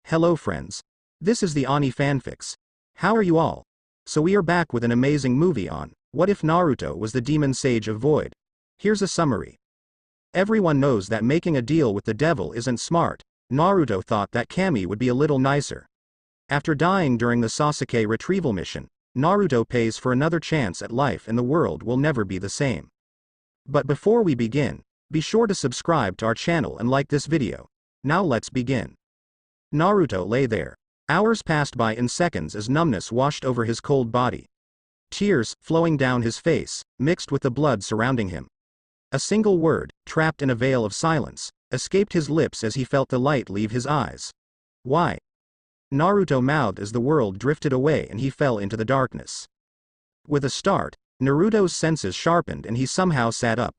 Hello friends. This is the Ani Fanfics. How are you all? So we are back with an amazing movie on What If Naruto Was the Demon Sage of Void? Here's a summary. Everyone knows that making a deal with the devil isn't smart. Naruto thought that Kami would be a little nicer. After dying during the Sasuke retrieval mission, Naruto pays for another chance at life and the world will never be the same. But before we begin, be sure to subscribe to our channel and like this video. Now let's begin. Naruto lay there. Hours passed by in seconds as numbness washed over his cold body. Tears, flowing down his face, mixed with the blood surrounding him. A single word, trapped in a veil of silence, escaped his lips as he felt the light leave his eyes. Why? Naruto mouthed as the world drifted away and he fell into the darkness. With a start, Naruto's senses sharpened and he somehow sat up.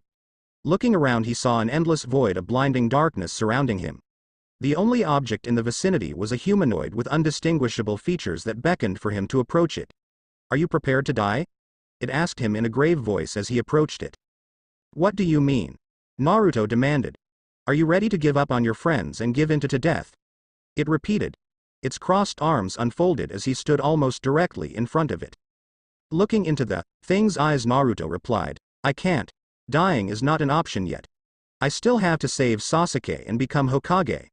Looking around he saw an endless void of blinding darkness surrounding him. The only object in the vicinity was a humanoid with undistinguishable features that beckoned for him to approach it. Are you prepared to die? It asked him in a grave voice as he approached it. What do you mean? Naruto demanded. Are you ready to give up on your friends and give in to death? It repeated. Its crossed arms unfolded as he stood almost directly in front of it. Looking into the thing's eyes, Naruto replied, I can't. Dying is not an option yet. I still have to save Sasuke and become Hokage.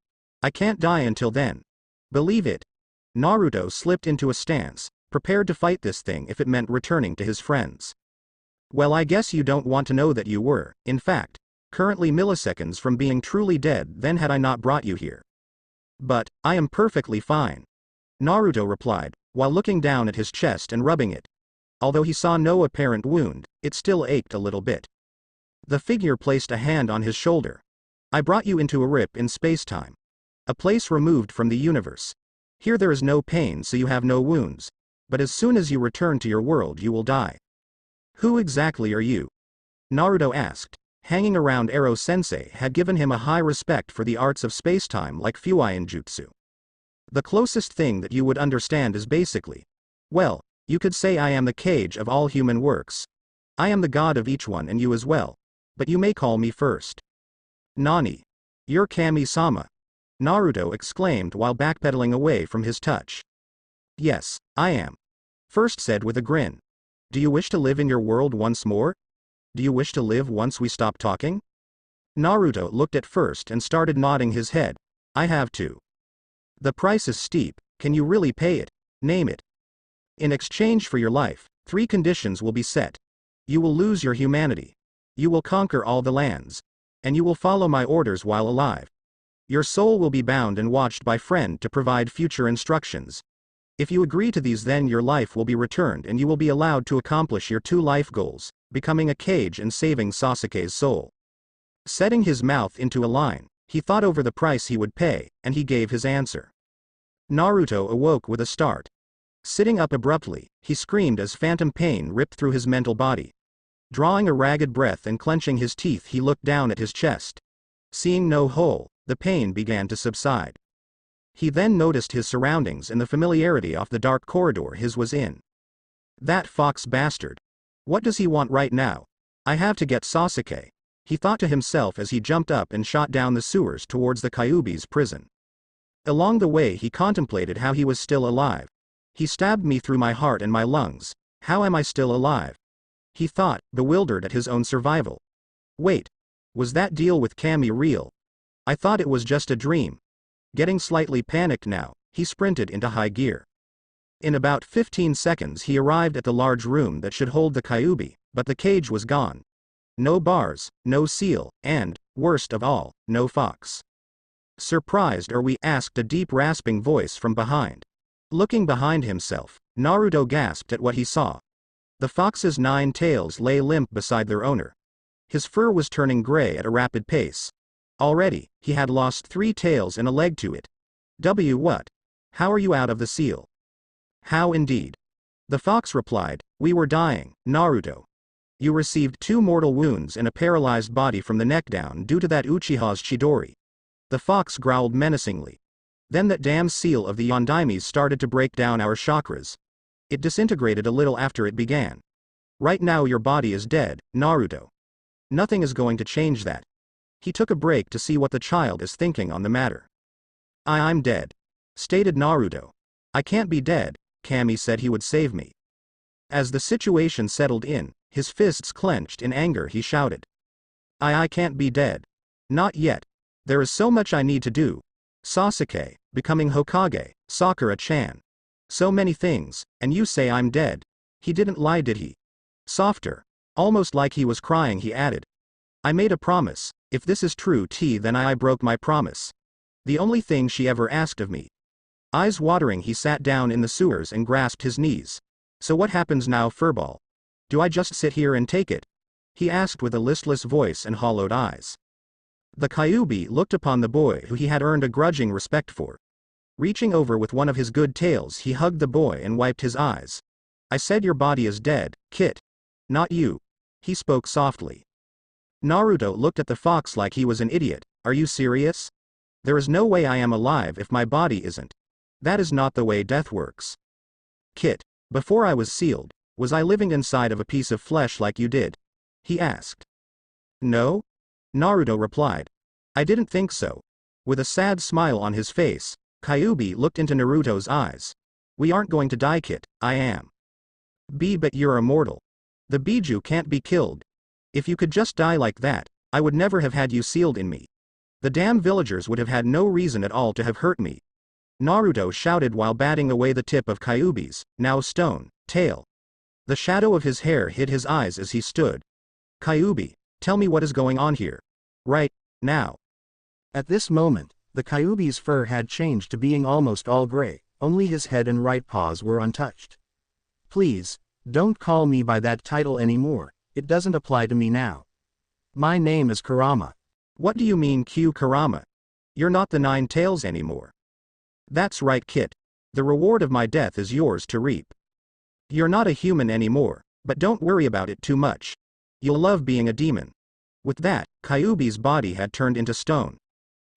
I can't die until then. Believe it. Naruto slipped into a stance, prepared to fight this thing if it meant returning to his friends. Well, I guess you don't want to know that you were, in fact, currently milliseconds from being truly dead then had I not brought you here. But, I am perfectly fine. Naruto replied, while looking down at his chest and rubbing it. Although he saw no apparent wound, it still ached a little bit. The figure placed a hand on his shoulder. I brought you into a rip in space-time. A place removed from the universe. Here there is no pain so you have no wounds, but as soon as you return to your world you will die. Who exactly are you? Naruto asked. Hanging around Ero-sensei had given him a high respect for the arts of space-time like Fuian Jutsu. The closest thing that you would understand is basically, well, you could say I am the cage of all human works. I am the god of each one and you as well, but you may call me first. Nani? You're Kami-sama. Naruto exclaimed while backpedaling away from his touch. Yes, I am. First said with a grin. Do you wish to live in your world once more? Do you wish to live once we stop talking? Naruto looked at first and started nodding his head. I have to. The price is steep, can you really pay it? Name it. In exchange for your life, 3 conditions will be set. You will lose your humanity. You will conquer all the lands. And you will follow my orders while alive. Your soul will be bound and watched by friend to provide future instructions. If you agree to these then your life will be returned and you will be allowed to accomplish your 2 life goals, becoming a cage and saving Sasuke's soul. Setting his mouth into a line, he thought over the price he would pay, and he gave his answer. Naruto awoke with a start. Sitting up abruptly, he screamed as phantom pain ripped through his mental body. Drawing a ragged breath and clenching his teeth he looked down at his chest. Seeing no hole, the pain began to subside. He then noticed his surroundings and the familiarity of the dark corridor his was in. That fox bastard. What does he want right now? I have to get Sasuke, he thought to himself as he jumped up and shot down the sewers towards the Kyuubi's prison. Along the way he contemplated how he was still alive. He stabbed me through my heart and my lungs. How am I still alive? He thought, bewildered at his own survival. Wait. Was that deal with Kami real? I thought it was just a dream. Getting slightly panicked now, he sprinted into high gear. In about 15 seconds he arrived at the large room that should hold the Kyuubi, but the cage was gone. No bars, no seal, and, worst of all, no fox. Surprised are we? Asked a deep rasping voice from behind. Looking behind himself, Naruto gasped at what he saw. The fox's 9 tails lay limp beside their owner. His fur was turning gray at a rapid pace. Already, he had lost 3 tails and a leg to it. What? How are you out of the seal? How indeed? The fox replied, we were dying, Naruto. You received 2 mortal wounds and a paralyzed body from the neck down due to that Uchiha's Chidori. The fox growled menacingly. Then that damn seal of the Yondaimes started to break down our chakras. It disintegrated a little after it began. Right now your body is dead, Naruto. Nothing is going to change that. He took a break to see what the child is thinking on the matter. I'm dead. stated Naruto. I can't be dead, Kami said he would save me. As the situation settled in, his fists clenched in anger he shouted. I can't be dead. Not yet. There is so much I need to do. Sasuke, becoming Hokage, Sakura-chan. So many things, and you say I'm dead. He didn't lie, did he? Softer. Almost like he was crying, he added. I made a promise. If this is true, then I broke my promise. The only thing she ever asked of me. Eyes watering, he sat down in the sewers and grasped his knees. So what happens now, furball? Do I just sit here and take it? He asked with a listless voice and hollowed eyes. The Kyuubi looked upon the boy who he had earned a grudging respect for. Reaching over with one of his good tails, he hugged the boy and wiped his eyes. I said your body is dead, Kit. Not you. He spoke softly. Naruto looked at the fox like he was an idiot. Are you serious? There is no way I am alive if my body isn't. That is not the way death works. Kit, before I was sealed, was I living inside of a piece of flesh like you did? He asked. No? Naruto replied. I didn't think so. With a sad smile on his face, Kyuubi looked into Naruto's eyes. We aren't going to die, Kit. I am. But you're immortal. The Biju can't be killed. If you could just die like that, I would never have had you sealed in me. The damn villagers would have had no reason at all to have hurt me. Naruto shouted while batting away the tip of Kyuubi's, now stone, tail. The shadow of his hair hid his eyes as he stood. Kyuubi, tell me what is going on here. Right now. At this moment, the Kyuubi's fur had changed to being almost all gray, only his head and right paws were untouched. Please, don't call me by that title anymore, it doesn't apply to me now. My name is Kurama. What do you mean, Q Kurama? You're not the Nine Tails anymore. That's right, Kit. The reward of my death is yours to reap. You're not a human anymore, but don't worry about it too much. You'll love being a demon. With that, Kyuubi's body had turned into stone.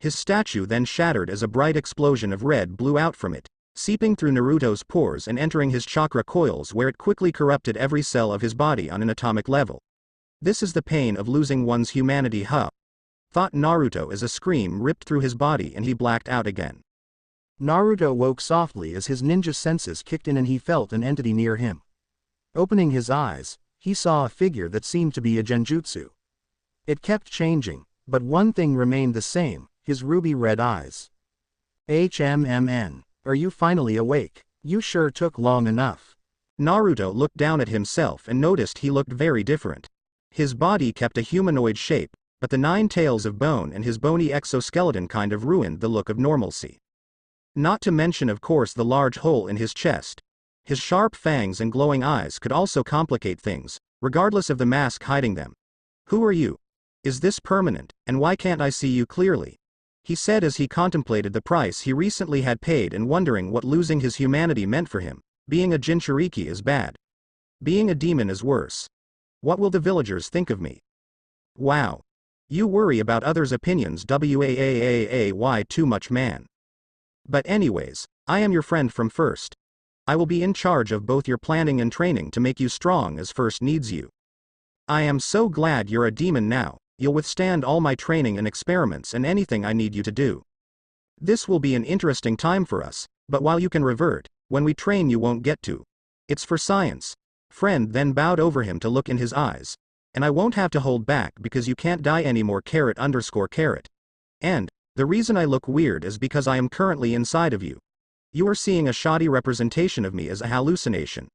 His statue then shattered as a bright explosion of red blew out from it, seeping through Naruto's pores and entering his chakra coils, where it quickly corrupted every cell of his body on an atomic level. This is the pain of losing one's humanity, huh? Thought Naruto as a scream ripped through his body and he blacked out again. Naruto woke softly as his ninja senses kicked in and he felt an entity near him. Opening his eyes, he saw a figure that seemed to be a genjutsu. It kept changing, but one thing remained the same, his ruby red eyes. HMMN. Are you finally awake? You sure took long enough. Naruto looked down at himself and noticed he looked very different. His body kept a humanoid shape, but the 9 tails of bone and his bony exoskeleton kind of ruined the look of normalcy. Not to mention, of course, the large hole in his chest. His sharp fangs and glowing eyes could also complicate things, regardless of the mask hiding them. Who are you? Is this permanent, and why can't I see you clearly? He said as he contemplated the price he recently had paid and wondering what losing his humanity meant for him. Being a Jinchuriki is bad. Being a demon is worse. What will the villagers think of me? Wow. You worry about others' opinions, why too much, man. But anyways, I am your friend from First. I will be in charge of both your planning and training to make you strong as First needs you. I am so glad you're a demon now. You'll withstand all my training and experiments and anything I need you to do. This will be an interesting time for us, but while you can revert, when we train you won't get to. It's for science. Friend then bowed over him to look in his eyes. And I won't have to hold back because you can't die anymore, _. And, the reason I look weird is because I am currently inside of you. You are seeing a shoddy representation of me as a hallucination.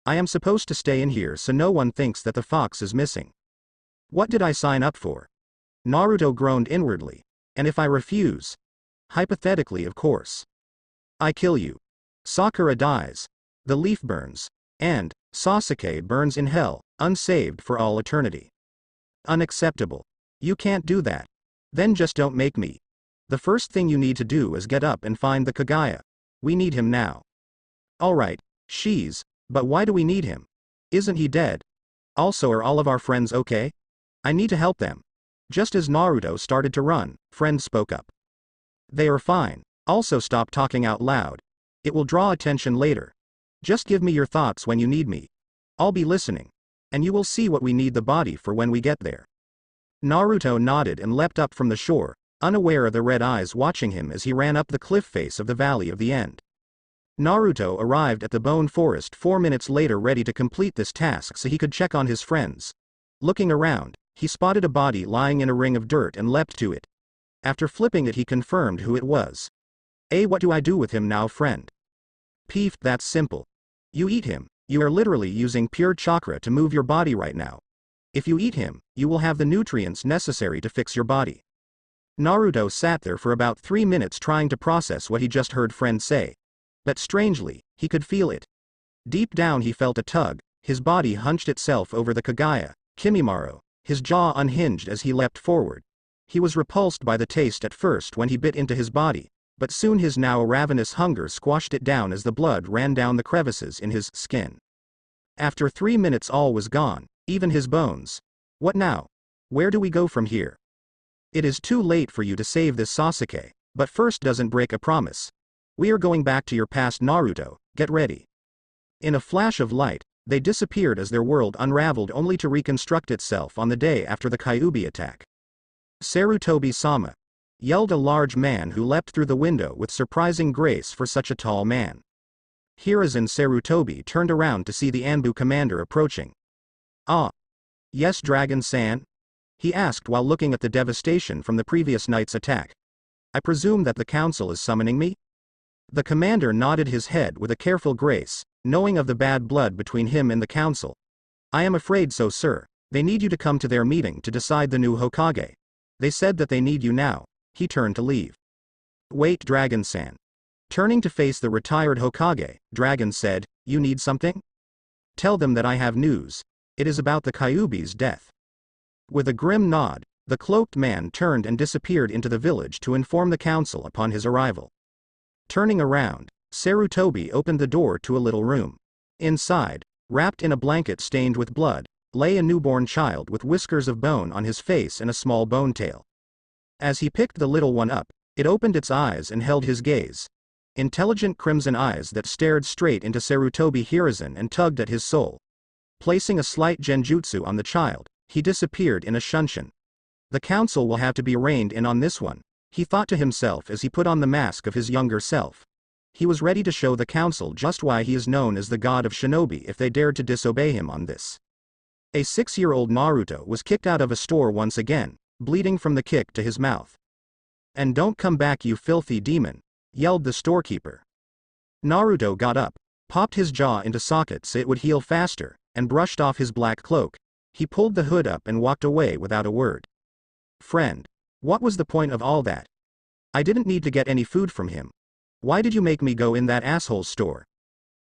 I am supposed to stay in here so no one thinks that the fox is missing. What did I sign up for? Naruto groaned inwardly. And if I refuse? Hypothetically, of course. I kill you. Sakura dies. The leaf burns. And, Sasuke burns in hell, unsaved for all eternity. Unacceptable. You can't do that. Then just don't make me. The first thing you need to do is get up and find the Kagaya. We need him now. Alright, but why do we need him? Isn't he dead? Also, are all of our friends okay? I need to help them. Just as Naruto started to run, friend spoke up. They are fine. Also, stop talking out loud. It will draw attention later. Just give me your thoughts when you need me. I'll be listening. And you will see what we need the body for when we get there. Naruto nodded and leapt up from the shore, unaware of the red eyes watching him as he ran up the cliff face of the Valley of the End. Naruto arrived at the Bone Forest 4 minutes later, ready to complete this task so he could check on his friends. Looking around, he spotted a body lying in a ring of dirt and leapt to it. After flipping it, he confirmed who it was. What do I do with him now, friend? Peef, that's simple. You eat him. You are literally using pure chakra to move your body right now. If you eat him, you will have the nutrients necessary to fix your body. Naruto sat there for about 3 minutes trying to process what he just heard friend say. But strangely, he could feel it. Deep down he felt a tug, his body hunched itself over the Kagaya, Kimimaro, his jaw unhinged as he leapt forward. He was repulsed by the taste at first when he bit into his body, but soon his now ravenous hunger squashed it down as the blood ran down the crevices in his skin. After 3 minutes all was gone, even his bones. What now? Where do we go from here? It is too late for you to save this Sasuke, but first doesn't break a promise. We are going back to your past, Naruto, get ready. In a flash of light, they disappeared as their world unraveled only to reconstruct itself on the day after the Kyuubi attack. Sarutobi-sama, yelled a large man who leapt through the window with surprising grace for such a tall man. Hiruzen Sarutobi turned around to see the Anbu commander approaching. Ah. Yes, Dragon-san? He asked while looking at the devastation from the previous night's attack. I presume that the council is summoning me? The commander nodded his head with a careful grace, knowing of the bad blood between him and the council. I am afraid so, sir. They need you to come to their meeting to decide the new Hokage. They said that they need you now. He turned to leave. Wait, Dragon-san. Turning to face the retired Hokage, Dragon said, you need something? Tell them that I have news. It is about the Kyuubi's death. With a grim nod, the cloaked man turned and disappeared into the village to inform the council upon his arrival. Turning around, Sarutobi opened the door to a little room. Inside, wrapped in a blanket stained with blood, lay a newborn child with whiskers of bone on his face and a small bone tail. As he picked the little one up, it opened its eyes and held his gaze. Intelligent crimson eyes that stared straight into Sarutobi Hiruzen and tugged at his soul. Placing a slight genjutsu on the child, he disappeared in a shunshin. The council will have to be reined in on this one, he thought to himself as he put on the mask of his younger self. He was ready to show the council just why he is known as the god of shinobi if they dared to disobey him on this. A 6-year-old Naruto was kicked out of a store once again, bleeding from the kick to his mouth. And don't come back, you filthy demon, yelled the storekeeper. Naruto got up, popped his jaw into socket so it would heal faster, and brushed off his black cloak. He pulled the hood up and walked away without a word. Friend, what was the point of all that? I didn't need to get any food from him. Why did you make me go in that asshole's store?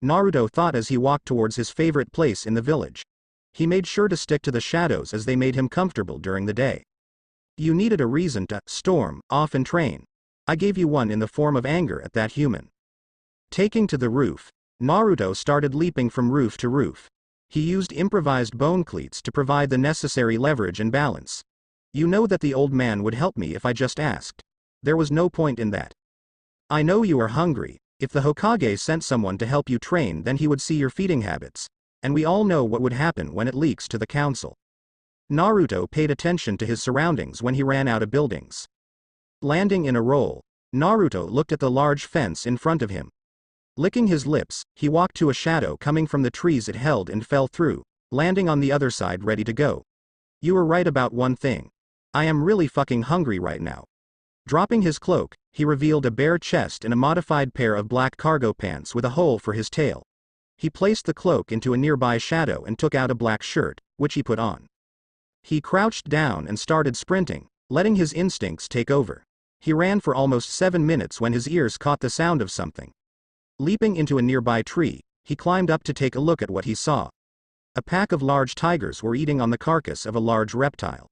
Naruto thought as he walked towards his favorite place in the village. He made sure to stick to the shadows as they made him comfortable during the day. You needed a reason to storm off and train. I gave you one in the form of anger at that human. Taking to the roof, Naruto started leaping from roof to roof. He used improvised bone cleats to provide the necessary leverage and balance. You know that the old man would help me if I just asked. There was no point in that. I know you are hungry. If the Hokage sent someone to help you train, then he would see your feeding habits. And we all know what would happen when it leaks to the council. Naruto paid attention to his surroundings when he ran out of buildings. Landing in a roll, Naruto looked at the large fence in front of him. Licking his lips, he walked to a shadow coming from the trees it held and fell through, landing on the other side ready to go. You were right about one thing. I am really fucking hungry right now. Dropping his cloak, he revealed a bare chest and a modified pair of black cargo pants with a hole for his tail. He placed the cloak into a nearby shadow and took out a black shirt, which he put on. He crouched down and started sprinting, letting his instincts take over. He ran for almost 7 minutes when his ears caught the sound of something. Leaping into a nearby tree, he climbed up to take a look at what he saw. A pack of large tigers were eating on the carcass of a large reptile.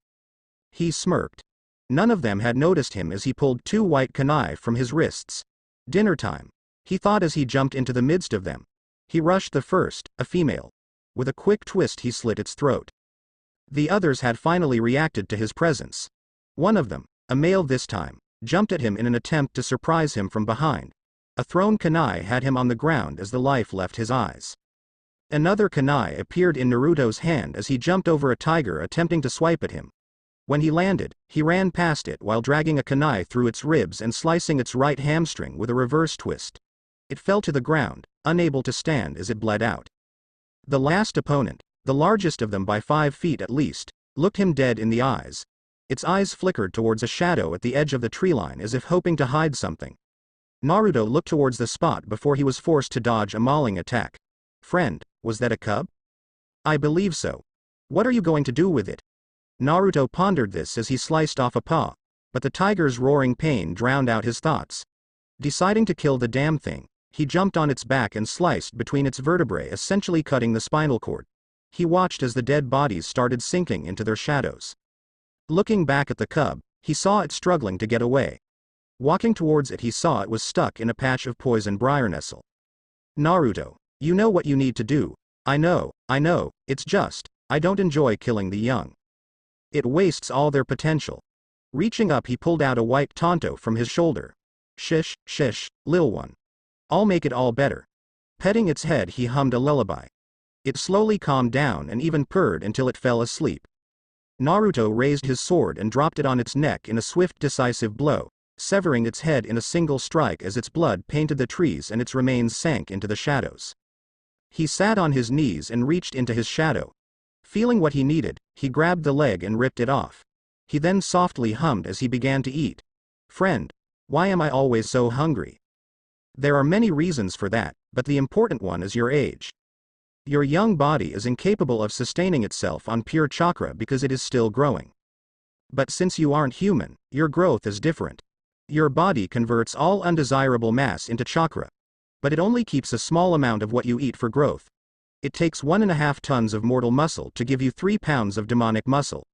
He smirked. None of them had noticed him as he pulled 2 white kunai from his wrists. Dinner time, he thought as he jumped into the midst of them. He rushed the first, a female. With a quick twist he slit its throat. The others had finally reacted to his presence. One of them, a male this time, jumped at him in an attempt to surprise him from behind. A thrown kunai had him on the ground as the life left his eyes. Another kunai appeared in Naruto's hand as he jumped over a tiger attempting to swipe at him. When he landed, he ran past it while dragging a kunai through its ribs and slicing its right hamstring with a reverse twist. It fell to the ground, unable to stand as it bled out. The last opponent, the largest of them by 5 feet at least, looked him dead in the eyes. Its eyes flickered towards a shadow at the edge of the treeline as if hoping to hide something. Naruto looked towards the spot before he was forced to dodge a mauling attack. Friend, was that a cub? I believe so. What are you going to do with it? Naruto pondered this as he sliced off a paw, but the tiger's roaring pain drowned out his thoughts. Deciding to kill the damn thing, he jumped on its back and sliced between its vertebrae, essentially cutting the spinal cord. He watched as the dead bodies started sinking into their shadows. Looking back at the cub, he saw it struggling to get away. Walking towards it, he saw it was stuck in a patch of poison briar nestle. Naruto, you know what you need to do. I know, it's just, I don't enjoy killing the young. It wastes all their potential. Reaching up, he pulled out a white tonto from his shoulder. Shish, lil one. I'll make it all better. Petting its head, he hummed a lullaby. It slowly calmed down and even purred until it fell asleep. Naruto raised his sword and dropped it on its neck in a swift, decisive blow, severing its head in a single strike as its blood painted the trees and its remains sank into the shadows. He sat on his knees and reached into his shadow. Feeling what he needed, he grabbed the leg and ripped it off. He then softly hummed as he began to eat. Friend, why am I always so hungry? There are many reasons for that, but the important one is your age. Your young body is incapable of sustaining itself on pure chakra because it is still growing. But since you aren't human, your growth is different. Your body converts all undesirable mass into chakra. But it only keeps a small amount of what you eat for growth. It takes 1.5 tons of mortal muscle to give you 3 pounds of demonic muscle.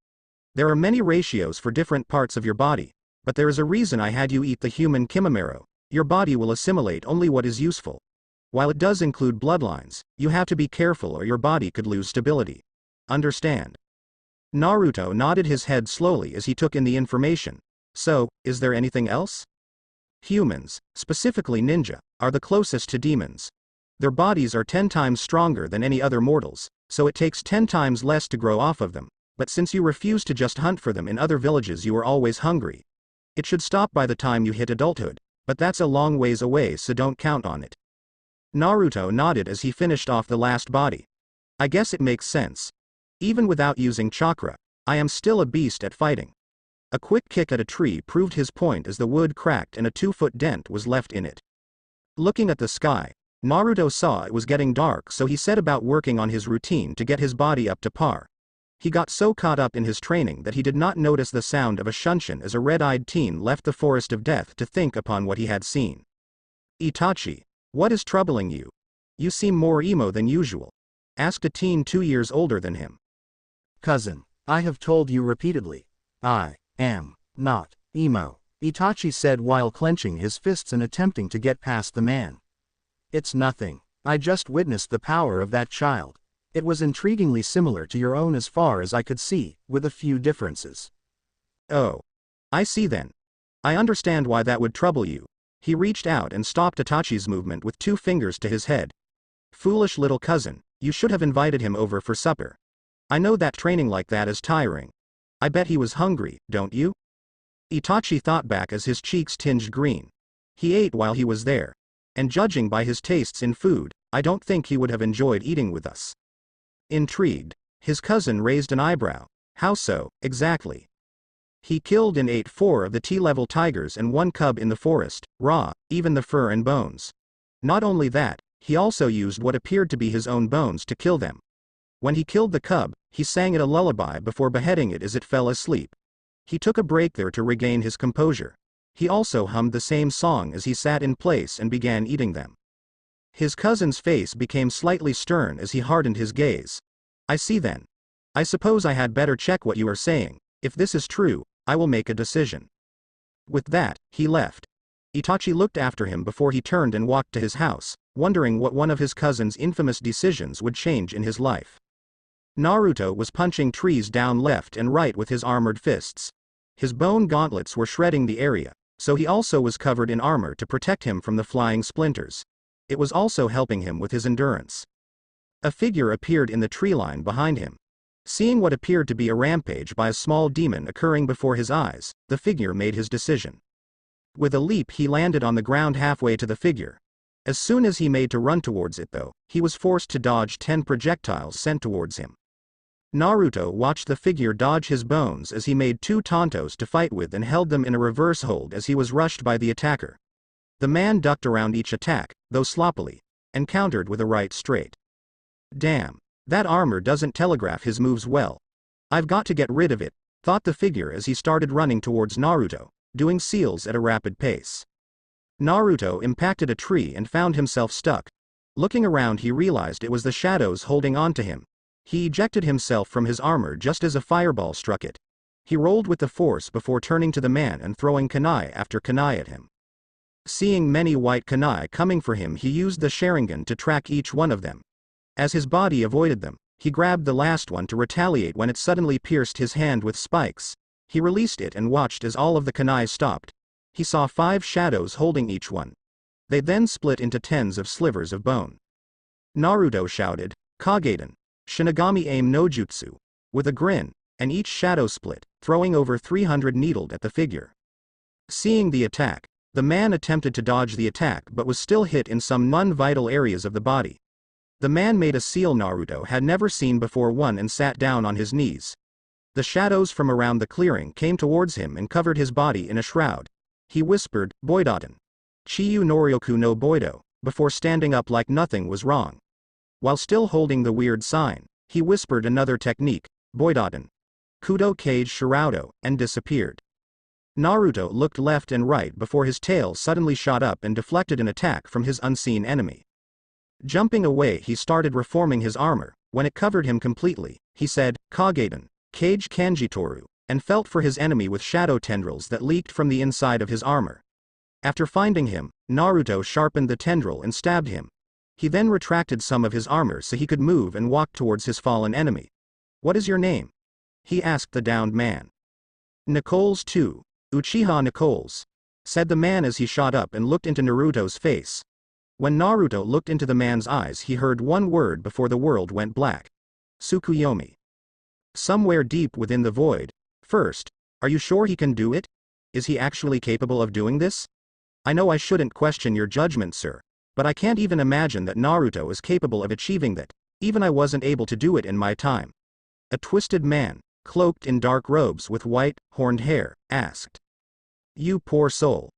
There are many ratios for different parts of your body, but there is a reason I had you eat the human kimimaro. Your body will assimilate only what is useful. While it does include bloodlines, you have to be careful or your body could lose stability. Understand? Naruto nodded his head slowly as he took in the information. So, is there anything else? Humans, specifically ninja, are the closest to demons. Their bodies are 10 times stronger than any other mortals, so it takes 10 times less to grow off of them, but since you refuse to just hunt for them in other villages, you are always hungry. It should stop by the time you hit adulthood, but that's a long ways away, so don't count on it. Naruto nodded as he finished off the last body. I guess it makes sense. Even without using chakra, I am still a beast at fighting. A quick kick at a tree proved his point as the wood cracked and a 2-foot dent was left in it. Looking at the sky, Naruto saw it was getting dark, so he set about working on his routine to get his body up to par. He got so caught up in his training that he did not notice the sound of a shunshin as a red-eyed teen left the forest of death to think upon what he had seen. Itachi, what is troubling you? You seem more emo than usual, asked a teen 2 years older than him. Cousin, I have told you repeatedly. I am not emo, Itachi said while clenching his fists and attempting to get past the man. It's nothing. I just witnessed the power of that child. It was intriguingly similar to your own as far as I could see, with a few differences. Oh. I see then. I understand why that would trouble you. He reached out and stopped Itachi's movement with 2 fingers to his head. Foolish little cousin, you should have invited him over for supper. I know that training like that is tiring. I bet he was hungry, don't you? Itachi thought back as his cheeks tinged green. He ate while he was there. And judging by his tastes in food, I don't think he would have enjoyed eating with us. Intrigued, his cousin raised an eyebrow. How so, exactly? He killed and ate 4 of the T-level tigers and 1 cub in the forest, raw, even the fur and bones. Not only that, he also used what appeared to be his own bones to kill them. When he killed the cub, he sang it a lullaby before beheading it as it fell asleep. He took a break there to regain his composure. He also hummed the same song as he sat in place and began eating them. His cousin's face became slightly stern as he hardened his gaze. I see then. I suppose I had better check what you are saying. If this is true, I will make a decision. With that, he left. Itachi looked after him before he turned and walked to his house, wondering what one of his cousin's infamous decisions would change in his life. Naruto was punching trees down left and right with his armored fists. His bone gauntlets were shredding the area, so he also was covered in armor to protect him from the flying splinters. It was also helping him with his endurance. A figure appeared in the tree line behind him. Seeing what appeared to be a rampage by a small demon occurring before his eyes, the figure made his decision. With a leap he landed on the ground halfway to the figure. As soon as he made to run towards it though, he was forced to dodge 10 projectiles sent towards him. Naruto watched the figure dodge his bones as he made 2 tontos to fight with and held them in a reverse hold as he was rushed by the attacker. The man ducked around each attack, though sloppily, and countered with a right straight. Damn. That armor doesn't telegraph his moves well. I've got to get rid of it, thought the figure as he started running towards Naruto, doing seals at a rapid pace. Naruto impacted a tree and found himself stuck. Looking around he realized it was the shadows holding on to him. He ejected himself from his armor just as a fireball struck it. He rolled with the force before turning to the man and throwing kunai after kunai at him. Seeing many white kunai coming for him, he used the Sharingan to track each one of them. As his body avoided them, he grabbed the last one to retaliate when it suddenly pierced his hand with spikes. He released it and watched as all of the kunai stopped. He saw 5 shadows holding each one. They then split into tens of slivers of bone. Naruto shouted, "Kageden, Shinigami aim no jutsu," with a grin, and each shadow split, throwing over 300 needled at the figure. Seeing the attack, the man attempted to dodge the attack but was still hit in some non-vital areas of the body. The man made a seal Naruto had never seen before and sat down on his knees. The shadows from around the clearing came towards him and covered his body in a shroud. He whispered, "Boidoten. Chiyu Noryoku no Boido," before standing up like nothing was wrong. While still holding the weird sign, he whispered another technique, "Boidoten. Kudo Kage Shiraudo," and disappeared. Naruto looked left and right before his tail suddenly shot up and deflected an attack from his unseen enemy. Jumping away he started reforming his armor. When it covered him completely, he said, "Kageden, Kage Kanjitoru," and felt for his enemy with shadow tendrils that leaked from the inside of his armor. After finding him, Naruto sharpened the tendril and stabbed him. He then retracted some of his armor so he could move and walk towards his fallen enemy. "What is your name?" he asked the downed man. "Nicole's too, Uchiha Nicole's," said the man as he shot up and looked into Naruto's face. When Naruto looked into the man's eyes he heard one word before the world went black. "Tsukuyomi." Somewhere deep within the void. First, are you sure he can do it? Is he actually capable of doing this? I know I shouldn't question your judgment, sir, but I can't even imagine that Naruto is capable of achieving that. Even I wasn't able to do it in my time. A twisted man, cloaked in dark robes with white, horned hair, asked. "You poor soul."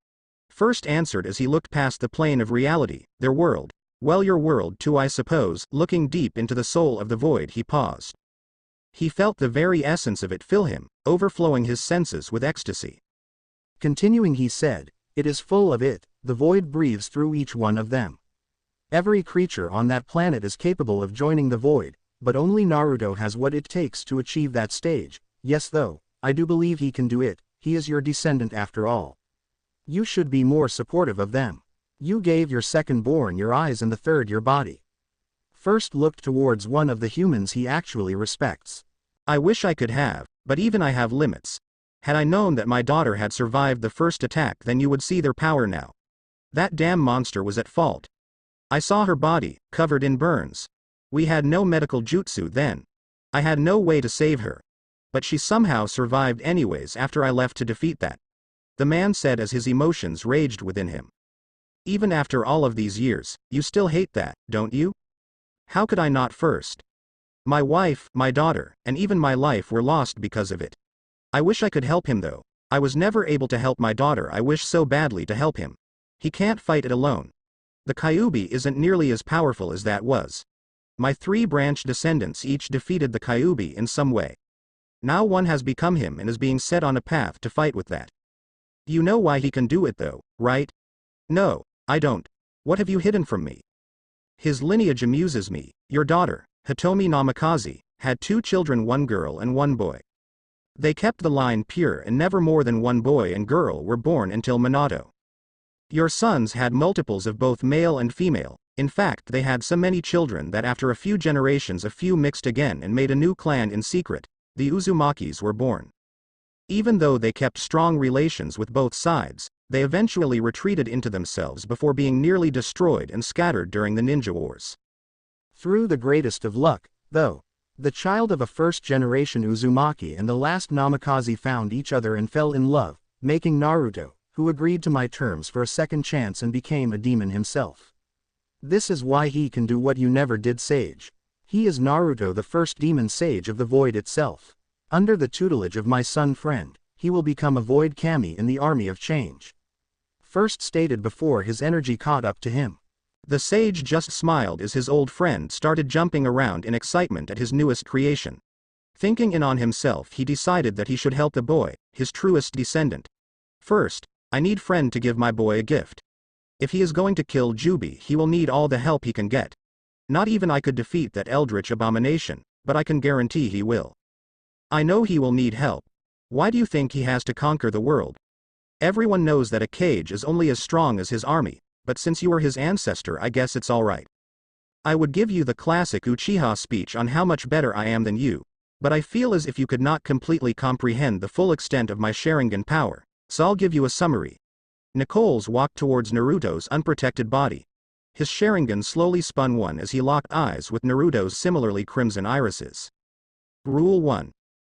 First answered as he looked past the plane of reality, their world. "Well, your world too, I suppose." Looking deep into the soul of the void he paused. He felt the very essence of it fill him, overflowing his senses with ecstasy. Continuing he said, "It is full of it, the void breathes through each one of them. Every creature on that planet is capable of joining the void, but only Naruto has what it takes to achieve that stage. Yes, though, I do believe he can do it. He is your descendant after all. You should be more supportive of them. You gave your second born your eyes and the third your body. First look towards one of the humans he actually respects." "I wish I could have, but even I have limits. Had I known that my daughter had survived the first attack, then you would see their power now. That damn monster was at fault. I saw her body, covered in burns. We had no medical jutsu then. I had no way to save her. But she somehow survived anyways after I left to defeat that," the man said as his emotions raged within him. "Even after all of these years, you still hate that, don't you? How could I not first? My wife, my daughter, and even my life were lost because of it. I wish I could help him though. I was never able to help my daughter. I wish so badly to help him. He can't fight it alone. The Kyuubi isn't nearly as powerful as that was. My 3 branch descendants each defeated the Kyuubi in some way. Now one has become him and is being set on a path to fight with that. You know why he can do it though, right?" "No, I don't. What have you hidden from me?" "His lineage amuses me. Your daughter, Hitomi Namikaze, had 2 children, 1 girl and 1 boy. They kept the line pure and never more than 1 boy and girl were born until Minato. Your sons had multiples of both male and female. In fact, they had so many children that after a few generations a few mixed again and made a new clan in secret. The Uzumakis were born. Even though they kept strong relations with both sides, they eventually retreated into themselves before being nearly destroyed and scattered during the ninja wars. Through the greatest of luck, though, The child of a first-generation Uzumaki and the last Namikaze found each other and fell in love, making Naruto, who agreed to my terms for a second chance and became a demon himself. This is why he can do what you never did, Sage. He is Naruto, the first demon sage of the void itself. Under the tutelage of my son friend, he will become a void kami in the army of change. First stated before his energy caught up to him. The sage just smiled as his old friend started jumping around in excitement at his newest creation. Thinking in on himself, he decided that he should help the boy, his truest descendant. First, I need friend to give my boy a gift. If he is going to kill Jubi, he will need all the help he can get. Not even I could defeat that eldritch abomination, but I can guarantee he will. I know he will need help. Why do you think he has to conquer the world? Everyone knows that a Kage is only as strong as his army, but since you are his ancestor, I guess it's alright. I would give you the classic Uchiha speech on how much better I am than you, but I feel as if you could not completely comprehend the full extent of my Sharingan power, so I'll give you a summary. Nichols walked towards Naruto's unprotected body. His Sharingan slowly spun one as he locked eyes with Naruto's similarly crimson irises. Rule 1.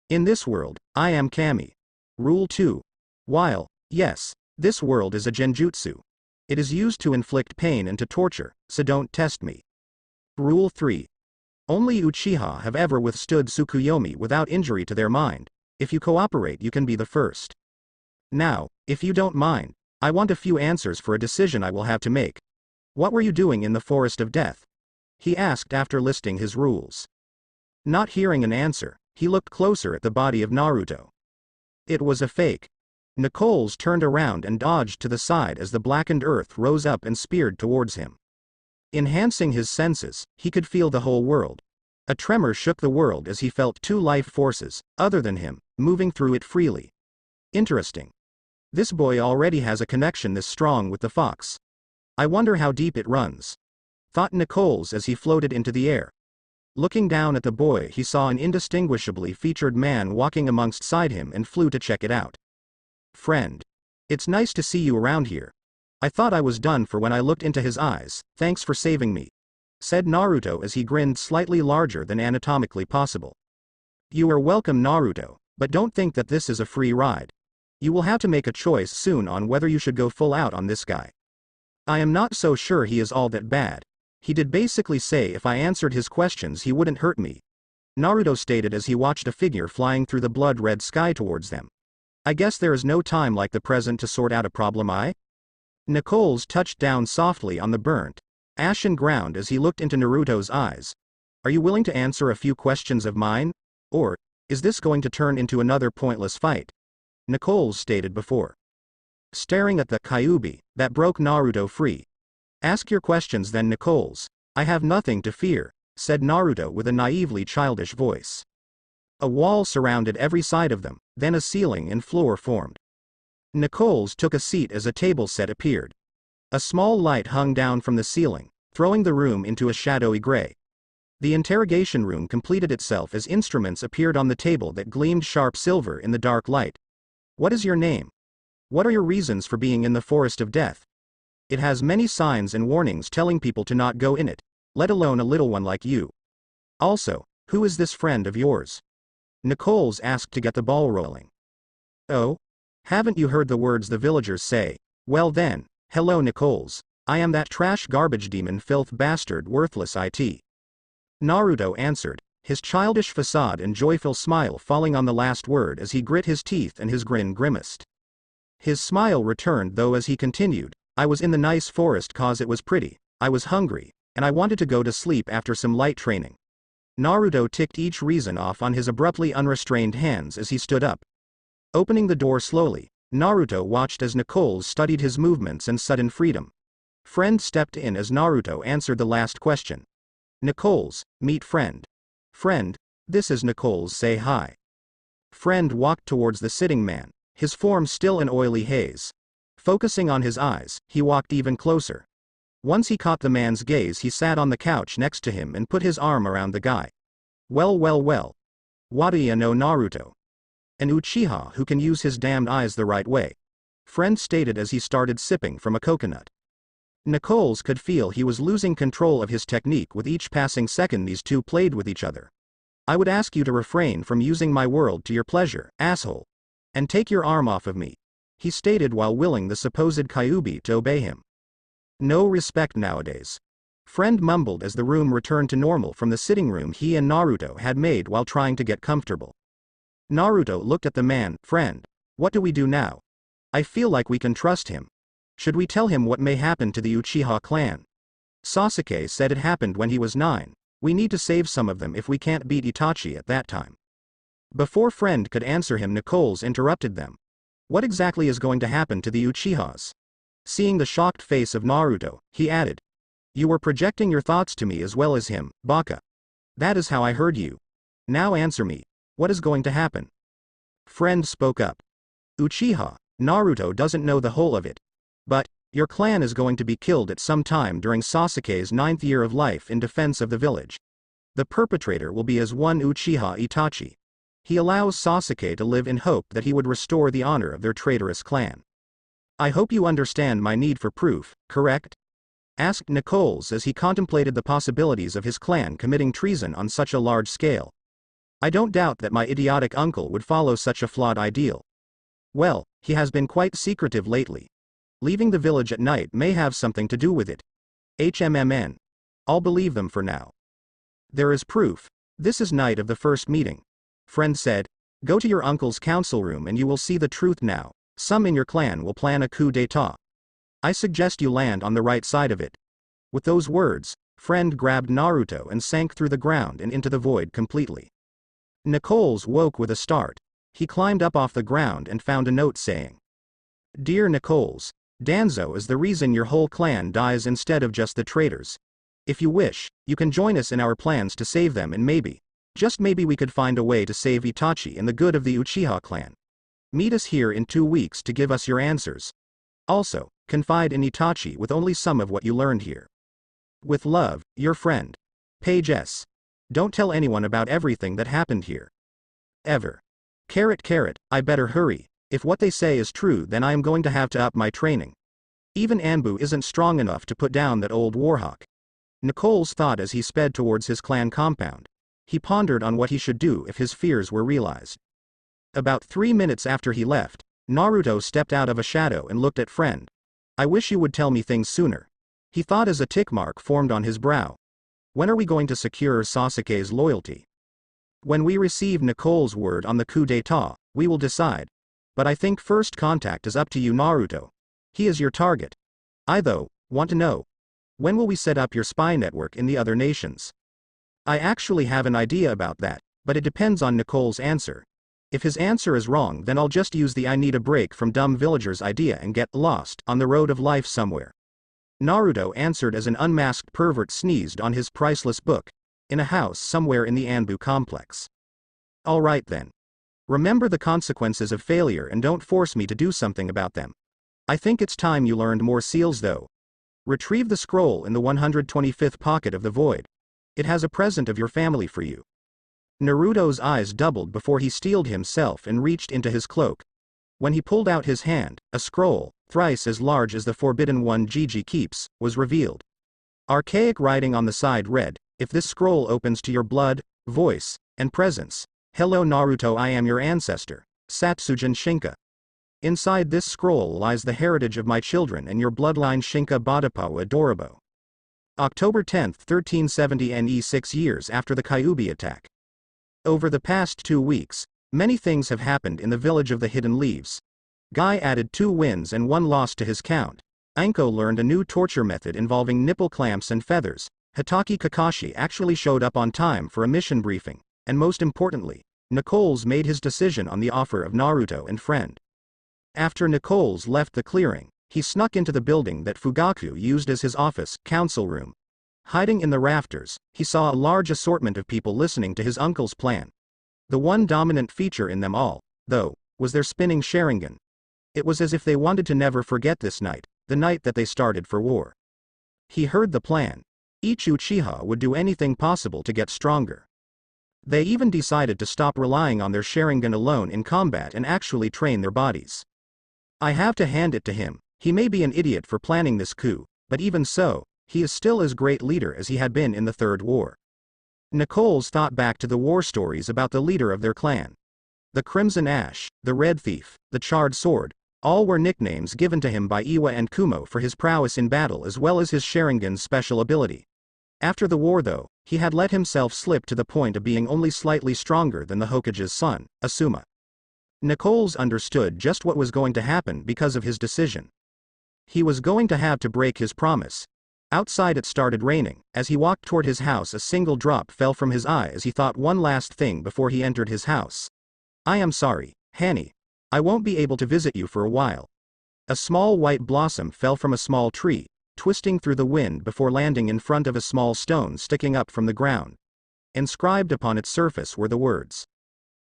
In this world, I am Kami. Rule 2. While, yes, this world is a genjutsu. It is used to inflict pain and to torture, so don't test me. Rule 3. Only Uchiha have ever withstood Tsukuyomi without injury to their mind. If you cooperate, you can be the first. Now, if you don't mind, I want a few answers for a decision I will have to make. What were you doing in the Forest of Death? He asked after listing his rules. Not hearing an answer, he looked closer at the body of Naruto. It was a fake. Nichols turned around and dodged to the side as the blackened earth rose up and speared towards him. Enhancing his senses, he could feel the whole world. A tremor shook the world as he felt two life forces, other than him, moving through it freely. Interesting. This boy already has a connection this strong with the fox. I wonder how deep it runs. Thought Nichols as he floated into the air. Looking down at the boy, he saw an indistinguishably featured man walking alongside him and flew to check it out. Friend. It's nice to see you around here. I thought I was done for when I looked into his eyes. Thanks for saving me, said Naruto as he grinned slightly larger than anatomically possible. You are welcome, Naruto, but don't think that this is a free ride. You will have to make a choice soon on whether you should go full out on this guy. I am not so sure he is all that bad. He did basically say if I answered his questions he wouldn't hurt me, Naruto stated as he watched a figure flying through the blood-red sky towards them. I guess there is no time like the present to sort out a problem. Nichols touched down softly on the burnt, ashen ground as he looked into Naruto's eyes. Are you willing to answer a few questions of mine? Or, is this going to turn into another pointless fight? Nichols stated before. Staring at the Kyuubi, that broke Naruto free. Ask your questions then, Nichols. I have nothing to fear, said Naruto with a naively childish voice. A wall surrounded every side of them, then a ceiling and floor formed. Nichols took a seat as a table set appeared. A small light hung down from the ceiling, throwing the room into a shadowy gray. The interrogation room completed itself as instruments appeared on the table that gleamed sharp silver in the dark light. What is your name? What are your reasons for being in the Forest of Death? It has many signs and warnings telling people to not go in it, let alone a little one like you. Also, who is this friend of yours? Nichols asked to get the ball rolling. Oh? Haven't you heard the words the villagers say? Well then, hello Nichols, I am that trash garbage demon filth bastard worthless it. Naruto answered, his childish facade and joyful smile falling on the last word as he grit his teeth and his grin grimaced. His smile returned though as he continued, I was in the nice forest cause it was pretty, I was hungry, and I wanted to go to sleep after some light training. Naruto ticked each reason off on his abruptly unrestrained hands as he stood up. Opening the door slowly, Naruto watched as Nichols studied his movements and sudden freedom. Friend stepped in as Naruto answered the last question. Nichols, meet friend. Friend, this is Nichols, say hi. Friend walked towards the sitting man, his form still an oily haze. Focusing on his eyes, he walked even closer. Once he caught the man's gaze, he sat on the couch next to him and put his arm around the guy. Well. What do you know, Naruto? An Uchiha who can use his damned eyes the right way, friend stated as he started sipping from a coconut. Nichols could feel he was losing control of his technique with each passing second these two played with each other. I would ask you to refrain from using my world to your pleasure, asshole. And take your arm off of me, he stated while willing the supposed Kyuubi to obey him. No respect nowadays. Friend mumbled as the room returned to normal from the sitting room he and Naruto had made while trying to get comfortable. Naruto looked at the man. Friend, what do we do now? I feel like we can trust him. Should we tell him what may happen to the Uchiha clan? Sasuke said it happened when he was 9. We need to save some of them if we can't beat Itachi at that time. Before Friend could answer him, Nicole's interrupted them. What exactly is going to happen to the Uchihas? Seeing the shocked face of Naruto, he added. You were projecting your thoughts to me as well as him, Baka. That is how I heard you. Now answer me. What is going to happen? Friend spoke up. Uchiha, Naruto doesn't know the whole of it. But, your clan is going to be killed at some time during Sasuke's 9th year of life in defense of the village. The perpetrator will be as one Uchiha Itachi. He allows Sasuke to live in hope that he would restore the honor of their traitorous clan. I hope you understand my need for proof, correct? Asked Nicoles as he contemplated the possibilities of his clan committing treason on such a large scale. I don't doubt that my idiotic uncle would follow such a flawed ideal. Well, he has been quite secretive lately. Leaving the village at night may have something to do with it. HMMN. I'll believe them for now. There is proof. This is night of the first meeting. Friend said, go to your uncle's council room and you will see the truth now. Some in your clan will plan a coup d'état. I suggest you land on the right side of it. With those words, Friend grabbed Naruto and sank through the ground and into the void completely. Nicoles woke with a start. He climbed up off the ground and found a note saying, Dear Nicoles, Danzo is the reason your whole clan dies instead of just the traitors. If you wish, you can join us in our plans to save them and maybe, just maybe we could find a way to save Itachi and the good of the Uchiha clan. Meet us here in 2 weeks to give us your answers. Also, confide in Itachi with only some of what you learned here. With love, your friend. Page S. Don't tell anyone about everything that happened here. Ever. I better hurry. If what they say is true, then I am going to have to up my training. Even Anbu isn't strong enough to put down that old warhawk. Nicoles thought as he sped towards his clan compound. He pondered on what he should do if his fears were realized. About 3 minutes after he left, Naruto stepped out of a shadow and looked at Friend. I wish you would tell me things sooner. He thought as a tick mark formed on his brow. When are we going to secure Sasuke's loyalty? When we receive Nicole's word on the coup d'état, we will decide. But I think first contact is up to you, Naruto. He is your target. I, though, want to know. When will we set up your spy network in the other nations? I actually have an idea about that, but it depends on Nicole's answer. If his answer is wrong, then I'll just use the I need a break from dumb villagers idea and get lost on the road of life somewhere. Naruto answered as an unmasked pervert sneezed on his priceless book, in a house somewhere in the Anbu complex. Alright then. Remember the consequences of failure and don't force me to do something about them. I think it's time you learned more seals though. Retrieve the scroll in the 125th pocket of the void. It has a present of your family for you. Naruto's eyes doubled before he steeled himself and reached into his cloak. When he pulled out his hand, a scroll, thrice as large as the forbidden one Gigi keeps, was revealed. Archaic writing on the side read, if this scroll opens to your blood, voice, and presence, hello Naruto, I am your ancestor, Satsujin Shinka. Inside this scroll lies the heritage of my children and your bloodline Shinka Badapawa Dorobo. October 10, 1370 NE 6 years after the Kyuubi attack. Over the past 2 weeks, many things have happened in the village of the Hidden Leaves. Guy added 2 wins and 1 loss to his count. Anko learned a new torture method involving nipple clamps and feathers. Hitaki Kakashi actually showed up on time for a mission briefing. And most importantly, Nicoles made his decision on the offer of Naruto and Friend. After Nicoles left the clearing, he snuck into the building that Fugaku used as his office, council room. Hiding in the rafters, he saw a large assortment of people listening to his uncle's plan. The one dominant feature in them all, though, was their spinning Sharingan. It was as if they wanted to never forget this night, the night that they started for war. He heard the plan. Each Uchiha would do anything possible to get stronger. They even decided to stop relying on their Sharingan alone in combat and actually train their bodies. I have to hand it to him, he may be an idiot for planning this coup, but even so, he is still as great leader as he had been in the Third War. Nicole's thought back to the war stories about the leader of their clan. The Crimson Ash, the Red Thief, the Charred Sword, all were nicknames given to him by Iwa and Kumo for his prowess in battle as well as his Sharingan's special ability. After the war though, he had let himself slip to the point of being only slightly stronger than the Hokage's son, Asuma. Nicole's understood just what was going to happen because of his decision. He was going to have to break his promise. Outside it started raining. As he walked toward his house, a single drop fell from his eye as he thought one last thing before he entered his house. I am sorry, Hanny. I won't be able to visit you for a while. A small white blossom fell from a small tree, twisting through the wind before landing in front of a small stone sticking up from the ground. Inscribed upon its surface were the words,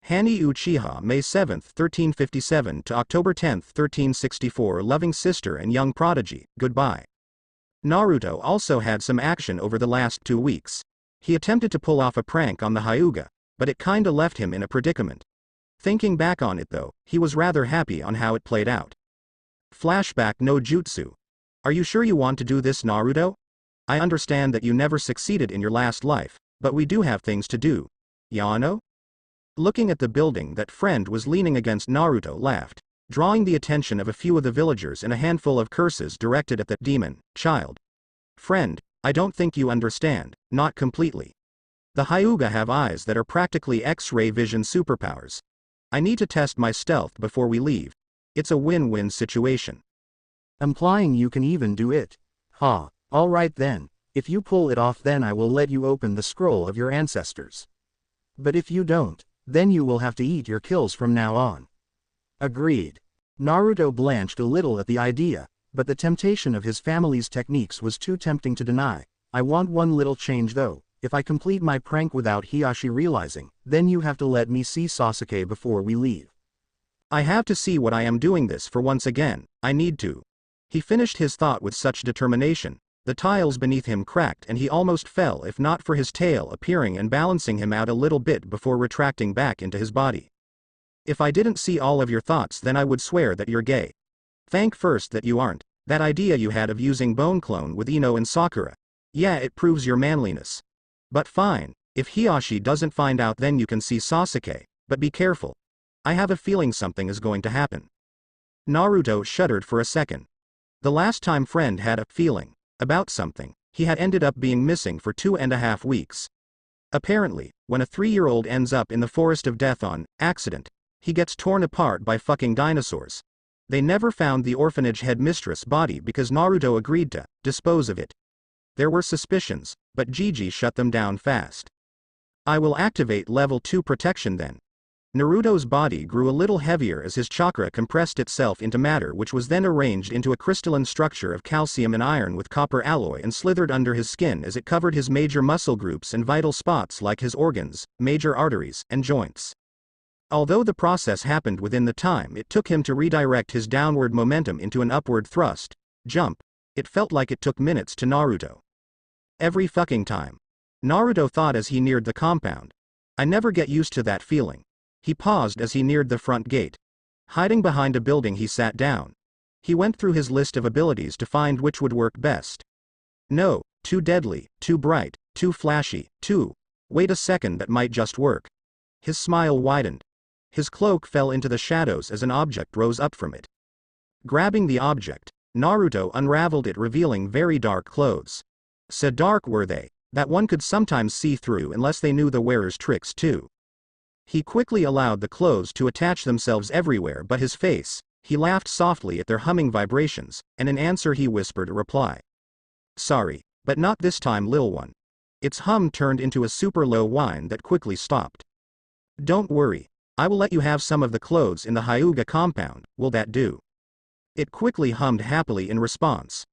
Hanny Uchiha, May 7, 1357 to October 10, 1364, loving sister and young prodigy, goodbye. Naruto also had some action over the last 2 weeks. He attempted to pull off a prank on the Hyuga, but it kinda left him in a predicament. Thinking back on it though, he was rather happy on how it played out. Flashback no jutsu. Are you sure you want to do this, Naruto? I understand that you never succeeded in your last life, but we do have things to do. Yano? Looking at the building, that friend was leaning against Naruto laughed, drawing the attention of a few of the villagers and a handful of curses directed at the demon child. Friend, I don't think you understand, not completely. The Hyuga have eyes that are practically X-ray vision superpowers. I need to test my stealth before we leave. It's a win-win situation. Implying you can even do it. Ha, alright then, if you pull it off then I will let you open the scroll of your ancestors. But if you don't, then you will have to eat your kills from now on. Agreed. Naruto blanched a little at the idea, but the temptation of his family's techniques was too tempting to deny. I want one little change though. If I complete my prank without Hiashi realizing, then you have to let me see Sasuke before we leave. I have to see what I am doing this for once again, I need to. He finished his thought with such determination, the tiles beneath him cracked and he almost fell if not for his tail appearing and balancing him out a little bit before retracting back into his body. If I didn't see all of your thoughts then I would swear that you're gay. Thank first that you aren't. That idea you had of using Bone Clone with Ino and Sakura. Yeah, it proves your manliness. But fine, if Hiashi doesn't find out then you can see Sasuke, but be careful. I have a feeling something is going to happen. Naruto shuddered for a second. The last time friend had a feeling about something, he had ended up being missing for 2.5 weeks. Apparently, when a 3-year-old ends up in the Forest of Death on accident, he gets torn apart by fucking dinosaurs. They never found the orphanage headmistress' body because Naruto agreed to dispose of it. There were suspicions, but Gigi shut them down fast. I will activate level 2 protection then. Naruto's body grew a little heavier as his chakra compressed itself into matter, which was then arranged into a crystalline structure of calcium and iron with copper alloy and slithered under his skin as it covered his major muscle groups and vital spots like his organs, major arteries, and joints. Although the process happened within the time it took him to redirect his downward momentum into an upward thrust, jump, it felt like it took minutes to Naruto. Every fucking time. Naruto thought as he neared the compound. I never get used to that feeling. He paused as he neared the front gate. Hiding behind a building he sat down. He went through his list of abilities to find which would work best. No, too deadly, too bright, too flashy, too. Wait a second, that might just work. His smile widened. His cloak fell into the shadows as an object rose up from it. Grabbing the object, Naruto unraveled it, revealing very dark clothes. So dark were they, that one could sometimes see through unless they knew the wearer's tricks too. He quickly allowed the clothes to attach themselves everywhere but his face. He laughed softly at their humming vibrations, and in answer he whispered a reply. Sorry, but not this time, lil one. Its hum turned into a super low whine that quickly stopped. Don't worry, I will let you have some of the clothes in the Hyuga compound, will that do? It quickly hummed happily in response.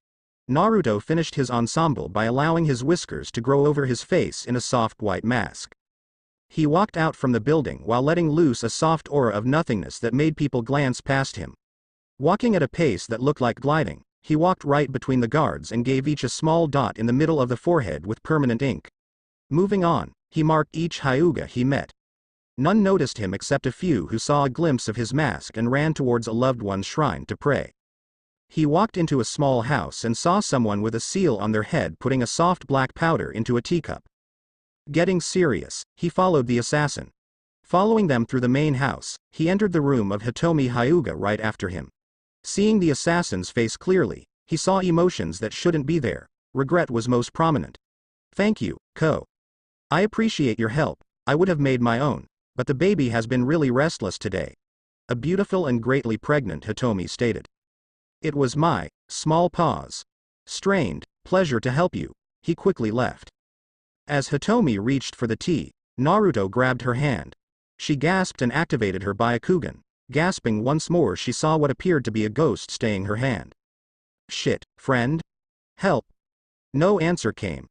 Naruto finished his ensemble by allowing his whiskers to grow over his face in a soft white mask. He walked out from the building while letting loose a soft aura of nothingness that made people glance past him. Walking at a pace that looked like gliding, he walked right between the guards and gave each a small dot in the middle of the forehead with permanent ink. Moving on, he marked each Hyuga he met. None noticed him except a few who saw a glimpse of his mask and ran towards a loved one's shrine to pray. He walked into a small house and saw someone with a seal on their head putting a soft black powder into a teacup. Getting serious, he followed the assassin. Following them through the main house, he entered the room of Hitomi Hyuga right after him. Seeing the assassin's face clearly, he saw emotions that shouldn't be there. Regret was most prominent. Thank you, Ko. I appreciate your help. I would have made my own, but the baby has been really restless today. A beautiful and greatly pregnant Hitomi stated. It was my small pause. Strained, pleasure to help you. He quickly left. As Hitomi reached for the tea, Naruto grabbed her hand. She gasped and activated her Byakugan. Gasping once more, she saw what appeared to be a ghost staying her hand. Shit, friend? Help. No answer came.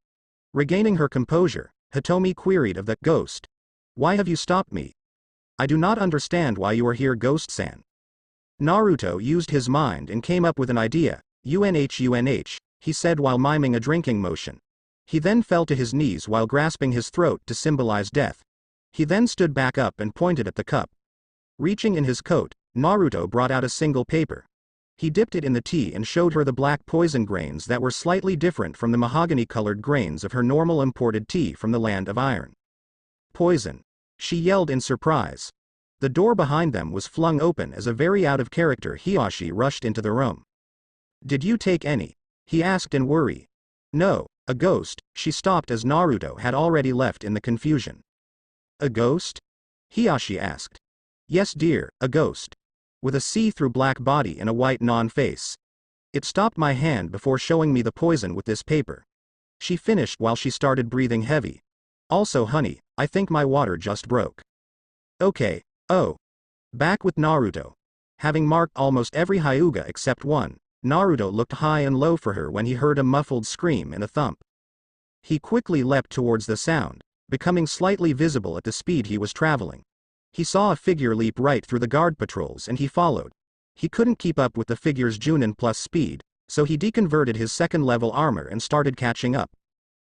Regaining her composure, Hitomi queried of the ghost. Why have you stopped me? I do not understand why you are here, Ghost-san. Naruto used his mind and came up with an idea. UNH, he said while miming a drinking motion. He then fell to his knees while grasping his throat to symbolize death. He then stood back up and pointed at the cup. Reaching in his coat, Naruto brought out a single paper. He dipped it in the tea and showed her the black poison grains that were slightly different from the mahogany-colored grains of her normal imported tea from the land of iron. Poison. She yelled in surprise. The door behind them was flung open as a very out-of-character Hiyashi rushed into the room. Did you take any? He asked in worry. No, a ghost. She stopped as Naruto had already left in the confusion. A ghost? Hiyashi asked. Yes dear, a ghost. With a see-through black body and a white non-face. It stopped my hand before showing me the poison with this paper. She finished while she started breathing heavy. Also honey, I think my water just broke. Okay, oh. Back with Naruto. Having marked almost every Hyuga except one, Naruto looked high and low for her when he heard a muffled scream and a thump. He quickly leapt towards the sound, becoming slightly visible at the speed he was traveling. He saw a figure leap right through the guard patrols and he followed. He couldn't keep up with the figure's Junin plus speed, so he deconverted his second-level armor and started catching up.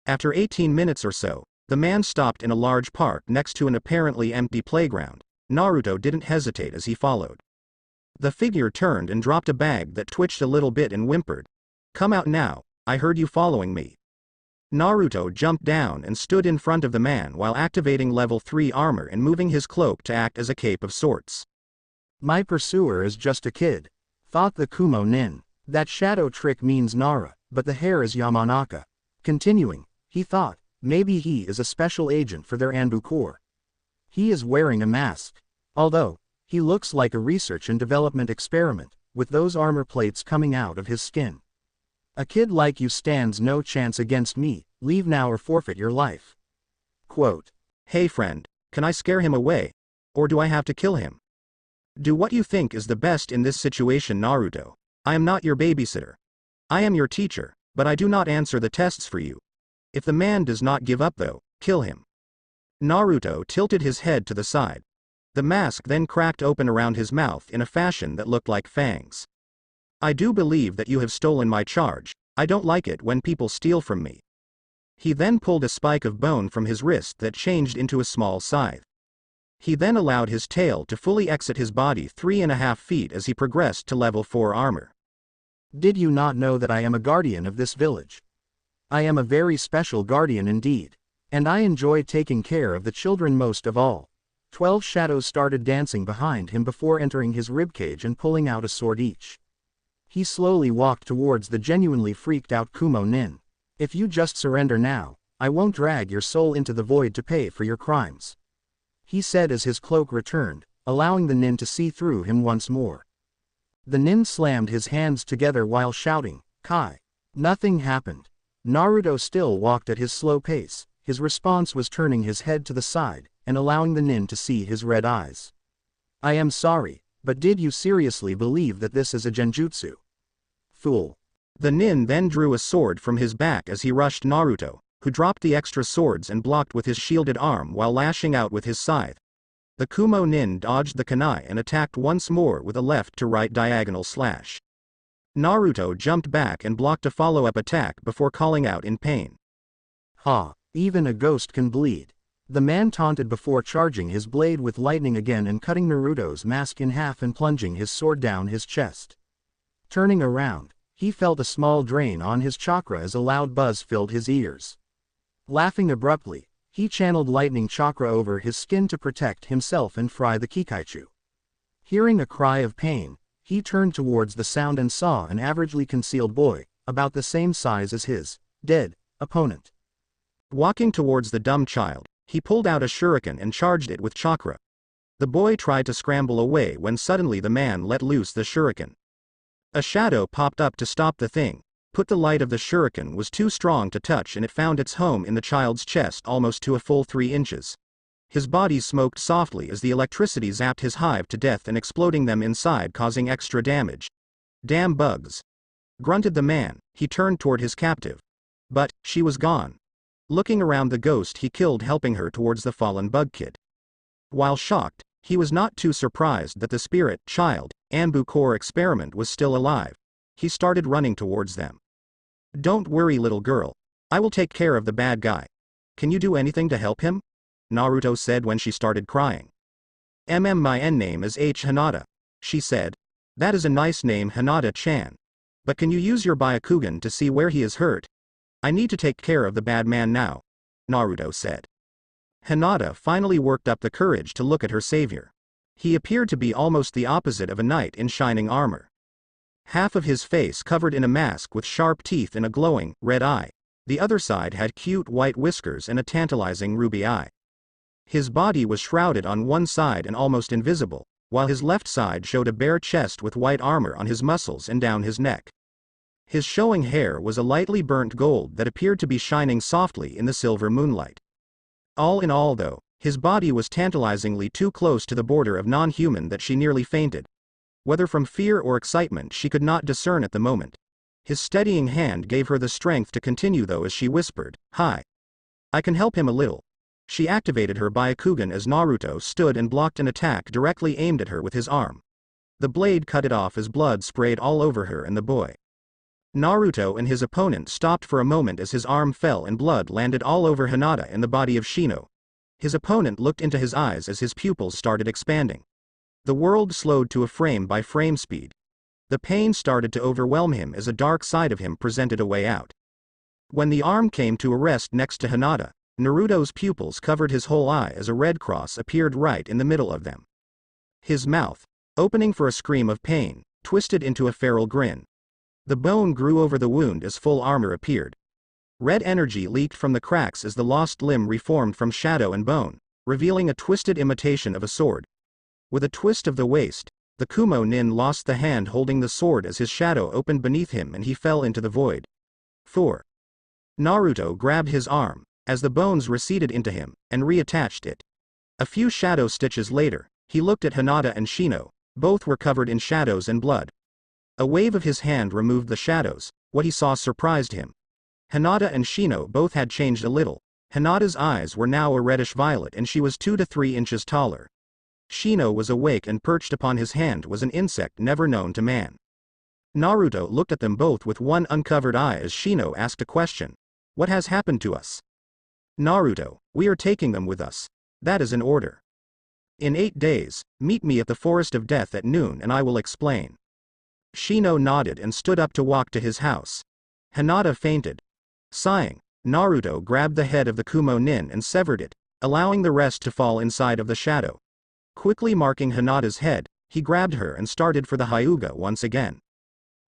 After 18 minutes or so, the man stopped in a large park next to an apparently empty playground. Naruto didn't hesitate as he followed. The figure turned and dropped a bag that twitched a little bit and whimpered. Come out now, I heard you following me. Naruto jumped down and stood in front of the man while activating level 3 armor and moving his cloak to act as a cape of sorts. My pursuer is just a kid, thought the Kumo nin. That shadow trick means Nara, but the hair is Yamanaka. Continuing, he thought, maybe he is a special agent for their Anbu Corps. He is wearing a mask. Although, he looks like a research and development experiment, with those armor plates coming out of his skin. A kid like you stands no chance against me, leave now or forfeit your life. Quote. Hey friend, can I scare him away? Or do I have to kill him? Do what you think is the best in this situation, Naruto. I am not your babysitter. I am your teacher, but I do not answer the tests for you. If the man does not give up though, kill him. Naruto tilted his head to the side. The mask then cracked open around his mouth in a fashion that looked like fangs. I do believe that you have stolen my charge. I don't like it when people steal from me. He then pulled a spike of bone from his wrist that changed into a small scythe. He then allowed his tail to fully exit his body 3.5 feet as he progressed to level 4 armor. Did you not know that I am a guardian of this village? I am a very special guardian indeed. And I enjoy taking care of the children most of all. 12 shadows started dancing behind him before entering his ribcage and pulling out a sword each. He slowly walked towards the genuinely freaked out Kumo nin. If you just surrender now, I won't drag your soul into the void to pay for your crimes. He said as his cloak returned, allowing the nin to see through him once more. The nin slammed his hands together while shouting, Kai. Nothing happened. Naruto still walked at his slow pace. His response was turning his head to the side, and allowing the nin to see his red eyes. I am sorry, but did you seriously believe that this is a genjutsu? Fool. The nin then drew a sword from his back as he rushed Naruto, who dropped the extra swords and blocked with his shielded arm while lashing out with his scythe. The Kumo nin dodged the kunai and attacked once more with a left to right diagonal slash. Naruto jumped back and blocked a follow-up attack before calling out in pain. Ha, even a ghost can bleed. The man taunted before charging his blade with lightning again and cutting Naruto's mask in half and plunging his sword down his chest. Turning around, he felt a small drain on his chakra as a loud buzz filled his ears. Laughing abruptly, He channeled lightning chakra over his skin to protect himself and fry the Kikaichu. Hearing a cry of pain, he turned towards the sound and saw an averagely concealed boy, about the same size as his dead opponent. Walking towards the dumb child, he pulled out a shuriken and charged it with chakra. The boy tried to scramble away when suddenly the man let loose the shuriken. A shadow popped up to stop the thing, but the light of the shuriken was too strong to touch and it found its home in the child's chest almost to a full 3 inches. His body smoked softly as the electricity zapped his hive to death and exploding them inside, causing extra damage. Damn bugs! Grunted the man. He turned toward his captive. But she was gone. Looking around the ghost he killed, helping her towards the fallen bug kid. While shocked, he was not too surprised that the spirit child Anbu core experiment was still alive. He started running towards them. Don't worry, little girl. I will take care of the bad guy. Can you do anything to help him? Naruto said when she started crying. My name is Hinata, she said. That is a nice name, Hinata-chan. But can you use your Byakugan to see where he is hurt? I need to take care of the bad man now, Naruto said. Hinata finally worked up the courage to look at her savior. He appeared to be almost the opposite of a knight in shining armor. Half of his face covered in a mask with sharp teeth and a glowing, red eye. The other side had cute white whiskers and a tantalizing ruby eye. His body was shrouded on one side and almost invisible, while his left side showed a bare chest with white armor on his muscles and down his neck. His showing hair was a lightly burnt gold that appeared to be shining softly in the silver moonlight. All in all though, his body was tantalizingly too close to the border of non-human that she nearly fainted. Whether from fear or excitement she could not discern at the moment. His steadying hand gave her the strength to continue though as she whispered, "Hi. I can help him a little." She activated her Byakugan as Naruto stood and blocked an attack directly aimed at her with his arm. The blade cut it off as blood sprayed all over her and the boy. Naruto and his opponent stopped for a moment as his arm fell and blood landed all over Hinata and the body of Shino. His opponent looked into his eyes as his pupils started expanding. The world slowed to a frame-by-frame speed. The pain started to overwhelm him as a dark side of him presented a way out. When the arm came to a rest next to Hinata, Naruto's pupils covered his whole eye as a red cross appeared right in the middle of them. His mouth, opening for a scream of pain, twisted into a feral grin. The bone grew over the wound as full armor appeared. Red energy leaked from the cracks as the lost limb reformed from shadow and bone, revealing a twisted imitation of a sword. With a twist of the waist, the Kumo Nin lost the hand holding the sword as his shadow opened beneath him and he fell into the void. Thor. Naruto grabbed his arm, as the bones receded into him, and reattached it. A few shadow stitches later, he looked at Hinata and Shino. Both were covered in shadows and blood. A wave of his hand removed the shadows. What he saw surprised him. Hinata and Shino both had changed a little. Hinata's eyes were now a reddish violet and she was 2 to 3 inches taller. Shino was awake and perched upon his hand was an insect never known to man. Naruto looked at them both with one uncovered eye as Shino asked a question. What has happened to us? Naruto, we are taking them with us. That is an order. In 8 days, meet me at the Forest of Death at noon and I will explain. Shino nodded and stood up to walk to his house. Hinata fainted. Sighing, Naruto grabbed the head of the Kumo Nin and severed it, allowing the rest to fall inside of the shadow. Quickly marking Hinata's head, he grabbed her and started for the Hyuga once again.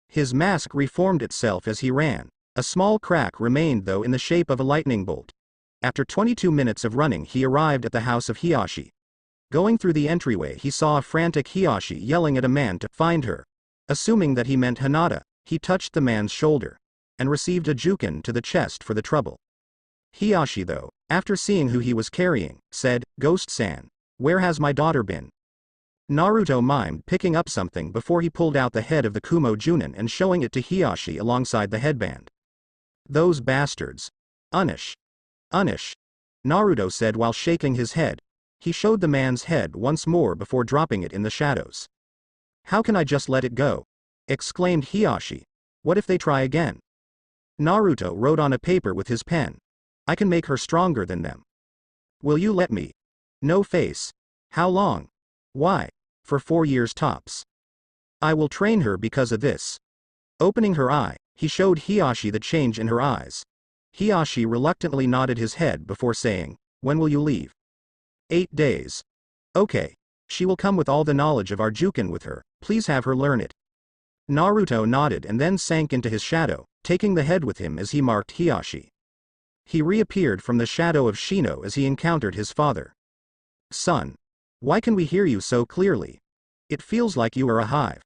His mask reformed itself as he ran. A small crack remained though in the shape of a lightning bolt. After 22 minutes of running he arrived at the house of Hiyashi. Going through the entryway he saw a frantic Hiyashi yelling at a man to find her. Assuming that he meant Hinata, he touched the man's shoulder, and received a juken to the chest for the trouble. Hiyashi though, after seeing who he was carrying, said, Ghost-san, where has my daughter been? Naruto mimed picking up something before he pulled out the head of the Kumo Junin and showing it to Hiyashi alongside the headband. Those bastards. Unish. Naruto said while shaking his head. He showed the man's head once more before dropping it in the shadows. How can I just let it go? Exclaimed Hiyashi. What if they try again? Naruto wrote on a paper with his pen. I can make her stronger than them. Will you let me? No face. How long? Why? For 4 years tops. I will train her because of this. Opening her eye, he showed Hiyashi the change in her eyes. Hiyashi reluctantly nodded his head before saying, When will you leave? 8 days. Okay. She will come with all the knowledge of our Juken with her, please have her learn it. Naruto nodded and then sank into his shadow, taking the head with him as he marked Hiyashi. He reappeared from the shadow of Shino as he encountered his father. Son. Why can we hear you so clearly? It feels like you are a hive.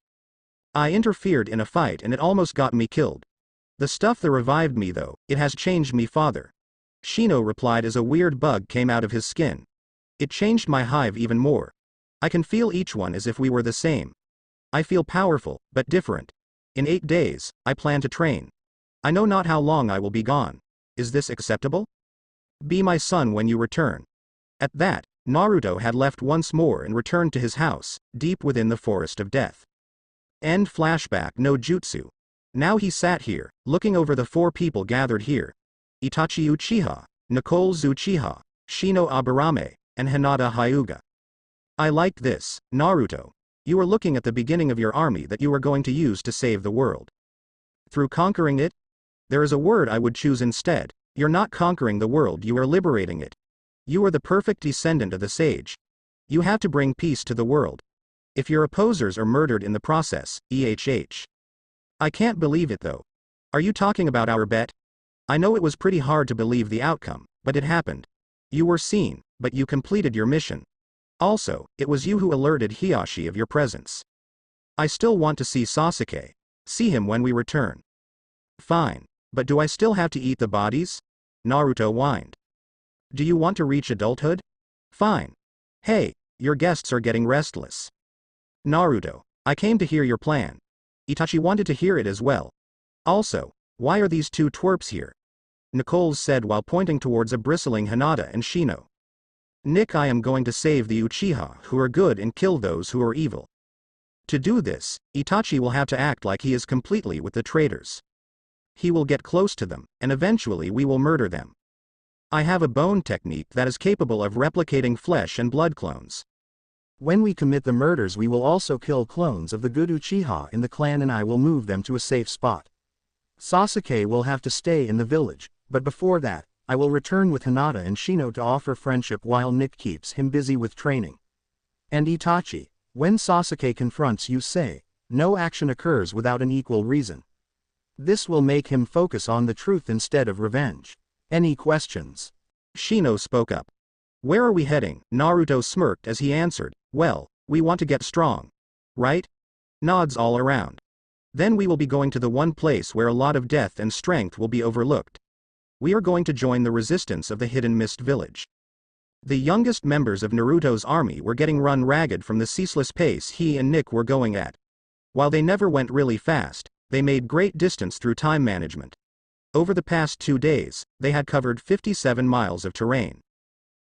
I interfered in a fight and it almost got me killed. The stuff that revived me though, it has changed me father. Shino replied as a weird bug came out of his skin. It changed my hive even more. I can feel each one as if we were the same. I feel powerful, but different. In 8 days, I plan to train. I know not how long I will be gone. Is this acceptable? Be my son when you return. At that, Naruto had left once more and returned to his house, deep within the forest of death. End flashback no jutsu. Now he sat here, looking over the 4 people gathered here. Itachi Uchiha, Nicole Uchiha, Shino Aburame, and Hinata Hyuga. I liked this, Naruto. You are looking at the beginning of your army that you are going to use to save the world. Through conquering it? There is a word I would choose instead. You're not conquering the world, you are liberating it. You are the perfect descendant of the sage. You have to bring peace to the world. If your opposers are murdered in the process, I can't believe it though. Are you talking about our bet? I know it was pretty hard to believe the outcome, but it happened. You were seen, but you completed your mission. Also, it was you who alerted Hiyashi of your presence. I still want to see Sasuke. See him when we return. Fine. But do I still have to eat the bodies? Naruto whined. Do you want to reach adulthood? Fine. Hey, your guests are getting restless. Naruto, I came to hear your plan. Itachi wanted to hear it as well. Also, why are these 2 twerps here? Nicole said while pointing towards a bristling Hinata and Shino. Nick, I am going to save the Uchiha who are good and kill those who are evil. To do this, Itachi will have to act like he is completely with the traitors. He will get close to them, and eventually we will murder them. I have a bone technique that is capable of replicating flesh and blood clones. When we commit the murders we will also kill clones of the good Uchiha in the clan and I will move them to a safe spot. Sasuke will have to stay in the village, but before that, I will return with Hinata and Shino to offer friendship while Nick keeps him busy with training. And Itachi, when Sasuke confronts you say, no action occurs without an equal reason. This will make him focus on the truth instead of revenge. Any questions? Shino spoke up. Where are we heading? Naruto smirked as he answered, well, we want to get strong. Right? Nods all around. Then we will be going to the one place where a lot of death and strength will be overlooked. We are going to join the resistance of the Hidden Mist Village. The youngest members of Naruto's army were getting run ragged from the ceaseless pace he and Nick were going at. While they never went really fast, they made great distance through time management. Over the past 2 days, they had covered 57 miles of terrain.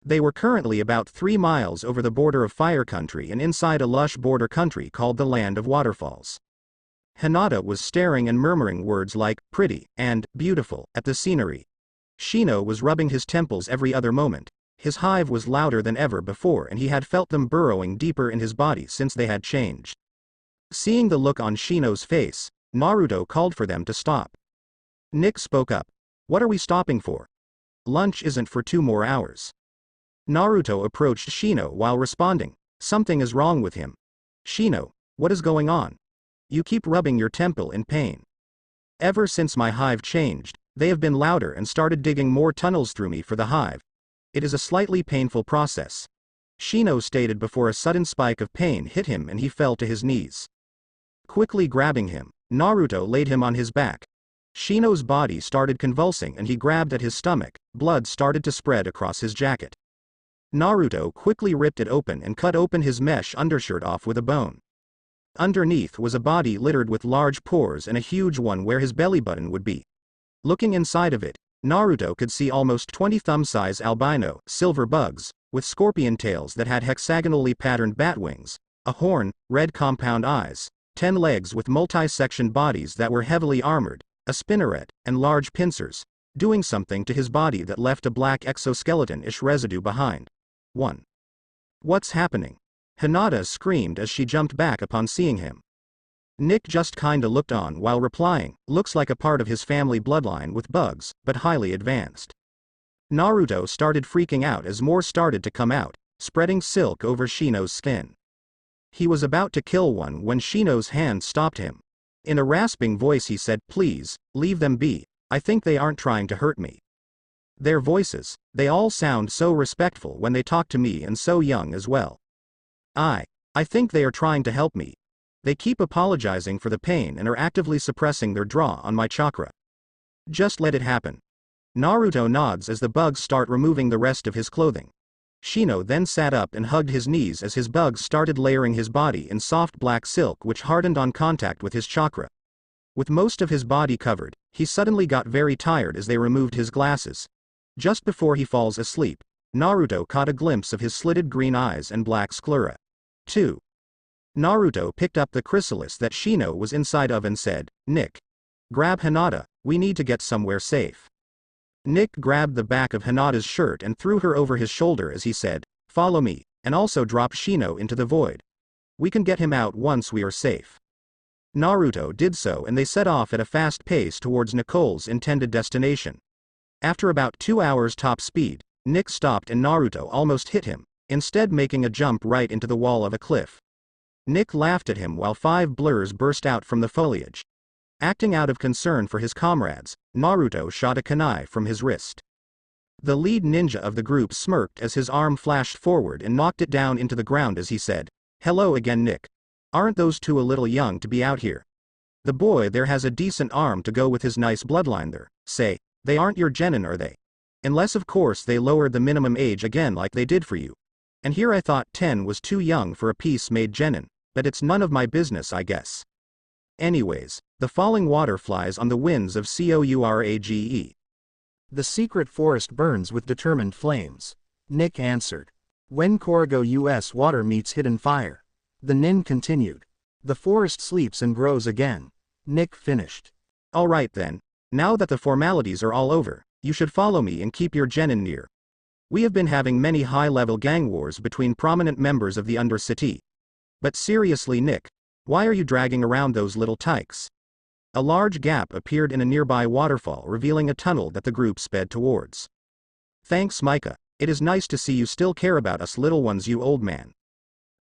They were currently about 3 miles over the border of Fire Country and inside a lush border country called the Land of Waterfalls. Hinata was staring and murmuring words like, pretty, and, beautiful, at the scenery. Shino was rubbing his temples every other moment. His hive was louder than ever before and he had felt them burrowing deeper in his body since they had changed. Seeing the look on Shino's face, Naruto called for them to stop. Nick spoke up. What are we stopping for? Lunch isn't for 2 more hours. Naruto approached Shino while responding. Something is wrong with him. Shino, what is going on? You keep rubbing your temple in pain. Ever since my hive changed, they have been louder and started digging more tunnels through me for the hive. It is a slightly painful process. Shino stated before a sudden spike of pain hit him and he fell to his knees. Quickly grabbing him, Naruto laid him on his back. Shino's body started convulsing and he grabbed at his stomach, blood started to spread across his jacket. Naruto quickly ripped it open and cut open his mesh undershirt off with a bone. Underneath was a body littered with large pores and a huge one where his belly button would be. Looking inside of it, Naruto could see almost 20 thumb-size albino, silver bugs, with scorpion tails that had hexagonally patterned bat wings, a horn, red compound eyes, 10 legs with multi-sectioned bodies that were heavily armored, a spinneret, and large pincers, doing something to his body that left a black exoskeleton-ish residue behind. 1. What's happening? Hinata screamed as she jumped back upon seeing him. Nick just kinda looked on while replying, looks like a part of his family bloodline with bugs, but highly advanced. Naruto started freaking out as more started to come out, spreading silk over Shino's skin. He was about to kill one when Shino's hand stopped him. In a rasping voice he said, "Please, leave them be, I think they aren't trying to hurt me. Their voices, they all sound so respectful when they talk to me and so young as well. I think they are trying to help me. They keep apologizing for the pain and are actively suppressing their draw on my chakra. Just let it happen." Naruto nods as the bugs start removing the rest of his clothing. Shino then sat up and hugged his knees as his bugs started layering his body in soft black silk which hardened on contact with his chakra. With most of his body covered, he suddenly got very tired as they removed his glasses. Just before he falls asleep, Naruto caught a glimpse of his slitted green eyes and black sclera. 2. Naruto picked up the chrysalis that Shino was inside of and said, "Nick, grab Hinata, we need to get somewhere safe." Nick grabbed the back of Hinata's shirt and threw her over his shoulder as he said, "Follow me," and also dropped Shino into the void. "We can get him out once we are safe." Naruto did so and they set off at a fast pace towards Nicole's intended destination. After about 2 hours top speed, Nick stopped and Naruto almost hit him, instead making a jump right into the wall of a cliff. Nick laughed at him while 5 blurs burst out from the foliage. Acting out of concern for his comrades, Naruto shot a kunai from his wrist. The lead ninja of the group smirked as his arm flashed forward and knocked it down into the ground as he said, "Hello again, Nick. Aren't those two a little young to be out here? The boy there has a decent arm to go with his nice bloodline there. Say, they aren't your genin, are they? Unless of course they lowered the minimum age again like they did for you. And here I thought 10 was too young for a piece-made genin, but it's none of my business I guess. Anyways, the falling water flies on the winds of Courage. The secret forest burns with determined flames. Nick answered. When Corrigo US water meets hidden fire. The nin continued. The forest sleeps and grows again. Nick finished. Alright then, now that the formalities are all over, you should follow me and keep your genin near. We have been having many high-level gang wars between prominent members of the Undercity. But seriously Nick, why are you dragging around those little tykes? A large gap appeared in a nearby waterfall revealing a tunnel that the group sped towards. Thanks Micah, it is nice to see you still care about us little ones you old man.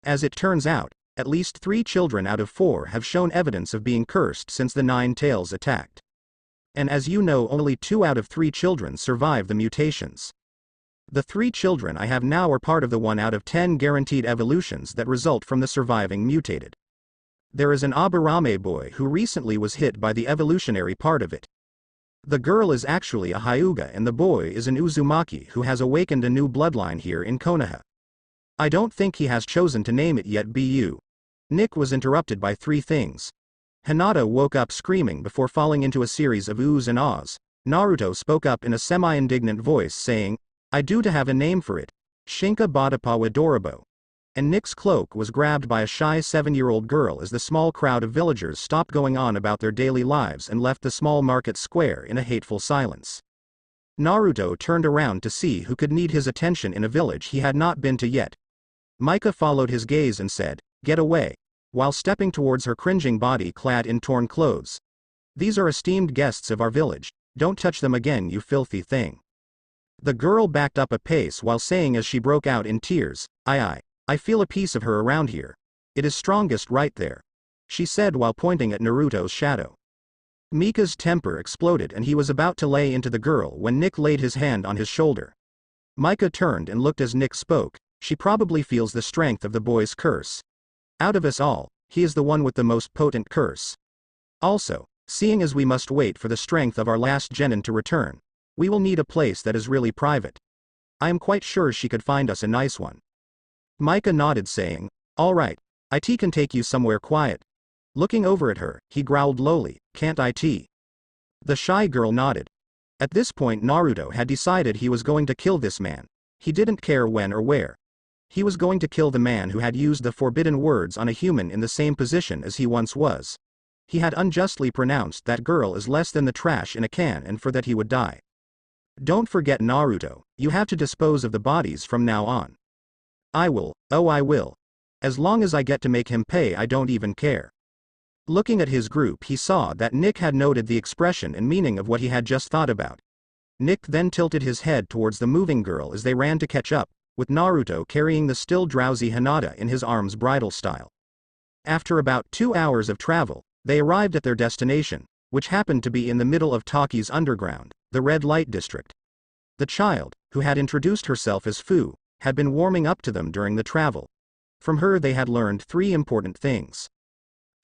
As it turns out, at least 3 children out of 4 have shown evidence of being cursed since the 9 tails attacked. And as you know only 2 out of 3 children survive the mutations. The 3 children I have now are part of the 1 out of 10 guaranteed evolutions that result from the surviving mutated. There is an Aburame boy who recently was hit by the evolutionary part of it. The girl is actually a Hyuga and the boy is an Uzumaki who has awakened a new bloodline here in Konoha. I don't think he has chosen to name it yet. Bu. Nick was interrupted by 3 things. Hinata woke up screaming before falling into a series of oohs and ahs. Naruto spoke up in a semi-indignant voice saying, "I do to have a name for it. Shinka Badapawa Dorobo." And Nick's cloak was grabbed by a shy 7-year-old girl as the small crowd of villagers stopped going on about their daily lives and left the small market square in a hateful silence. Naruto turned around to see who could need his attention in a village he had not been to yet. Micah followed his gaze and said, "Get away," while stepping towards her cringing body clad in torn clothes. "These are esteemed guests of our village, don't touch them again you filthy thing." The girl backed up a pace while saying as she broke out in tears, I feel a piece of her around here. It is strongest right there," she said while pointing at Naruto's shadow. Mika's temper exploded and he was about to lay into the girl when Nick laid his hand on his shoulder. Micah turned and looked as Nick spoke. She probably feels the strength of the boy's curse. Out of us all, he is the one with the most potent curse. Also, seeing as we must wait for the strength of our last genin to return, we will need a place that is really private. I am quite sure she could find us a nice one. Micah nodded saying, "Alright, IT can take you somewhere quiet." Looking over at her, he growled lowly, "Can't IT?" The shy girl nodded. At this point Naruto had decided he was going to kill this man. He didn't care when or where. He was going to kill the man who had used the forbidden words on a human in the same position as he once was. He had unjustly pronounced that girl as less than the trash in a can and for that he would die. Don't forget Naruto, you have to dispose of the bodies from now on. I will, oh I will. As long as I get to make him pay I don't even care. Looking at his group he saw that Nick had noted the expression and meaning of what he had just thought about. Nick then tilted his head towards the moving girl as they ran to catch up, with Naruto carrying the still drowsy Hinata in his arms bridal style. After about 2 hours of travel, they arrived at their destination, which happened to be in the middle of Toki's underground, the red light district. The child, who had introduced herself as Fu, had been warming up to them during the travel. From her they had learned 3 important things.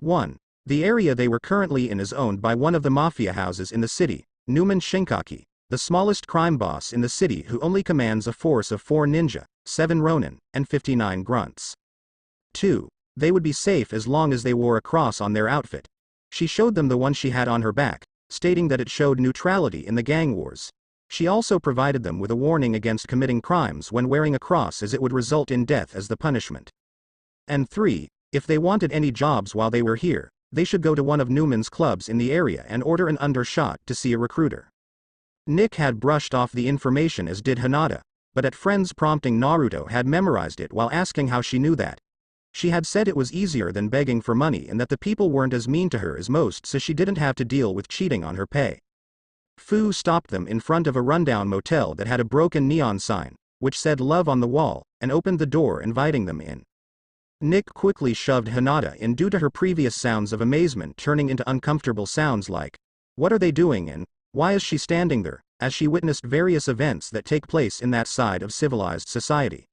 1. The area they were currently in is owned by one of the mafia houses in the city, Numen Shinkaki, the smallest crime boss in the city who only commands a force of 4 ninja, 7 ronin, and 59 grunts. 2. They would be safe as long as they wore a cross on their outfit. She showed them the one she had on her back, stating that it showed neutrality in the gang wars. She also provided them with a warning against committing crimes when wearing a cross, as it would result in death as the punishment. And 3. If they wanted any jobs while they were here, they should go to one of Newman's clubs in the area and order an undershot to see a recruiter. Nick had brushed off the information, as did Hinata, but at friends' prompting Naruto had memorized it while asking how she knew that. She had said it was easier than begging for money and that the people weren't as mean to her as most, so she didn't have to deal with cheating on her pay. Fu stopped them in front of a rundown motel that had a broken neon sign, which said love on the wall, and opened the door inviting them in. Nick quickly shoved Hinata in due to her previous sounds of amazement turning into uncomfortable sounds like, "What are they doing and why is she standing there?" as she witnessed various events that take place in that side of civilized society.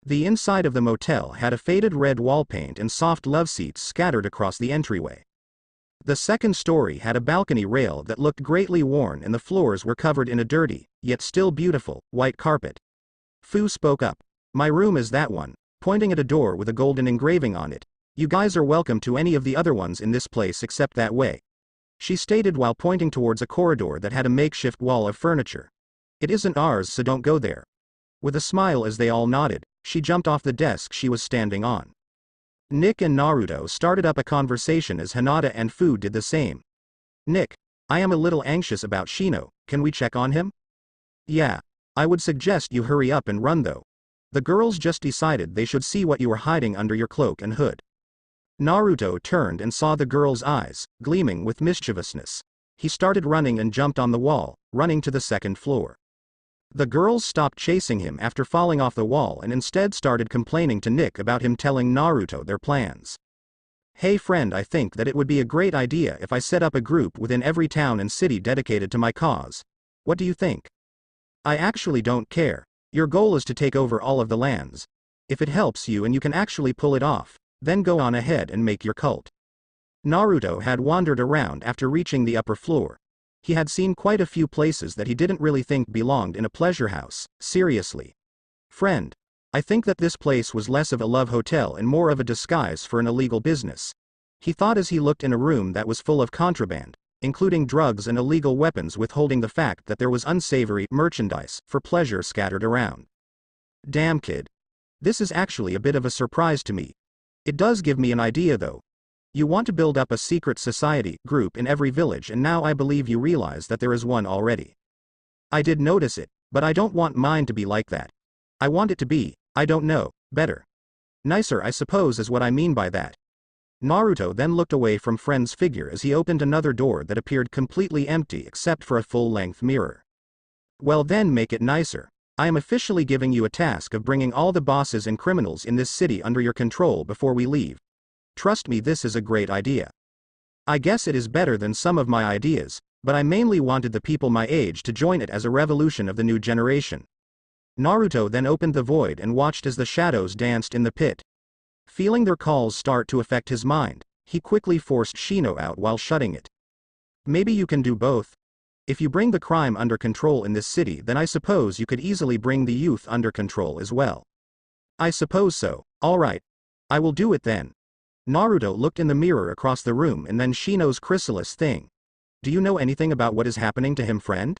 The inside of the motel had a faded red wall paint and soft love seats scattered across the entryway. The second story had a balcony rail that looked greatly worn and the floors were covered in a dirty, yet still beautiful, white carpet. Fu spoke up. "My room is that one," pointing at a door with a golden engraving on it. "You guys are welcome to any of the other ones in this place except that way," she stated while pointing towards a corridor that had a makeshift wall of furniture. "It isn't ours, so don't go there." With a smile as they all nodded, she jumped off the desk she was standing on. Nick and Naruto started up a conversation as Hinata and Fu did the same. "Nick, I am a little anxious about Shino, can we check on him?" "Yeah. I would suggest you hurry up and run though. The girls just decided they should see what you were hiding under your cloak and hood." Naruto turned and saw the girl's eyes, gleaming with mischievousness. He started running and jumped on the wall, running to the second floor. The girls stopped chasing him after falling off the wall and instead started complaining to Nick about him telling Naruto their plans. "Hey friend, I think that it would be a great idea if I set up a group within every town and city dedicated to my cause. What do you think?" "I actually don't care. Your goal is to take over all of the lands. If it helps you and you can actually pull it off, then go on ahead and make your cult." Naruto had wandered around after reaching the upper floor. He had seen quite a few places that he didn't really think belonged in a pleasure house. "Seriously. Friend, I think that this place was less of a love hotel and more of a disguise for an illegal business," he thought as he looked in a room that was full of contraband, including drugs and illegal weapons, withholding the fact that there was unsavory merchandise for pleasure scattered around. "Damn kid. This is actually a bit of a surprise to me. It does give me an idea though. You want to build up a secret society group in every village, and now I believe you realize that there is one already." "I did notice it, but I don't want mine to be like that. I want it to be, I don't know, better. Nicer, I suppose is what I mean by that." Naruto then looked away from friend's figure as he opened another door that appeared completely empty except for a full-length mirror. "Well then make it nicer. I am officially giving you a task of bringing all the bosses and criminals in this city under your control before we leave. Trust me, this is a great idea. I guess it is better than some of my ideas, but I mainly wanted the people my age to join it as a revolution of the new generation." Naruto then opened the void and watched as the shadows danced in the pit. Feeling their calls start to affect his mind, he quickly forced Shino out while shutting it. "Maybe you can do both. If you bring the crime under control in this city, then I suppose you could easily bring the youth under control as well." "I suppose so. Alright. I will do it then." Naruto looked in the mirror across the room and then Shino's chrysalis thing. "Do you know anything about what is happening to him, friend?"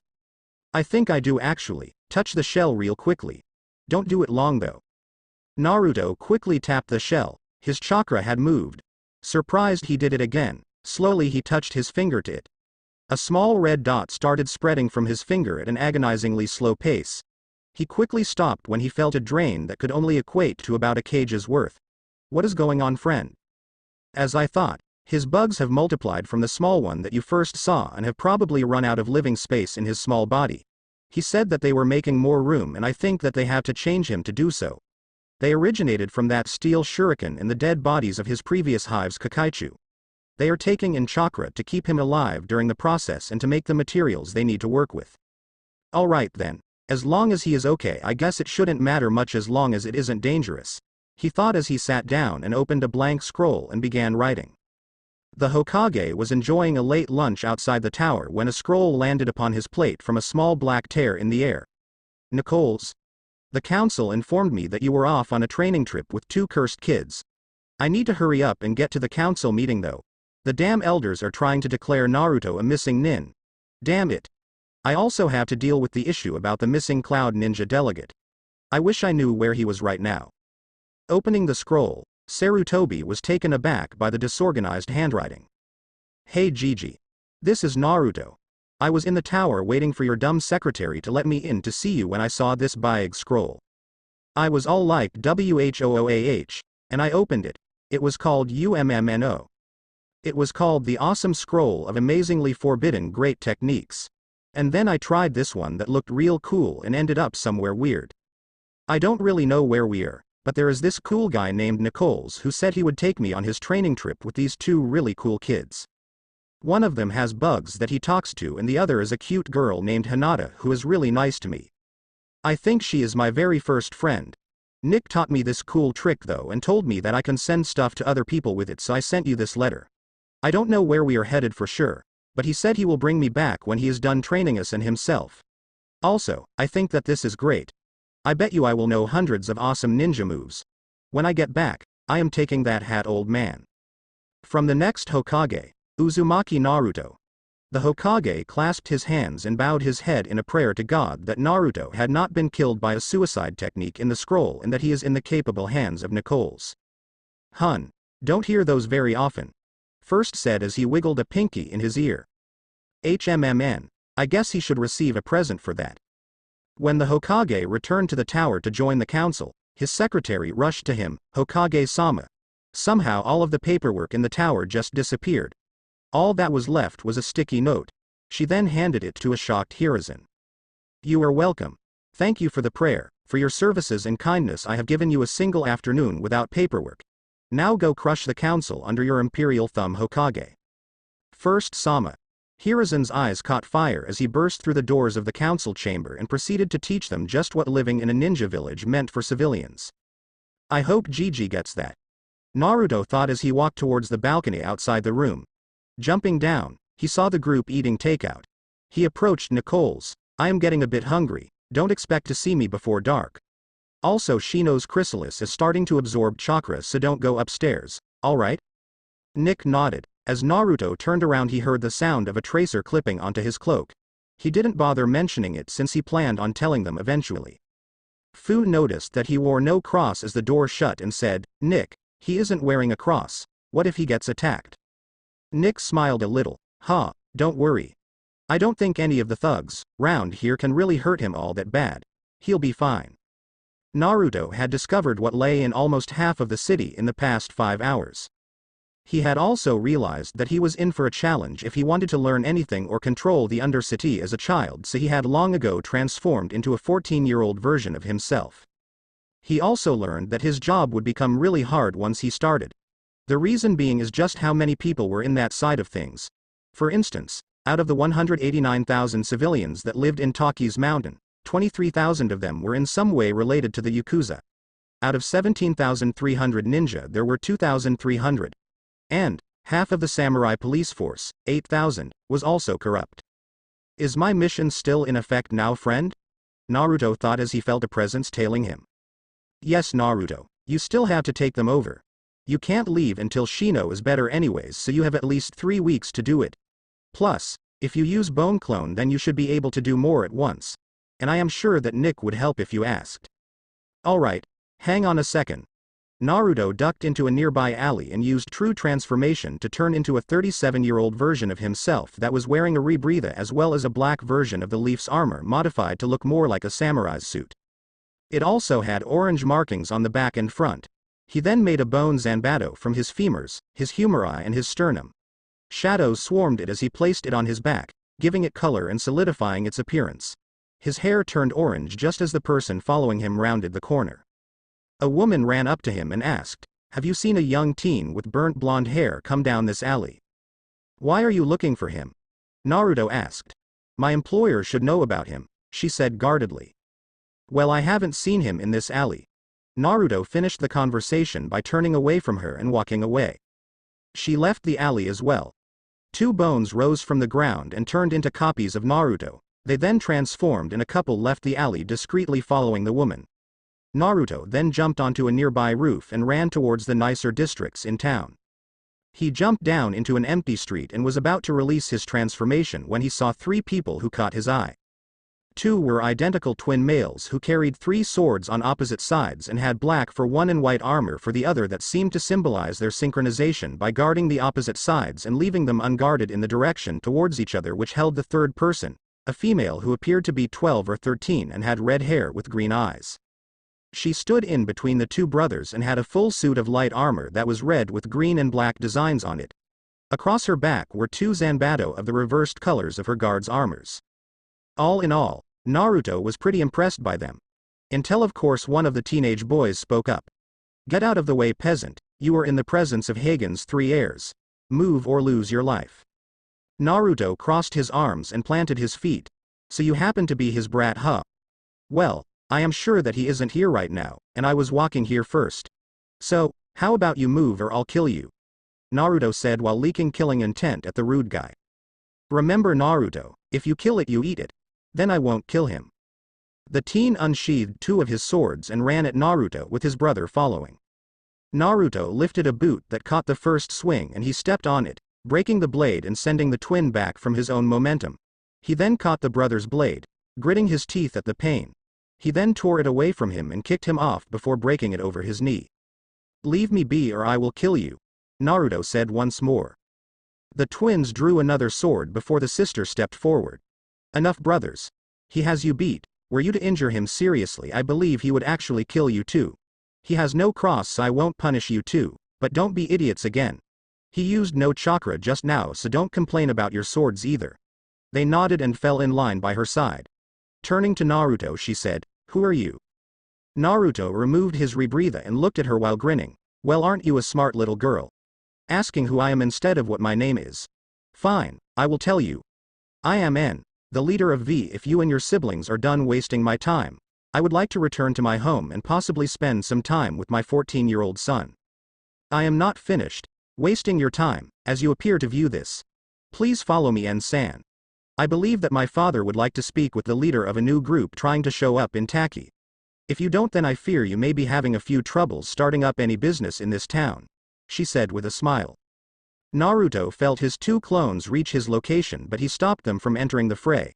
"I think I do actually. Touch the shell real quickly. Don't do it long though." Naruto quickly tapped the shell. His chakra had moved. Surprised, he did it again. Slowly he touched his finger to it. A small red dot started spreading from his finger at an agonizingly slow pace. He quickly stopped when he felt a drain that could only equate to about a cage's worth. "What is going on, friend?" "As I thought, his bugs have multiplied from the small one that you first saw and have probably run out of living space in his small body. He said that they were making more room and I think that they have to change him to do so. They originated from that steel shuriken and the dead bodies of his previous hives Kakaichu. They are taking in chakra to keep him alive during the process and to make the materials they need to work with. Alright then. As long as he is okay, I guess it shouldn't matter much as long as it isn't dangerous. He thought as he sat down and opened a blank scroll and began writing. The Hokage was enjoying a late lunch outside the tower when a scroll landed upon his plate from a small black tear in the air. Nichols. The council informed me that you were off on a training trip with 2 cursed kids. I need to hurry up and get to the council meeting though. The damn elders are trying to declare Naruto a missing nin. Damn it. I also have to deal with the issue about the missing Cloud Ninja delegate. I wish I knew where he was right now. Opening the scroll, Sarutobi was taken aback by the disorganized handwriting. Hey Gigi. This is Naruto. I was in the tower waiting for your dumb secretary to let me in to see you when I saw this big scroll. I was all like WHOOAH, and I opened it. It was called UMMNO. It was called the Awesome Scroll of Amazingly Forbidden Great Techniques. And then I tried this one that looked real cool and ended up somewhere weird. I don't really know where we're, but there is this cool guy named Nichols who said he would take me on his training trip with these 2 really cool kids. One of them has bugs that he talks to and the other is a cute girl named Hinata who is really nice to me. I think she is my very first friend. Nick taught me this cool trick though and told me that I can send stuff to other people with it, so I sent you this letter. I don't know where we are headed for sure, but he said he will bring me back when he is done training us and himself. Also, I think that this is great. I bet you I will know hundreds of awesome ninja moves. When I get back, I am taking that hat, old man. From the next Hokage, Uzumaki Naruto. The Hokage clasped his hands and bowed his head in a prayer to God that Naruto had not been killed by a suicide technique in the scroll and that he is in the capable hands of Nichols. Hun, don't hear those very often. First said as he wiggled a pinky in his ear. HMMN, I guess he should receive a present for that. When the Hokage returned to the tower to join the council, his secretary rushed to him, Hokage-sama. Somehow all of the paperwork in the tower just disappeared. All that was left was a sticky note. She then handed it to a shocked Hiruzen. You are welcome. Thank you for the prayer. For your services and kindness I have given you a single afternoon without paperwork. Now go crush the council under your imperial thumb, Hokage. First Sama. Hiruzen's eyes caught fire as he burst through the doors of the council chamber and proceeded to teach them just what living in a ninja village meant for civilians. I hope Gigi gets that. Naruto thought as he walked towards the balcony outside the room. Jumping down, he saw the group eating takeout. He approached Nichols. I am getting a bit hungry, don't expect to see me before dark. Also Shino's chrysalis is starting to absorb chakra, so don't go upstairs, alright? Nick nodded. As Naruto turned around he heard the sound of a tracer clipping onto his cloak. He didn't bother mentioning it since he planned on telling them eventually. Fu noticed that he wore no cross as the door shut and said, Nick, he isn't wearing a cross, what if he gets attacked? Nick smiled a little. Don't worry. I don't think any of the thugs round here can really hurt him all that bad. He'll be fine. Naruto had discovered what lay in almost half of the city in the past 5 hours. He had also realized that he was in for a challenge if he wanted to learn anything or control the Undercity as a child, so he had long ago transformed into a 14-year-old version of himself. He also learned that his job would become really hard once he started. The reason being is just how many people were in that side of things. For instance, out of the 189,000 civilians that lived in Taki's Mountain, 23,000 of them were in some way related to the Yakuza. Out of 17,300 ninja there were 2,300. And, half of the samurai police force, 8,000, was also corrupt. Is my mission still in effect now, friend? Naruto thought as he felt a presence tailing him. Yes, Naruto, you still have to take them over. You can't leave until Shino is better anyways, so you have at least 3 weeks to do it. Plus, if you use Bone Clone then you should be able to do more at once. And I am sure that Nick would help if you asked. Alright, hang on a second. Naruto ducked into a nearby alley and used true transformation to turn into a 37-year-old version of himself that was wearing a rebreather as well as a black version of the Leaf's armor modified to look more like a samurai's suit. It also had orange markings on the back and front. He then made a bone zanbato from his femurs, his humeri and his sternum. Shadows swarmed it as he placed it on his back, giving it color and solidifying its appearance. His hair turned orange just as the person following him rounded the corner. A woman ran up to him and asked, "Have you seen a young teen with burnt blonde hair come down this alley?" "Why are you looking for him?" Naruto asked. "My employer should know about him," she said guardedly. "Well, I haven't seen him in this alley." Naruto finished the conversation by turning away from her and walking away. She left the alley as well. Two bones rose from the ground and turned into copies of Naruto. They then transformed and a couple left the alley discreetly following the woman. Naruto then jumped onto a nearby roof and ran towards the nicer districts in town. He jumped down into an empty street and was about to release his transformation when he saw three people who caught his eye. Two were identical twin males who carried three swords on opposite sides and had black for one and white armor for the other that seemed to symbolize their synchronization by guarding the opposite sides and leaving them unguarded in the direction towards each other, which held the third person, a female who appeared to be 12 or 13 and had red hair with green eyes. She stood in between the two brothers and had a full suit of light armor that was red with green and black designs on it. Across her back were two zanbato of the reversed colors of her guards' armors. All in all, Naruto was pretty impressed by them. Until of course one of the teenage boys spoke up. "Get out of the way, peasant, you are in the presence of Hagen's three heirs. Move or lose your life." Naruto crossed his arms and planted his feet. "So you happen to be his brat, huh? Well, I am sure that he isn't here right now, and I was walking here first. So, how about you move or I'll kill you?" Naruto said while leaking killing intent at the rude guy. "Remember Naruto, if you kill it you eat it. Then I won't kill him." The teen unsheathed two of his swords and ran at Naruto with his brother following. Naruto lifted a boot that caught the first swing and he stepped on it, breaking the blade and sending the twin back from his own momentum. He then caught the brother's blade, gritting his teeth at the pain. He then tore it away from him and kicked him off before breaking it over his knee. "Leave me be or I will kill you," Naruto said once more. The twins drew another sword before the sister stepped forward. "Enough, brothers. He has you beat. Were you to injure him seriously, I believe he would actually kill you too. He has no cross, so I won't punish you too, but don't be idiots again. He used no chakra just now, so don't complain about your swords either." They nodded and fell in line by her side. Turning to Naruto, she said, "Who are you?" Naruto removed his rebreather and looked at her while grinning. "Well, aren't you a smart little girl? Asking who I am instead of what my name is. Fine, I will tell you. I am N, the leader of V. If you and your siblings are done wasting my time, I would like to return to my home and possibly spend some time with my 14-year-old son. I am not finished wasting your time, as you appear to view this. Please follow me, N-san. I believe that my father would like to speak with the leader of a new group trying to show up in Taki. If you don't, then I fear you may be having a few troubles starting up any business in this town," she said with a smile. Naruto felt his two clones reach his location, but he stopped them from entering the fray.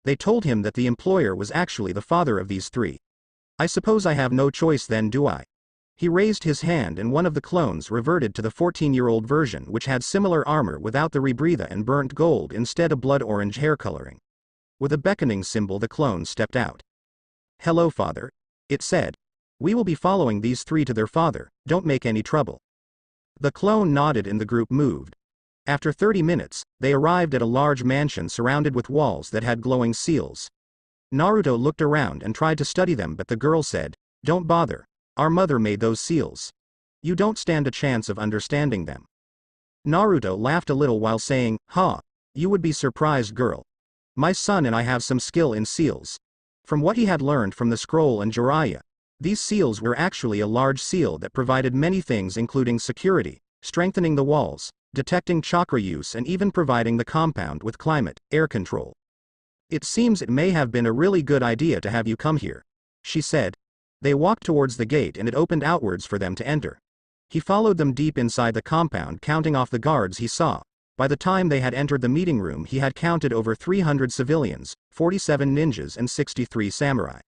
They told him that the employer was actually the father of these three. "I suppose I have no choice then, do I?" He raised his hand and one of the clones reverted to the 14-year-old version, which had similar armor without the rebreather and burnt gold instead of blood orange hair coloring. With a beckoning symbol, the clone stepped out. "Hello, father," it said. "We will be following these three to their father, don't make any trouble." The clone nodded and the group moved. After 30 minutes, they arrived at a large mansion surrounded with walls that had glowing seals. Naruto looked around and tried to study them, but the girl said, "Don't bother. Our mother made those seals. You don't stand a chance of understanding them." Naruto laughed a little while saying, "Ha, you would be surprised, girl. My son and I have some skill in seals." From what he had learned from the scroll and Jiraiya, these seals were actually a large seal that provided many things, including security, strengthening the walls, detecting chakra use, and even providing the compound with climate, air control. "It seems it may have been a really good idea to have you come here," she said. They walked towards the gate and it opened outwards for them to enter. He followed them deep inside the compound, counting off the guards he saw. By the time they had entered the meeting room, he had counted over 300 civilians, 47 ninjas and 63 samurai.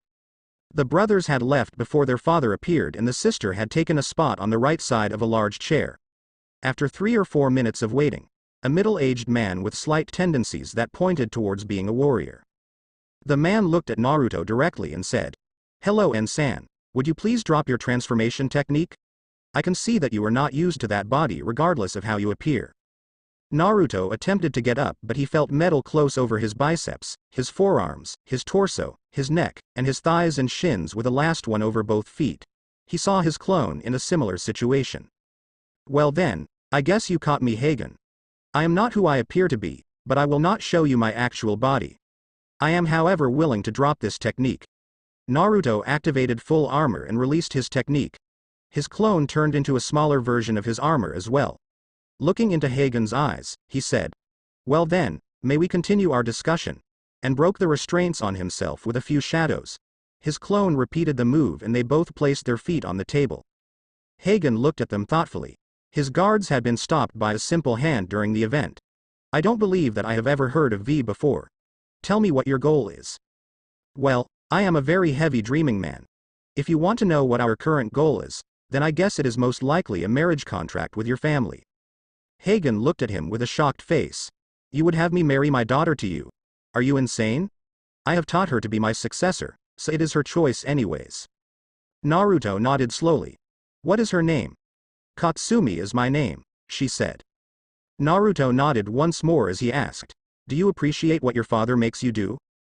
The brothers had left before their father appeared and the sister had taken a spot on the right side of a large chair. After 3 or 4 minutes of waiting, a middle-aged man with slight tendencies that pointed towards being a warrior. The man looked at Naruto directly and said, "Hello, N-san, would you please drop your transformation technique? I can see that you are not used to that body regardless of how you appear." Naruto attempted to get up, but he felt metal close over his biceps, his forearms, his torso, his neck, and his thighs and shins, with a last one over both feet. He saw his clone in a similar situation. Well then, I guess you caught me, Hagen. I am not who I appear to be, but I will not show you my actual body. I am, however, willing to drop this technique. Naruto activated full armor and released his technique. His clone turned into a smaller version of his armor as well. Looking into Hagen's eyes, he said, "Well then, may we continue our discussion?" and broke the restraints on himself with a few shadows. His clone repeated the move and they both placed their feet on the table. Hagen looked at them thoughtfully. His guards had been stopped by a simple hand during the event. I don't believe that I have ever heard of V before. Tell me what your goal is. Well, I am a very heavy dreaming man. If you want to know what our current goal is, then I guess it is most likely a marriage contract with your family. Hagen looked at him with a shocked face. You would have me marry my daughter to you? Are you insane? I have taught her to be my successor, so it is her choice anyways. Naruto nodded slowly. What is her name? Katsumi is my name, she said. Naruto nodded once more as he asked, do you appreciate what your father makes you do?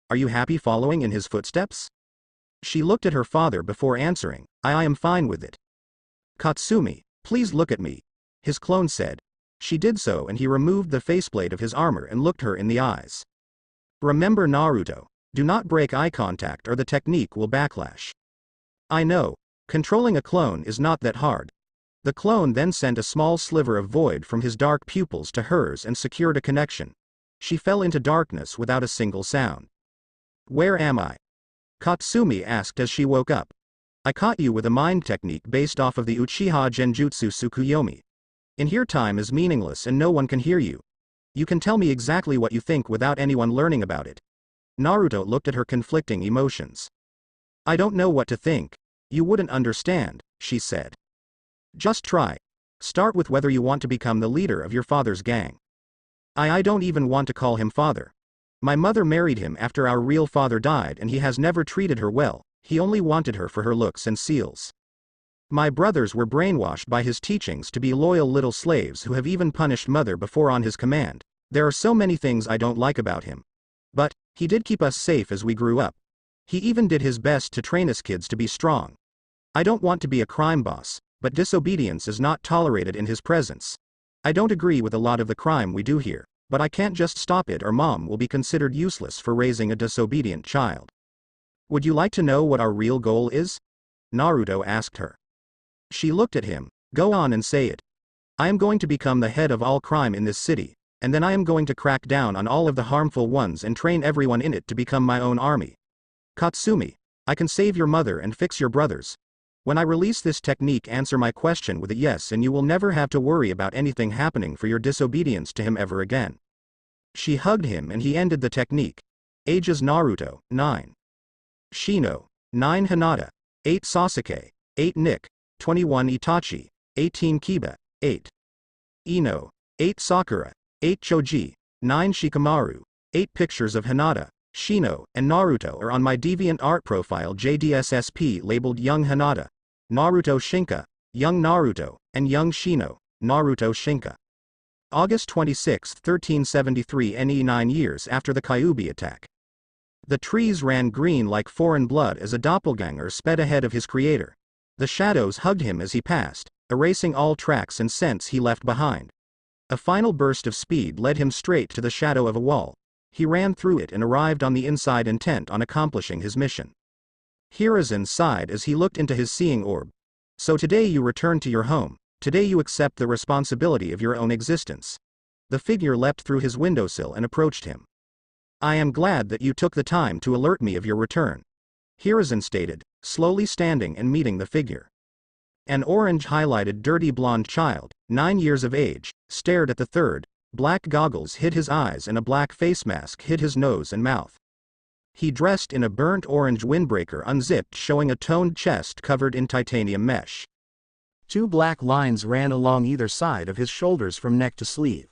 Are you happy following in his footsteps? She looked at her father before answering, I am fine with it. Katsumi, please look at me, his clone said. She did so and he removed the faceplate of his armor and looked her in the eyes. Remember, Naruto, do not break eye contact or the technique will backlash. I know, controlling a clone is not that hard. The clone then sent a small sliver of void from his dark pupils to hers and secured a connection. She fell into darkness without a single sound. Where am I? Katsumi asked as she woke up. I caught you with a mind technique based off of the Uchiha Genjutsu Tsukuyomi. In here time is meaningless and no one can hear you. You can tell me exactly what you think without anyone learning about it. Naruto looked at her conflicting emotions. I don't know what to think. You wouldn't understand, she said. Just try. Start with whether you want to become the leader of your father's gang. I don't even want to call him father. My mother married him after our real father died and he has never treated her well, he only wanted her for her looks and seals. My brothers were brainwashed by his teachings to be loyal little slaves who have even punished mother before on his command. There are so many things I don't like about him. But, he did keep us safe as we grew up. He even did his best to train us kids to be strong. I don't want to be a crime boss, but disobedience is not tolerated in his presence. I don't agree with a lot of the crime we do here, but I can't just stop it or mom will be considered useless for raising a disobedient child. Would you like to know what our real goal is? Naruto asked her. She looked at him. Go on and say it. I am going to become the head of all crime in this city, and then I am going to crack down on all of the harmful ones and train everyone in it to become my own army. Katsumi, I can save your mother and fix your brothers. When I release this technique, answer my question with a yes and you will never have to worry about anything happening for your disobedience to him ever again. She hugged him and he ended the technique. Ages Naruto, 9. Shino, 9 Hinata, 8 Sasuke, 8 Nick, 21 Itachi, 18 Kiba, 8 Ino, 8 Sakura, 8 Choji, 9 Shikamaru, 8 pictures of Hinata, Shino, and Naruto are on my DeviantArt profile JDSSP labeled Young Hinata, Naruto Shinka, Young Naruto, and Young Shino, Naruto Shinka. August 26, 1373 NE 9 years after the Kyuubi attack. The trees ran green like foreign blood as a doppelganger sped ahead of his creator. The shadows hugged him as he passed, erasing all tracks and scents he left behind. A final burst of speed led him straight to the shadow of a wall. He ran through it and arrived on the inside intent on accomplishing his mission. Hiruzen sighed as he looked into his seeing orb. So today you return to your home, today you accept the responsibility of your own existence. The figure leapt through his windowsill and approached him. I am glad that you took the time to alert me of your return, Hiruzen stated, slowly standing and meeting the figure. An orange-highlighted dirty blonde child, 9 years of age, stared at the third. Black goggles hid his eyes and a black face mask hid his nose and mouth. He dressed in a burnt orange windbreaker unzipped showing a toned chest covered in titanium mesh. 2 black lines ran along either side of his shoulders from neck to sleeve.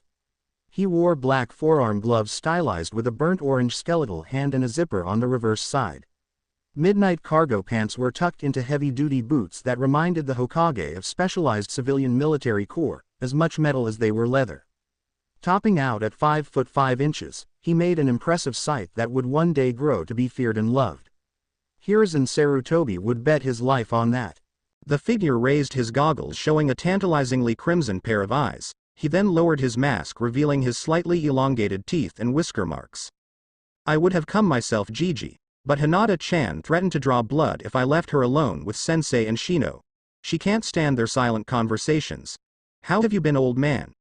He wore black forearm gloves stylized with a burnt orange skeletal hand and a zipper on the reverse side. Midnight cargo pants were tucked into heavy-duty boots that reminded the Hokage of specialized civilian military corps, as much metal as they were leather. Topping out at 5 foot 5 inches, he made an impressive sight that would one day grow to be feared and loved. Hiruzen Sarutobi would bet his life on that. The figure raised his goggles, showing a tantalizingly crimson pair of eyes. He then lowered his mask, revealing his slightly elongated teeth and whisker marks. I would have come myself, Gigi, but Hinata-chan threatened to draw blood if I left her alone with Sensei and Shino. She can't stand their silent conversations. How have you been, old man?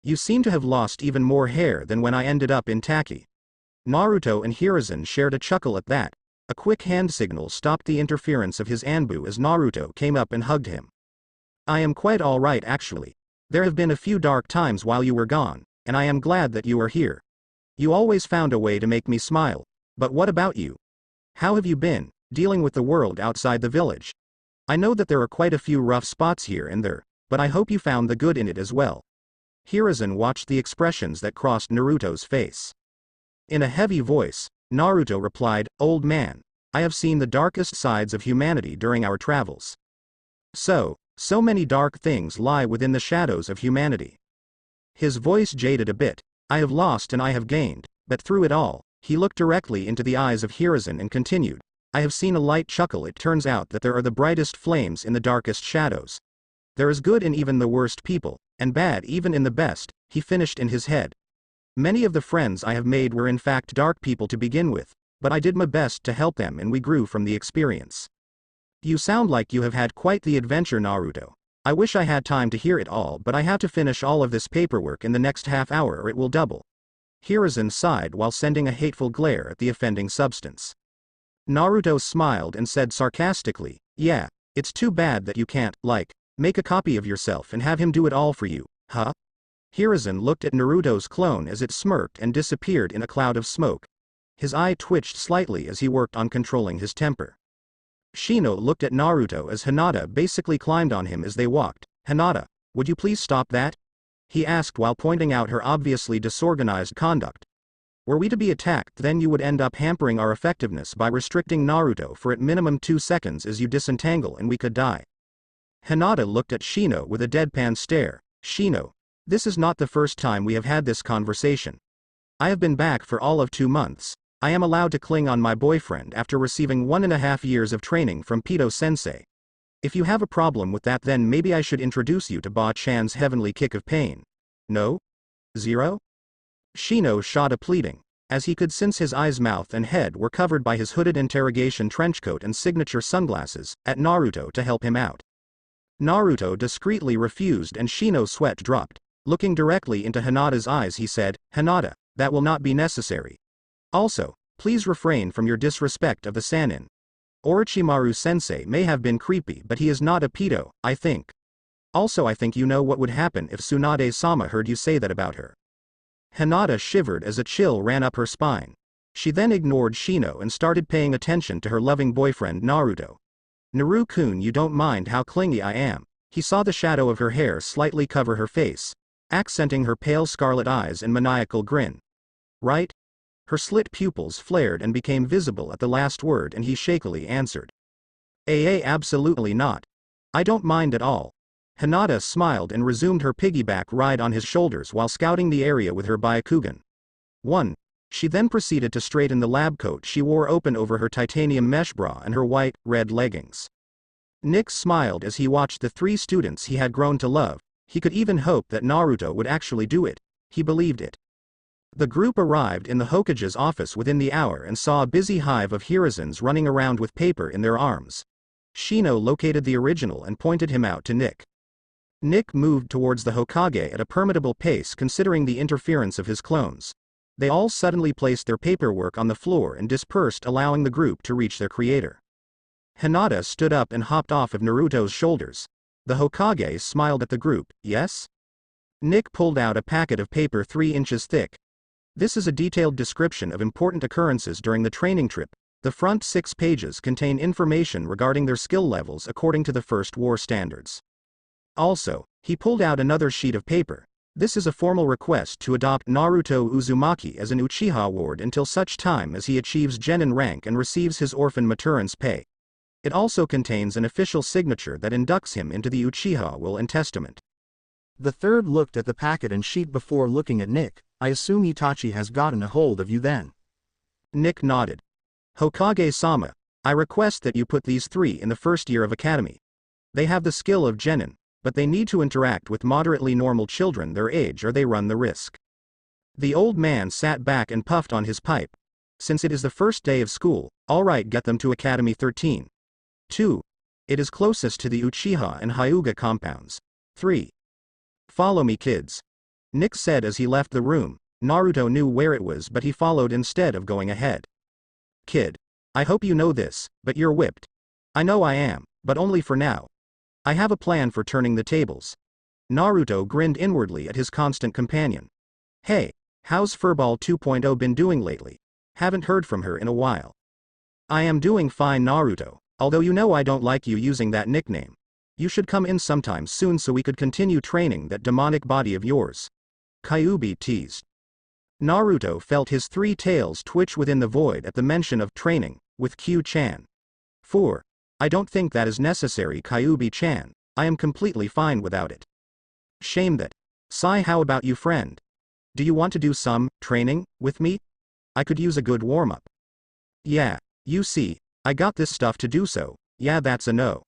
You seem to have lost even more hair than when I ended up in Taki. Naruto and Hiruzen shared a chuckle at that. A quick hand signal stopped the interference of his Anbu as Naruto came up and hugged him. I am quite all right, actually. There have been a few dark times while you were gone, and I am glad that you are here. You always found a way to make me smile. But what about you? How have you been, dealing with the world outside the village? I know that there are quite a few rough spots here and there, but I hope you found the good in it as well. Hiruzen watched the expressions that crossed Naruto's face. In a heavy voice, Naruto replied, Old man, I have seen the darkest sides of humanity during our travels. So many dark things lie within the shadows of humanity. His voice jaded a bit. I have lost and I have gained, but through it all, he looked directly into the eyes of Hiruzen and continued, I have seen a light chuckle. It turns out that there are the brightest flames in the darkest shadows. There is good in even the worst people, and bad even in the best, he finished in his head. Many of the friends I have made were in fact dark people to begin with, but I did my best to help them and we grew from the experience. You sound like you have had quite the adventure, Naruto. I wish I had time to hear it all, but I have to finish all of this paperwork in the next half hour or it will double. Hiruzen sighed while sending a hateful glare at the offending substance. Naruto smiled and said sarcastically, yeah, it's too bad that you can't, make a copy of yourself and have him do it all for you, huh? Hiruzen looked at Naruto's clone as it smirked and disappeared in a cloud of smoke. His eye twitched slightly as he worked on controlling his temper. Shino looked at Naruto as Hinata basically climbed on him as they walked. Hinata, would you please stop that? He asked while pointing out her obviously disorganized conduct. Were we to be attacked, then you would end up hampering our effectiveness by restricting Naruto for at minimum 2 seconds as you disentangle and we could die. Hinata looked at Shino with a deadpan stare. Shino, this is not the first time we have had this conversation. I have been back for all of 2 months. I am allowed to cling on my boyfriend after receiving 1.5 years of training from Pito-sensei. If you have a problem with that, then maybe I should introduce you to Ba-chan's heavenly kick of pain. No? Zero? Shino shot a pleading, as he could sense his eyes, mouth and head were covered by his hooded interrogation trenchcoat and signature sunglasses, at Naruto to help him out. Naruto discreetly refused and Shino's sweat dropped. Looking directly into Hinata's eyes he said, Hinata, that will not be necessary. Also, please refrain from your disrespect of the Sannin. Orochimaru-sensei may have been creepy, but he is not a pedo, I think. Also, I think you know what would happen if Tsunade-sama heard you say that about her. Hinata shivered as a chill ran up her spine. She then ignored Shino and started paying attention to her loving boyfriend Naruto. Naru-kun, you don't mind how clingy I am. He saw the shadow of her hair slightly cover her face, accenting her pale scarlet eyes and maniacal grin. Right? Her slit pupils flared and became visible at the last word and he shakily answered. Absolutely not. I don't mind at all. Hinata smiled and resumed her piggyback ride on his shoulders while scouting the area with her Byakugan. 1. She then proceeded to straighten the lab coat she wore open over her titanium mesh bra and her white, red leggings. Nick smiled as he watched the 3 students he had grown to love. He could even hope that Naruto would actually do it. He believed it. The group arrived in the Hokage's office within the hour and saw a busy hive of Hiruzens running around with paper in their arms. Shino located the original and pointed him out to Nick. Nick moved towards the Hokage at a permittable pace considering the interference of his clones. They all suddenly placed their paperwork on the floor and dispersed, allowing the group to reach their creator. Hinata stood up and hopped off of Naruto's shoulders. The Hokage smiled at the group. Yes? Nick pulled out a packet of paper 3 inches thick. This is a detailed description of important occurrences during the training trip. The front 6 pages contain information regarding their skill levels according to the First War standards. Also, he pulled out another sheet of paper. This is a formal request to adopt Naruto Uzumaki as an Uchiha ward until such time as he achieves genin rank and receives his orphan maturance pay. It also contains an official signature that inducts him into the Uchiha will and testament. The third looked at the packet and sheet before looking at Nick. I assume Itachi has gotten a hold of you then. Nick nodded. Hokage-sama, I request that you put these three in the first year of academy. They have the skill of genin, but they need to interact with moderately normal children their age or they run the risk. The old man sat back and puffed on his pipe. Since it is the first day of school, alright, get them to Academy 13. 2. It is closest to the Uchiha and Hyuga compounds. 3. Follow me, kids. Nick said as he left the room. Naruto knew where it was, but he followed instead of going ahead. Kid. I hope you know this, but you're whipped. I know I am, but only for now. I have a plan for turning the tables. Naruto grinned inwardly at his constant companion. Hey, how's Furball 2.0 been doing lately? Haven't heard from her in a while. I am doing fine, Naruto, although you know I don't like you using that nickname. You should come in sometime soon so we could continue training that demonic body of yours. Kyuubi teased. Naruto felt his three tails twitch within the void at the mention of training with Q-chan. 4. I don't think that is necessary, Kyuubi-chan. I am completely fine without it. Shame that. Sai, how about you, friend? Do you want to do some training with me? I could use a good warm-up. Yeah, you see, I got this stuff to do, so yeah, that's a no.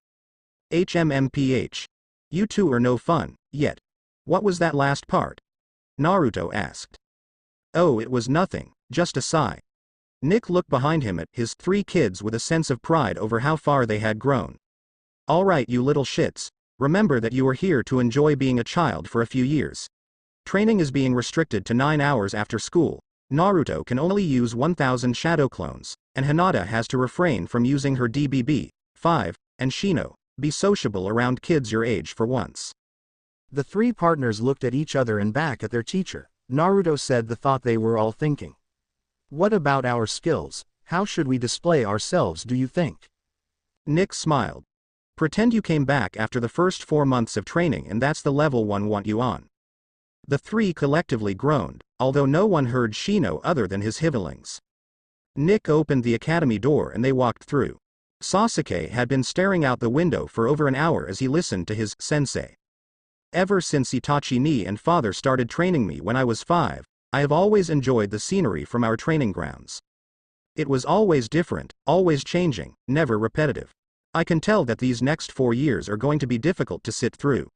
HMMPH. You two are no fun, yet. What was that last part? Naruto asked. Oh, it was nothing, just a sigh. Nick looked behind him at his three kids with a sense of pride over how far they had grown. Alright, you little shits, remember that you are here to enjoy being a child for a few years. Training is being restricted to 9 hours after school. Naruto can only use 1000 shadow clones, and Hinata has to refrain from using her DBB, 5, and Shino, be sociable around kids your age for once. The three partners looked at each other and back at their teacher. Naruto said the thought they were all thinking. What about our skills? How should we display ourselves, do you think? Nick smiled. Pretend you came back after the first 4 months of training and that's the level 1 want you on. The three collectively groaned, although no one heard Shino other than his hivelings. Nick opened the academy door and they walked through. Sasuke had been staring out the window for over an hour as he listened to his sensei. Ever since Itachi ni and father started training me when I was 5, I have always enjoyed the scenery from our training grounds. It was always different, always changing, never repetitive. I can tell that these next 4 years are going to be difficult to sit through.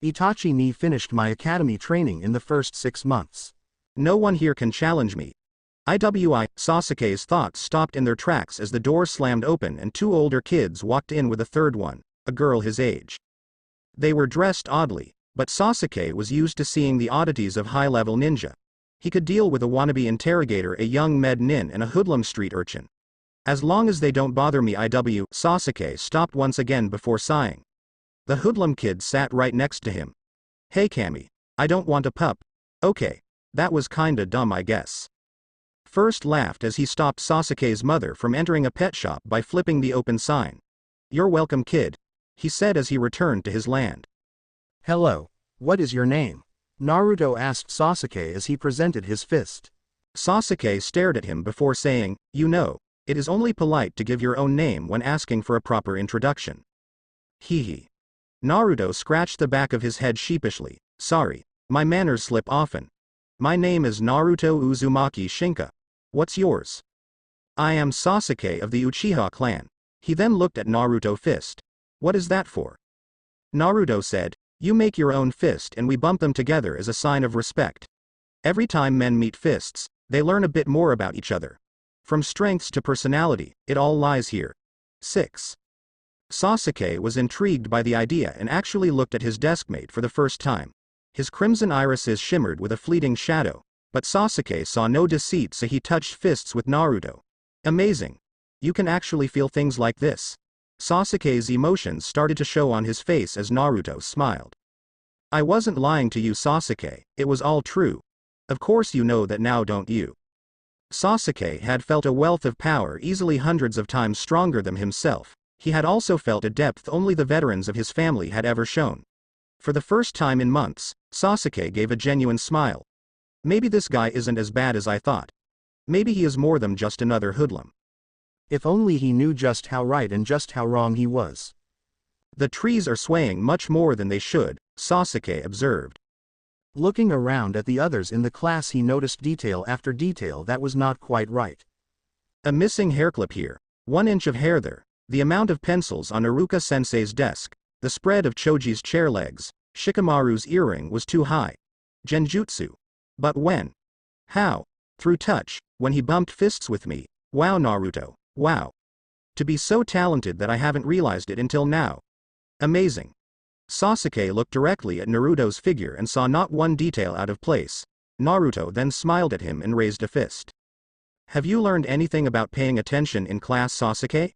Itachi ni finished my academy training in the first 6 months. No one here can challenge me. Sasuke's thoughts stopped in their tracks as the door slammed open and 2 older kids walked in with a third one, a girl his age. They were dressed oddly, but Sasuke was used to seeing the oddities of high-level ninja. He could deal with a wannabe interrogator, a young med nin, and a hoodlum street urchin. As long as they don't bother me. Sasuke stopped once again before sighing. The hoodlum kid sat right next to him. Hey Kami, I don't want a pup. Okay, that was kinda dumb, I guess. First laughed as he stopped Sasuke's mother from entering a pet shop by flipping the open sign. You're welcome, kid, he said as he returned to his land. Hello, what is your name? Naruto asked Sasuke as he presented his fist. Sasuke stared at him before saying, you know, it is only polite to give your own name when asking for a proper introduction. Hee. Naruto scratched the back of his head sheepishly. Sorry, my manners slip often. My name is Naruto Uzumaki Shinka. What's yours? I am Sasuke of the Uchiha clan. He then looked at Naruto fist. What is that for? Naruto said, you make your own fist and we bump them together as a sign of respect. Every time men meet fists, they learn a bit more about each other. From strengths to personality, it all lies here. 6. Sasuke was intrigued by the idea and actually looked at his deskmate for the first time. His crimson irises shimmered with a fleeting shadow, but Sasuke saw no deceit, so he touched fists with Naruto. Amazing. You can actually feel things like this. Sasuke's emotions started to show on his face as Naruto smiled. I wasn't lying to you, Sasuke, it was all true. Of course you know that now, don't you? Sasuke had felt a wealth of power easily hundreds of times stronger than himself. He had also felt a depth only the veterans of his family had ever shown. For the first time in months, Sasuke gave a genuine smile. Maybe this guy isn't as bad as I thought. Maybe he is more than just another hoodlum. If only he knew just how right and just how wrong he was. The trees are swaying much more than they should, Sasuke observed. Looking around at the others in the class, he noticed detail after detail that was not quite right. A missing hairclip here. 1 inch of hair there. The amount of pencils on Iruka-sensei's desk. The spread of Choji's chair legs. Shikamaru's earring was too high. Genjutsu. But when? How? Through touch, when he bumped fists with me. Wow, Naruto. Wow. To be so talented that I haven't realized it until now. Amazing. Sasuke looked directly at Naruto's figure and saw not one detail out of place. Naruto then smiled at him and raised a fist. Have you learned anything about paying attention in class, Sasuke?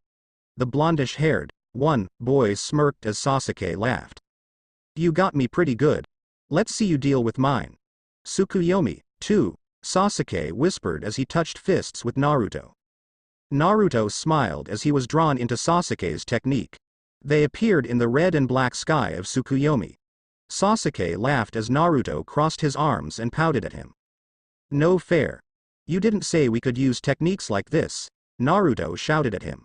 The blondish-haired boy smirked as Sasuke laughed. You got me pretty good. Let's see you deal with mine. Tsukuyomi, too, Sasuke whispered as he touched fists with Naruto. Naruto smiled as he was drawn into Sasuke's technique. They appeared in the red and black sky of Tsukuyomi. Sasuke laughed as Naruto crossed his arms and pouted at him. No fair. You didn't say we could use techniques like this, Naruto shouted at him.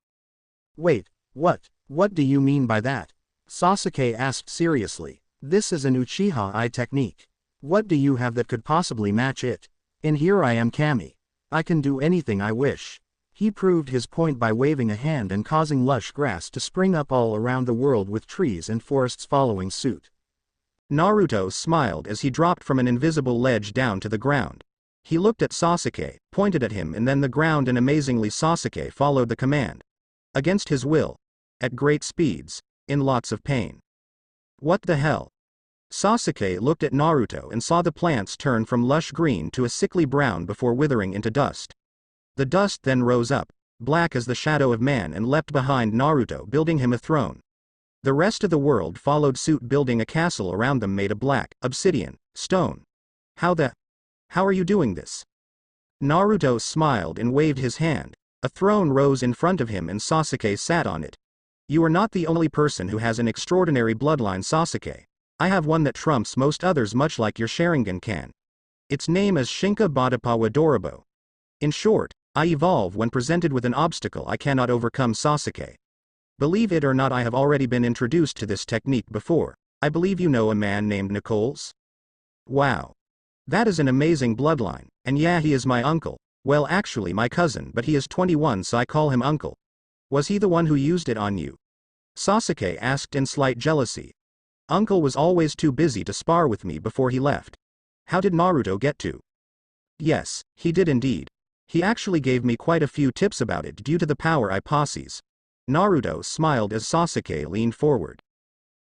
Wait, what do you mean by that? Sasuke asked seriously. This is an Uchiha-I technique. What do you have that could possibly match it? And here I am, Kami. I can do anything I wish. He proved his point by waving a hand and causing lush grass to spring up all around the world with trees and forests following suit. Naruto smiled as he dropped from an invisible ledge down to the ground. He looked at Sasuke, pointed at him, and then the ground, and amazingly Sasuke followed the command. Against his will. At great speeds. In lots of pain. What the hell? Sasuke looked at Naruto and saw the plants turn from lush green to a sickly brown before withering into dust. The dust then rose up, black as the shadow of man, and leapt behind Naruto, building him a throne. The rest of the world followed suit, building a castle around them made of black obsidian stone. How are you doing this? Naruto smiled and waved his hand. A throne rose in front of him and Sasuke sat on it. You are not the only person who has an extraordinary bloodline, Sasuke. I have one that trumps most others, much like your Sharingan can. Its name is Shinka Badapawa Dorobo. In short, I evolve when presented with an obstacle I cannot overcome, Sasuke. Believe it or not, I have already been introduced to this technique before. I believe you know a man named Nichols? Wow. That is an amazing bloodline, and yeah, he is my uncle. Well, actually my cousin, but he is 21, so I call him uncle. Was he the one who used it on you? Sasuke asked in slight jealousy. Uncle was always too busy to spar with me before he left. How did Naruto get to? Yes, he did indeed. He actually gave me quite a few tips about it due to the power I possess. Naruto smiled as Sasuke leaned forward.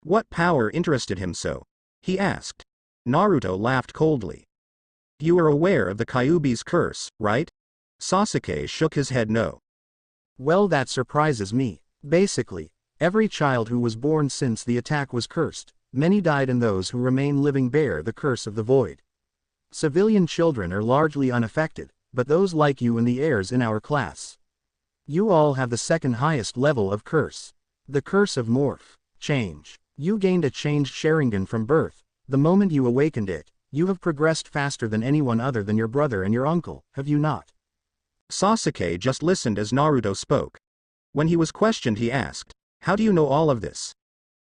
What power interested him so? He asked. Naruto laughed coldly. You are aware of the Kyuubi's curse, right? Sasuke shook his head no. Well, that surprises me. Basically, every child who was born since the attack was cursed. Many died, and those who remain living bear the curse of the void. Civilian children are largely unaffected, but those like you and the heirs in our class. You all have the second highest level of curse. The curse of morph. Change. You gained a changed Sharingan from birth. The moment you awakened it, you have progressed faster than anyone other than your brother and your uncle, have you not? Sasuke just listened as Naruto spoke. When he was questioned, he asked, how do you know all of this?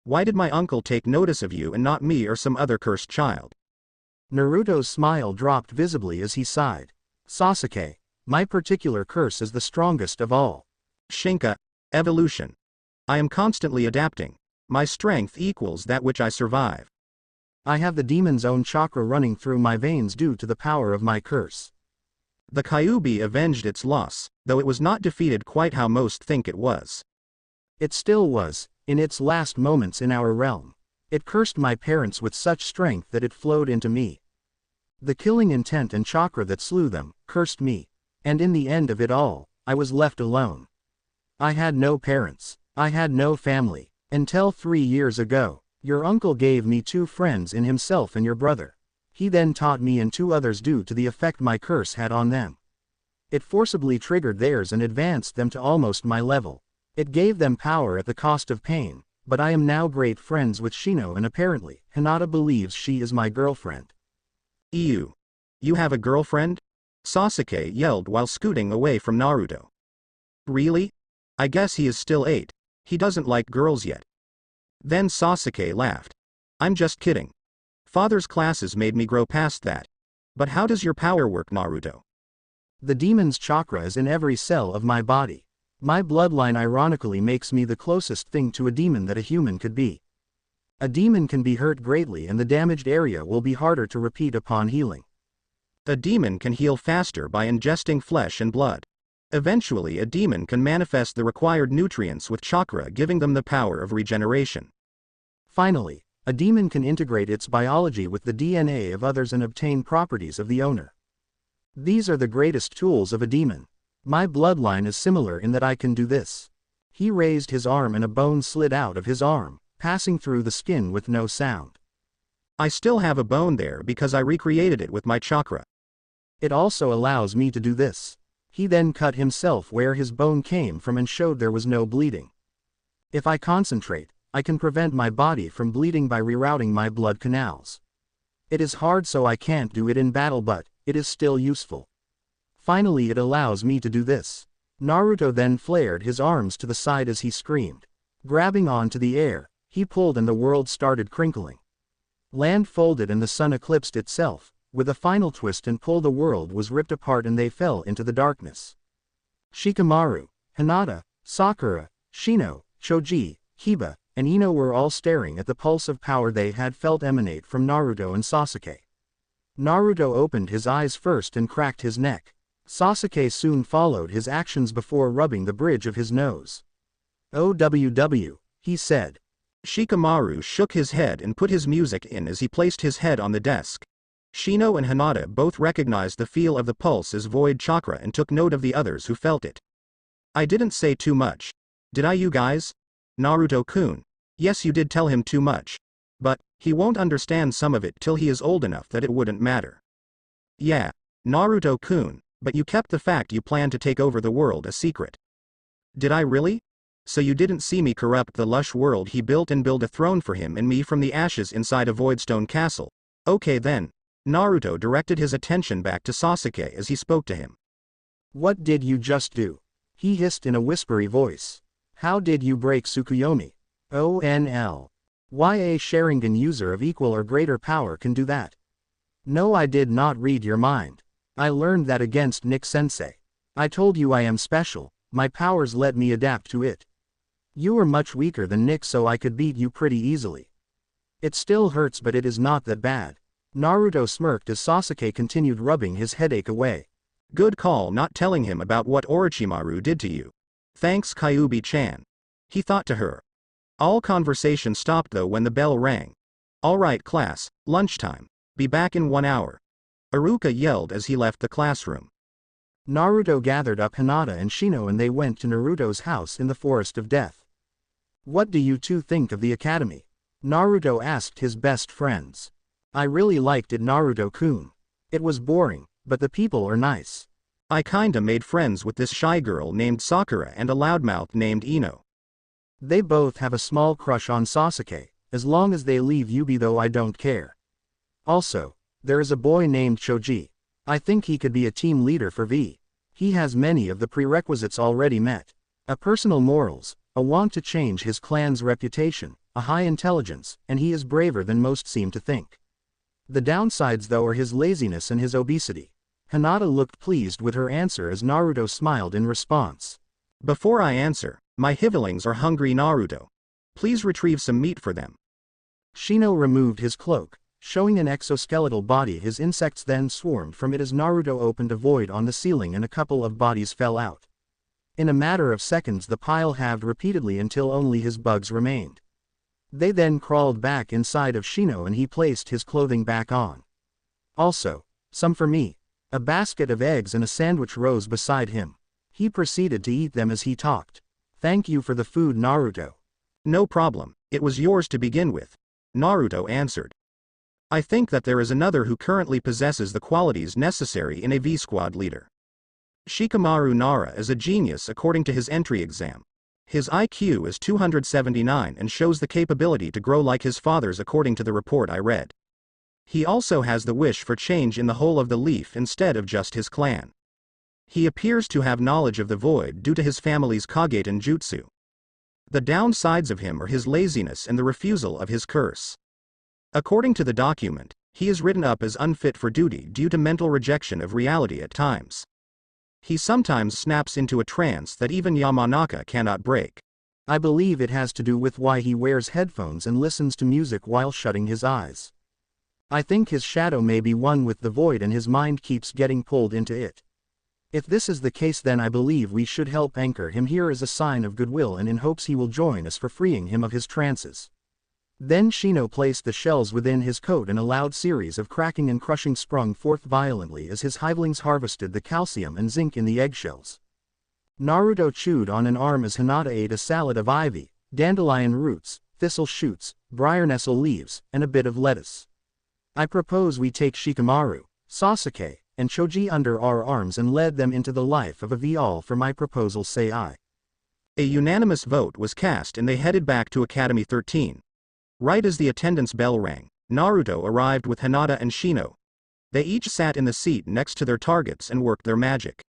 Why did my uncle take notice of you and not me or some other cursed child? Naruto's smile dropped visibly as he sighed. Sasuke, my particular curse is the strongest of all. Shinka. Evolution. I am constantly adapting. My strength equals that which I survive. I have the demon's own chakra running through my veins due to the power of my curse. The Kyuubi avenged its loss, though it was not defeated quite how most think it was. It still was, in its last moments in our realm. It cursed my parents with such strength that it flowed into me. The killing intent and chakra that slew them, cursed me. And in the end of it all, I was left alone. I had no parents. I had no family. Until 3 years ago, your uncle gave me 2 friends in himself and your brother. He then taught me and 2 others due to the effect my curse had on them. It forcibly triggered theirs and advanced them to almost my level. It gave them power at the cost of pain, but I am now great friends with Shino, and apparently, Hinata believes she is my girlfriend. You have a girlfriend? Sasuke yelled while scooting away from Naruto. Really? I guess he is still 8. He doesn't like girls yet. Then Sasuke laughed. I'm just kidding. Father's classes made me grow past that. But how does your power work, Naruto? The demon's chakra is in every cell of my body. My bloodline ironically makes me the closest thing to a demon that a human could be. A demon can be hurt greatly and the damaged area will be harder to repeat upon healing. A demon can heal faster by ingesting flesh and blood. Eventually a demon can manifest the required nutrients with chakra, giving them the power of regeneration. Finally, a demon can integrate its biology with the DNA of others and obtain properties of the owner. These are the greatest tools of a demon. My bloodline is similar in that I can do this. He raised his arm and a bone slid out of his arm, passing through the skin with no sound. I still have a bone there because I recreated it with my chakra. It also allows me to do this. He then cut himself where his bone came from and showed there was no bleeding. If I concentrate, I can prevent my body from bleeding by rerouting my blood canals. It is hard, so I can't do it in battle, but it is still useful. Finally, it allows me to do this. Naruto then flared his arms to the side as he screamed. Grabbing onto the air, he pulled and the world started crinkling. Land folded and the sun eclipsed itself. With a final twist and pull, the world was ripped apart and they fell into the darkness. Shikamaru, Hinata, Sakura, Shino, Choji, Hiba, and Ino were all staring at the pulse of power they had felt emanate from Naruto and Sasuke. Naruto opened his eyes first and cracked his neck. Sasuke soon followed his actions before rubbing the bridge of his nose. "OWW," he said. Shikamaru shook his head and put his music in as he placed his head on the desk. Shino and Hinata both recognized the feel of the pulse as void chakra and took note of the others who felt it. I didn't say too much. Did I, you guys? Naruto-kun. Yes, you did tell him too much. But he won't understand some of it till he is old enough that it wouldn't matter. Yeah, Naruto-kun, but you kept the fact you planned to take over the world a secret. Did I really? So you didn't see me corrupt the lush world he built and build a throne for him and me from the ashes inside a Voidstone castle? Okay then. Naruto directed his attention back to Sasuke as he spoke to him. What did you just do? He hissed in a whispery voice. How did you break Tsukuyomi? ONL. Why a Sharingan user of equal or greater power can do that? No, I did not read your mind. I learned that against Nick Sensei. I told you I am special, my powers let me adapt to it. You were much weaker than Nick, so I could beat you pretty easily. It still hurts, but it is not that bad. Naruto smirked as Sasuke continued rubbing his headache away. Good call not telling him about what Orochimaru did to you. Thanks, Kyuubi-chan. He thought to her. All conversation stopped though when the bell rang. Alright class, lunchtime. Be back in 1 hour. Iruka yelled as he left the classroom. Naruto gathered up Hinata and Shino and they went to Naruto's house in the Forest of Death. What do you two think of the academy? Naruto asked his best friends. I really liked it, Naruto-kun. It was boring, but the people are nice. I kinda made friends with this shy girl named Sakura and a loudmouth named Ino. They both have a small crush on Sasuke, as long as they leave Yubi though I don't care. Also, there is a boy named Choji. I think he could be a team leader for V. He has many of the prerequisites already met. A personal morals, a want to change his clan's reputation, a high intelligence, and he is braver than most seem to think. The downsides though are his laziness and his obesity. Hinata looked pleased with her answer as Naruto smiled in response. Before I answer, my hivelings are hungry, Naruto. Please retrieve some meat for them. Shino removed his cloak, showing an exoskeletal body. His insects then swarmed from it as Naruto opened a void on the ceiling and a couple of bodies fell out. In a matter of seconds the pile halved repeatedly until only his bugs remained. They then crawled back inside of Shino and he placed his clothing back on. Also, some for me. A basket of eggs and a sandwich rose beside him. He proceeded to eat them as he talked. Thank you for the food, Naruto. No problem, it was yours to begin with. Naruto answered. I think that there is another who currently possesses the qualities necessary in a V-Squad leader. Shikamaru Nara is a genius according to his entry exam. His IQ is 279 and shows the capability to grow like his father's according to the report I read. He also has the wish for change in the whole of the leaf instead of just his clan. He appears to have knowledge of the void due to his family's Kageitan jutsu. The downsides of him are his laziness and the refusal of his curse. According to the document, he is written up as unfit for duty due to mental rejection of reality at times. He sometimes snaps into a trance that even Yamanaka cannot break. I believe it has to do with why he wears headphones and listens to music while shutting his eyes. I think his shadow may be one with the void and his mind keeps getting pulled into it. If this is the case, then I believe we should help anchor him here as a sign of goodwill and in hopes he will join us for freeing him of his trances. Then Shino placed the shells within his coat and a loud series of cracking and crushing sprung forth violently as his hivelings harvested the calcium and zinc in the eggshells. Naruto chewed on an arm as Hinata ate a salad of ivy, dandelion roots, thistle shoots, briar nestle leaves, and a bit of lettuce. I propose we take Shikamaru, Sasuke, and Choji under our arms and lead them into the life of a All for my proposal, say I. A unanimous vote was cast and they headed back to Academy 13. Right as the attendance bell rang, Naruto arrived with Hinata and Shino. They each sat in the seat next to their targets and worked their magic.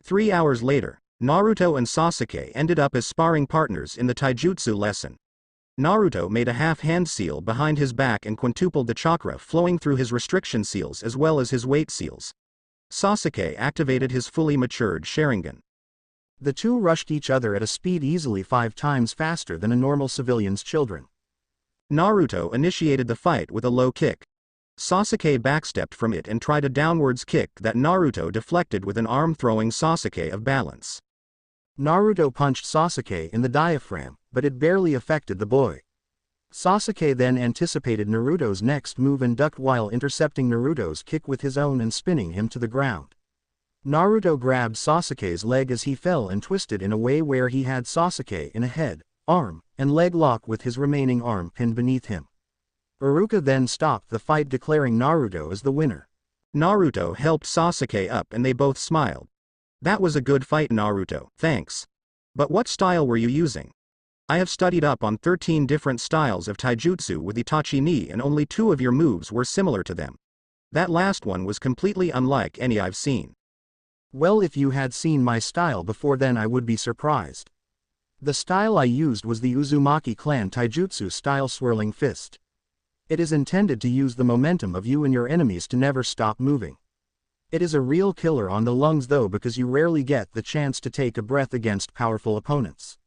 3 hours later, Naruto and Sasuke ended up as sparring partners in the taijutsu lesson. Naruto made a half-hand seal behind his back and quintupled the chakra flowing through his restriction seals as well as his weight seals. Sasuke activated his fully matured Sharingan. The two rushed each other at a speed easily 5 times faster than a normal civilian's children. Naruto initiated the fight with a low kick. Sasuke backstepped from it and tried a downwards kick that Naruto deflected with an arm, throwing Sasuke off balance. Naruto punched Sasuke in the diaphragm, but it barely affected the boy. Sasuke then anticipated Naruto's next move and ducked while intercepting Naruto's kick with his own and spinning him to the ground. Naruto grabbed Sasuke's leg as he fell and twisted in a way where he had Sasuke in a head, arm, and leg lock with his remaining arm pinned beneath him. Iruka then stopped the fight, declaring Naruto as the winner. Naruto helped Sasuke up and they both smiled. That was a good fight, Naruto, thanks. But what style were you using? I have studied up on 13 different styles of taijutsu with Itachi ni and only 2 of your moves were similar to them. That last one was completely unlike any I've seen. Well, if you had seen my style before, then I would be surprised. The style I used was the Uzumaki clan taijutsu style swirling fist. It is intended to use the momentum of you and your enemies to never stop moving. It is a real killer on the lungs though, because you rarely get the chance to take a breath against powerful opponents.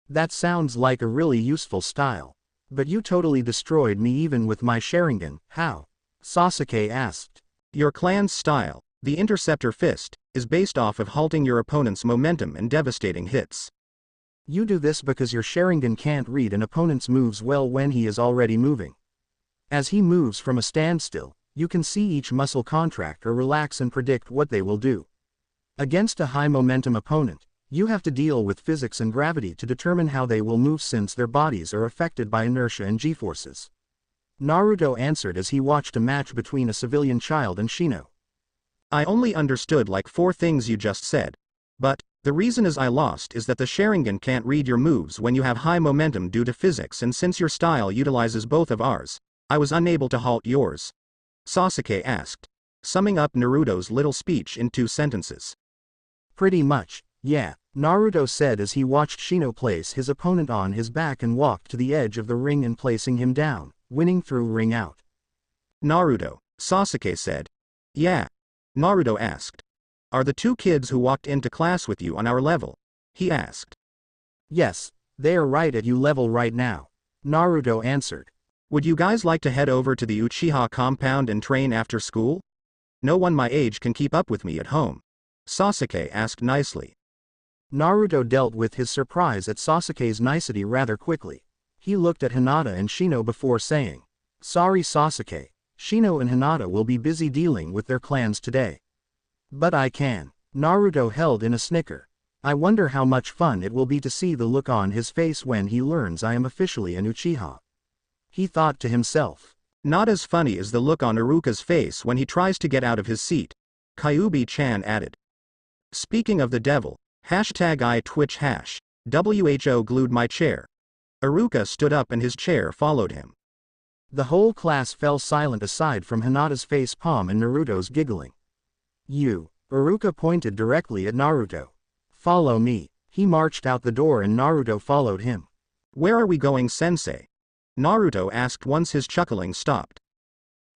That sounds like a really useful style. But you totally destroyed me even with my Sharingan, how? Sasuke asked. Your clan's style, the Interceptor Fist, is based off of halting your opponent's momentum and devastating hits. You do this because your Sharingan can't read an opponent's moves well when he is already moving. As he moves from a standstill, you can see each muscle contract or relax and predict what they will do. Against a high-momentum opponent, you have to deal with physics and gravity to determine how they will move since their bodies are affected by inertia and g-forces. Naruto answered as he watched a match between a civilian child and Shino. I only understood like 4 things you just said. But, the reason is I lost is that the Sharingan can't read your moves when you have high momentum due to physics, and since your style utilizes both of ours, I was unable to halt yours. Sasuke asked, summing up Naruto's little speech in 2 sentences. Pretty much, yeah, Naruto said as he watched Shino place his opponent on his back and walked to the edge of the ring and placing him down, winning through ring out. Naruto, Sasuke said. Yeah. Naruto asked. Are the 2 kids who walked into class with you on our level? He asked. Yes, they are right at your level right now, Naruto answered. Would you guys like to head over to the Uchiha compound and train after school? No one my age can keep up with me at home. Sasuke asked nicely. Naruto dealt with his surprise at Sasuke's nicety rather quickly. He looked at Hinata and Shino before saying, Sorry Sasuke, Shino and Hinata will be busy dealing with their clans today. But I can. Naruto held in a snicker. I wonder how much fun it will be to see the look on his face when he learns I am officially an Uchiha. He thought to himself. Not as funny as the look on Iruka's face when he tries to get out of his seat. Kyuubi-chan added. Speaking of the devil, #I Twitch #, WHO glued my chair. Iruka stood up and his chair followed him. The whole class fell silent aside from Hinata's face palm and Naruto's giggling. Iruka pointed directly at Naruto. Follow me. He marched out the door and Naruto followed him. Where are we going, sensei? Naruto asked once his chuckling stopped.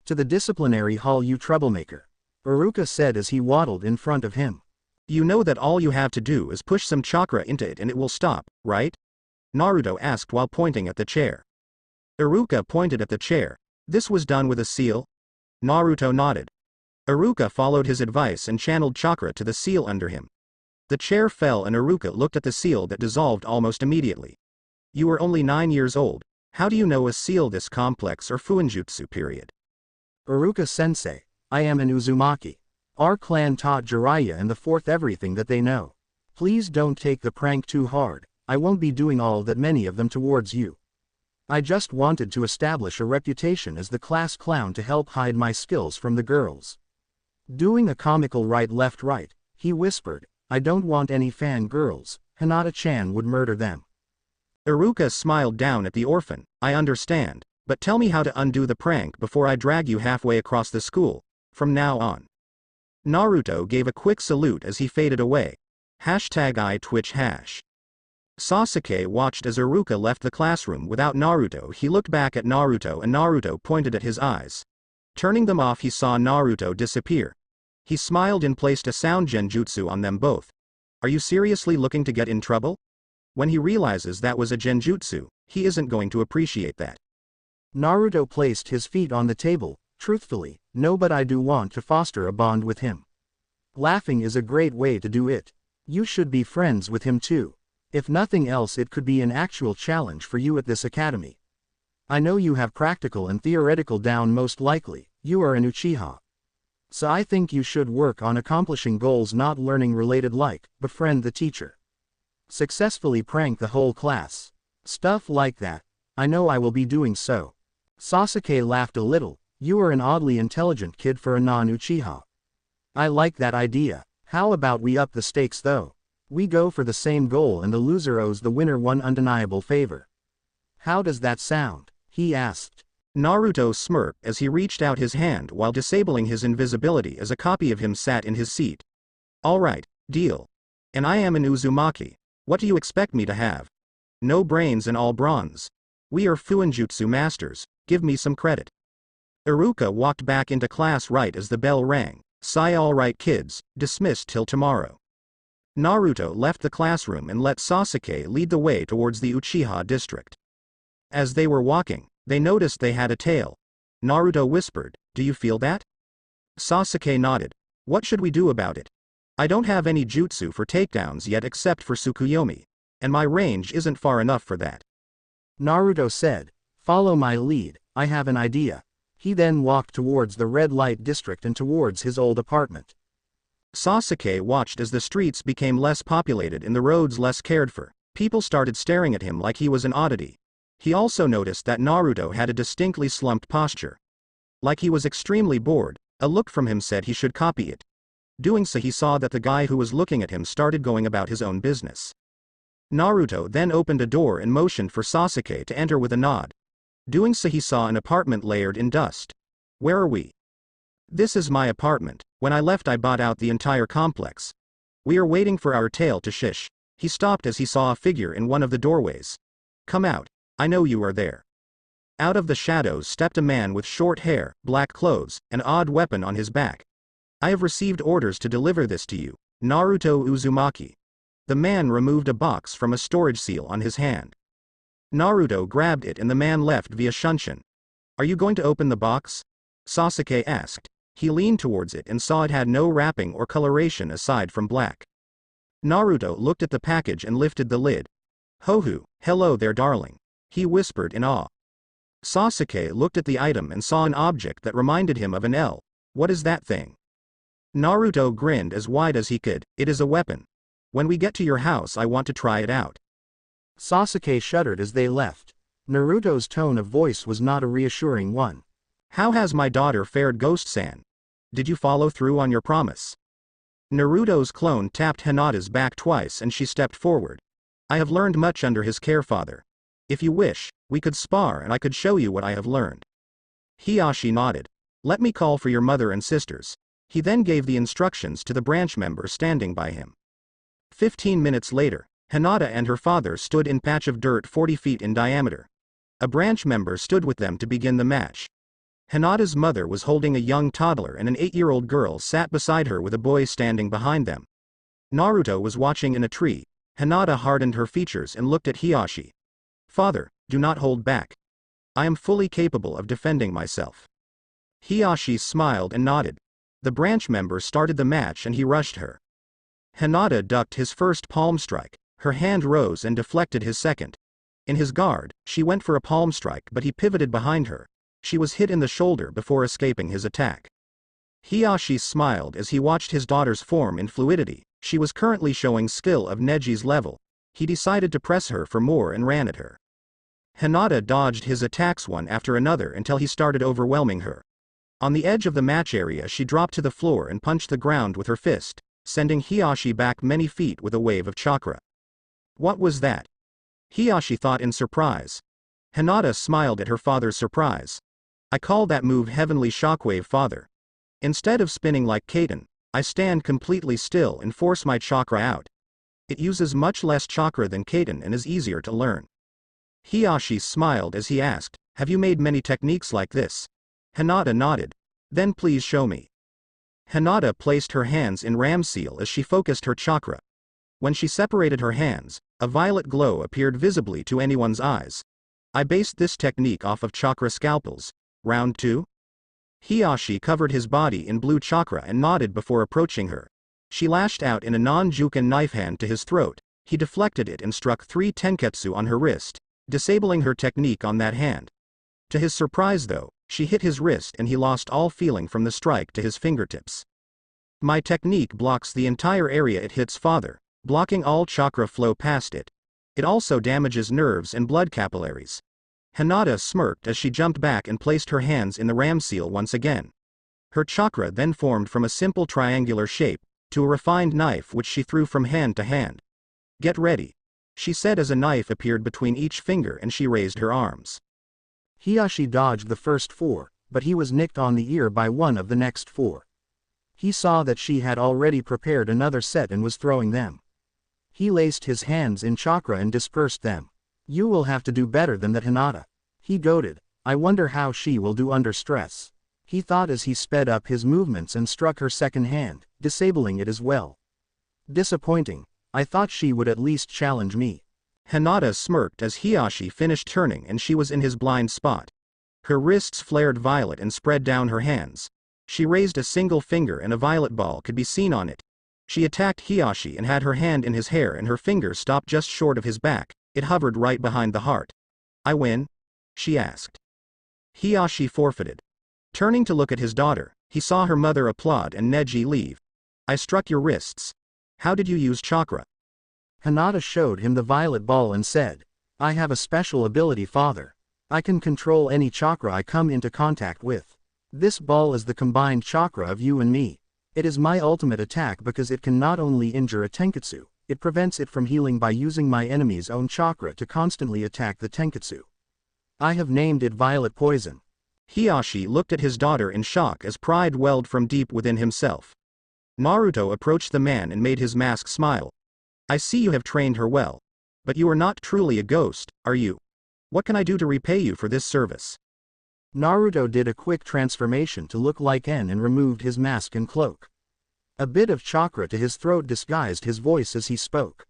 To the disciplinary hall, you troublemaker, Iruka said as he waddled in front of him. You know that all you have to do is push some chakra into it and it will stop, right? Naruto asked while pointing at the chair. Iruka pointed at the chair. This was done with a seal? Naruto nodded. Iruka followed his advice and channeled chakra to the seal under him. The chair fell and Iruka looked at the seal that dissolved almost immediately. You were only 9 years old. How do you know a seal this complex or fuinjutsu period? Iruka-sensei, I am an Uzumaki. Our clan taught Jiraiya and the fourth everything that they know. Please don't take the prank too hard, I won't be doing all that many of them towards you. I just wanted to establish a reputation as the class clown to help hide my skills from the girls. Doing a comical right, he whispered, I don't want any fan girls, Hinata-chan would murder them. Iruka smiled down at the orphan. I understand, but tell me how to undo the prank before I drag you halfway across the school, from now on. Naruto gave a quick salute as he faded away. #ITwitch#. Sasuke watched as Iruka left the classroom without Naruto. He looked back at Naruto and Naruto pointed at his eyes. Turning them off, he saw Naruto disappear. He smiled and placed a sound genjutsu on them both. Are you seriously looking to get in trouble? When he realizes that was a genjutsu, he isn't going to appreciate that. Naruto placed his feet on the table. Truthfully, no, but I do want to foster a bond with him. Laughing is a great way to do it. You should be friends with him too. If nothing else, it could be an actual challenge for you at this academy. I know you have practical and theoretical down, most likely, you are an Uchiha. So I think you should work on accomplishing goals not learning related, like befriend the teacher. Successfully prank the whole class. Stuff like that. I know I will be doing so. Sasuke laughed a little. You are an oddly intelligent kid for a non-Uchiha. I like that idea. How about we up the stakes though? We go for the same goal and the loser owes the winner one undeniable favor. How does that sound? He asked. Naruto smirked as he reached out his hand while disabling his invisibility as a copy of him sat in his seat. Alright, deal. And I am an Uzumaki. What do you expect me to have? No brains and all bronze. We are fuinjutsu masters, give me some credit. Iruka walked back into class right as the bell rang. Sigh, alright kids, dismissed till tomorrow. Naruto left the classroom and let Sasuke lead the way towards the Uchiha district. As they were walking, they noticed they had a tail. Naruto whispered, do you feel that? Sasuke nodded. What should we do about it? I don't have any jutsu for takedowns yet except for Tsukuyomi, and my range isn't far enough for that. Naruto said, follow my lead, I have an idea. He then walked towards the red light district and towards his old apartment. Sasuke watched as the streets became less populated and the roads less cared for. People started staring at him like he was an oddity. He also noticed that Naruto had a distinctly slumped posture. Like he was extremely bored. A look from him said he should copy it. Doing so, he saw that the guy who was looking at him started going about his own business. Naruto then opened a door and motioned for Sasuke to enter with a nod. Doing so, he saw an apartment layered in dust. Where are we? This is my apartment. When I left, I bought out the entire complex. We are waiting for our tail to shish. He stopped as he saw a figure in one of the doorways. Come out. I know you are there. Out of the shadows stepped a man with short hair, black clothes, and odd weapon on his back. I have received orders to deliver this to you, Naruto Uzumaki. The man removed a box from a storage seal on his hand. Naruto grabbed it and the man left via Shunshin. Are you going to open the box? Sasuke asked. He leaned towards it and saw it had no wrapping or coloration aside from black. Naruto looked at the package and lifted the lid. Hohu, hello there darling. He whispered in awe. Sasuke looked at the item and saw an object that reminded him of an L. What is that thing? Naruto grinned as wide as he could. It is a weapon. When we get to your house, I want to try it out. Sasuke shuddered as they left. Naruto's tone of voice was not a reassuring one. How has my daughter fared, Ghost-san? Did you follow through on your promise? Naruto's clone tapped Hinata's back twice and she stepped forward. I have learned much under his care, father. If you wish, we could spar and I could show you what I have learned. Hiyashi nodded. Let me call for your mother and sisters. He then gave the instructions to the branch member standing by him. 15 minutes later, Hinata and her father stood in patch of dirt 40 feet in diameter. A branch member stood with them to begin the match. Hinata's mother was holding a young toddler and an 8-year-old girl sat beside her with a boy standing behind them. Naruto was watching in a tree. Hinata hardened her features and looked at Hiyashi. "Father, do not hold back. I am fully capable of defending myself." Hiyashi smiled and nodded. The branch member started the match and he rushed her. Hinata ducked his first palm strike, her hand rose and deflected his second. In his guard, she went for a palm strike but he pivoted behind her. She was hit in the shoulder before escaping his attack. Hiyashi smiled as he watched his daughter's form in fluidity. She was currently showing skill of Neji's level. He decided to press her for more and ran at her. Hinata dodged his attacks one after another until he started overwhelming her. On the edge of the match area she dropped to the floor and punched the ground with her fist, sending Hiyashi back many feet with a wave of chakra. What was that? Hiyashi thought in surprise. Hinata smiled at her father's surprise. I call that move Heavenly Shockwave, father. Instead of spinning like Kaden, I stand completely still and force my chakra out. It uses much less chakra than Kaden and is easier to learn. Hiyashi smiled as he asked, have you made many techniques like this? Hinata nodded. Then please show me. Hinata placed her hands in ram seal as she focused her chakra. When she separated her hands, a violet glow appeared visibly to anyone's eyes. I based this technique off of chakra scalpels. Round 2? Hiyashi covered his body in blue chakra and nodded before approaching her. She lashed out in a non-juken knife hand to his throat. He deflected it and struck 3 tenketsu on her wrist, disabling her technique on that hand. To his surprise though, she hit his wrist and he lost all feeling from the strike to his fingertips. My technique blocks the entire area it hits, father, blocking all chakra flow past it. It also damages nerves and blood capillaries. Hinata smirked as she jumped back and placed her hands in the ram seal once again. Her chakra then formed from a simple triangular shape to a refined knife which she threw from hand to hand. Get ready, she said as a knife appeared between each finger and she raised her arms. Hiyashi dodged the first 4, but he was nicked on the ear by one of the next 4. He saw that she had already prepared another set and was throwing them. He laced his hands in chakra and dispersed them. You will have to do better than that, Hinata. He goaded. I wonder how she will do under stress. He thought as he sped up his movements and struck her second hand, disabling it as well. Disappointing. I thought she would at least challenge me. Hinata smirked as Hiyashi finished turning and she was in his blind spot. Her wrists flared violet and spread down her hands. She raised a single finger and a violet ball could be seen on it. She attacked Hiyashi and had her hand in his hair and her finger stopped just short of his back. It hovered right behind the heart. I win? She asked. Hiyashi forfeited. Turning to look at his daughter, he saw her mother applaud and Neji leave. I struck your wrists. How did you use chakra? Hinata showed him the violet ball and said, I have a special ability, father. I can control any chakra I come into contact with. This ball is the combined chakra of you and me. It is my ultimate attack because it can not only injure a tenketsu, it prevents it from healing by using my enemy's own chakra to constantly attack the tenketsu. I have named it Violet Poison. Hiyashi looked at his daughter in shock as pride welled from deep within himself. Naruto approached the man and made his mask smile. I see you have trained her well. But you are not truly a ghost, are you? What can I do to repay you for this service? Naruto did a quick transformation to look like En and removed his mask and cloak. A bit of chakra to his throat disguised his voice as he spoke.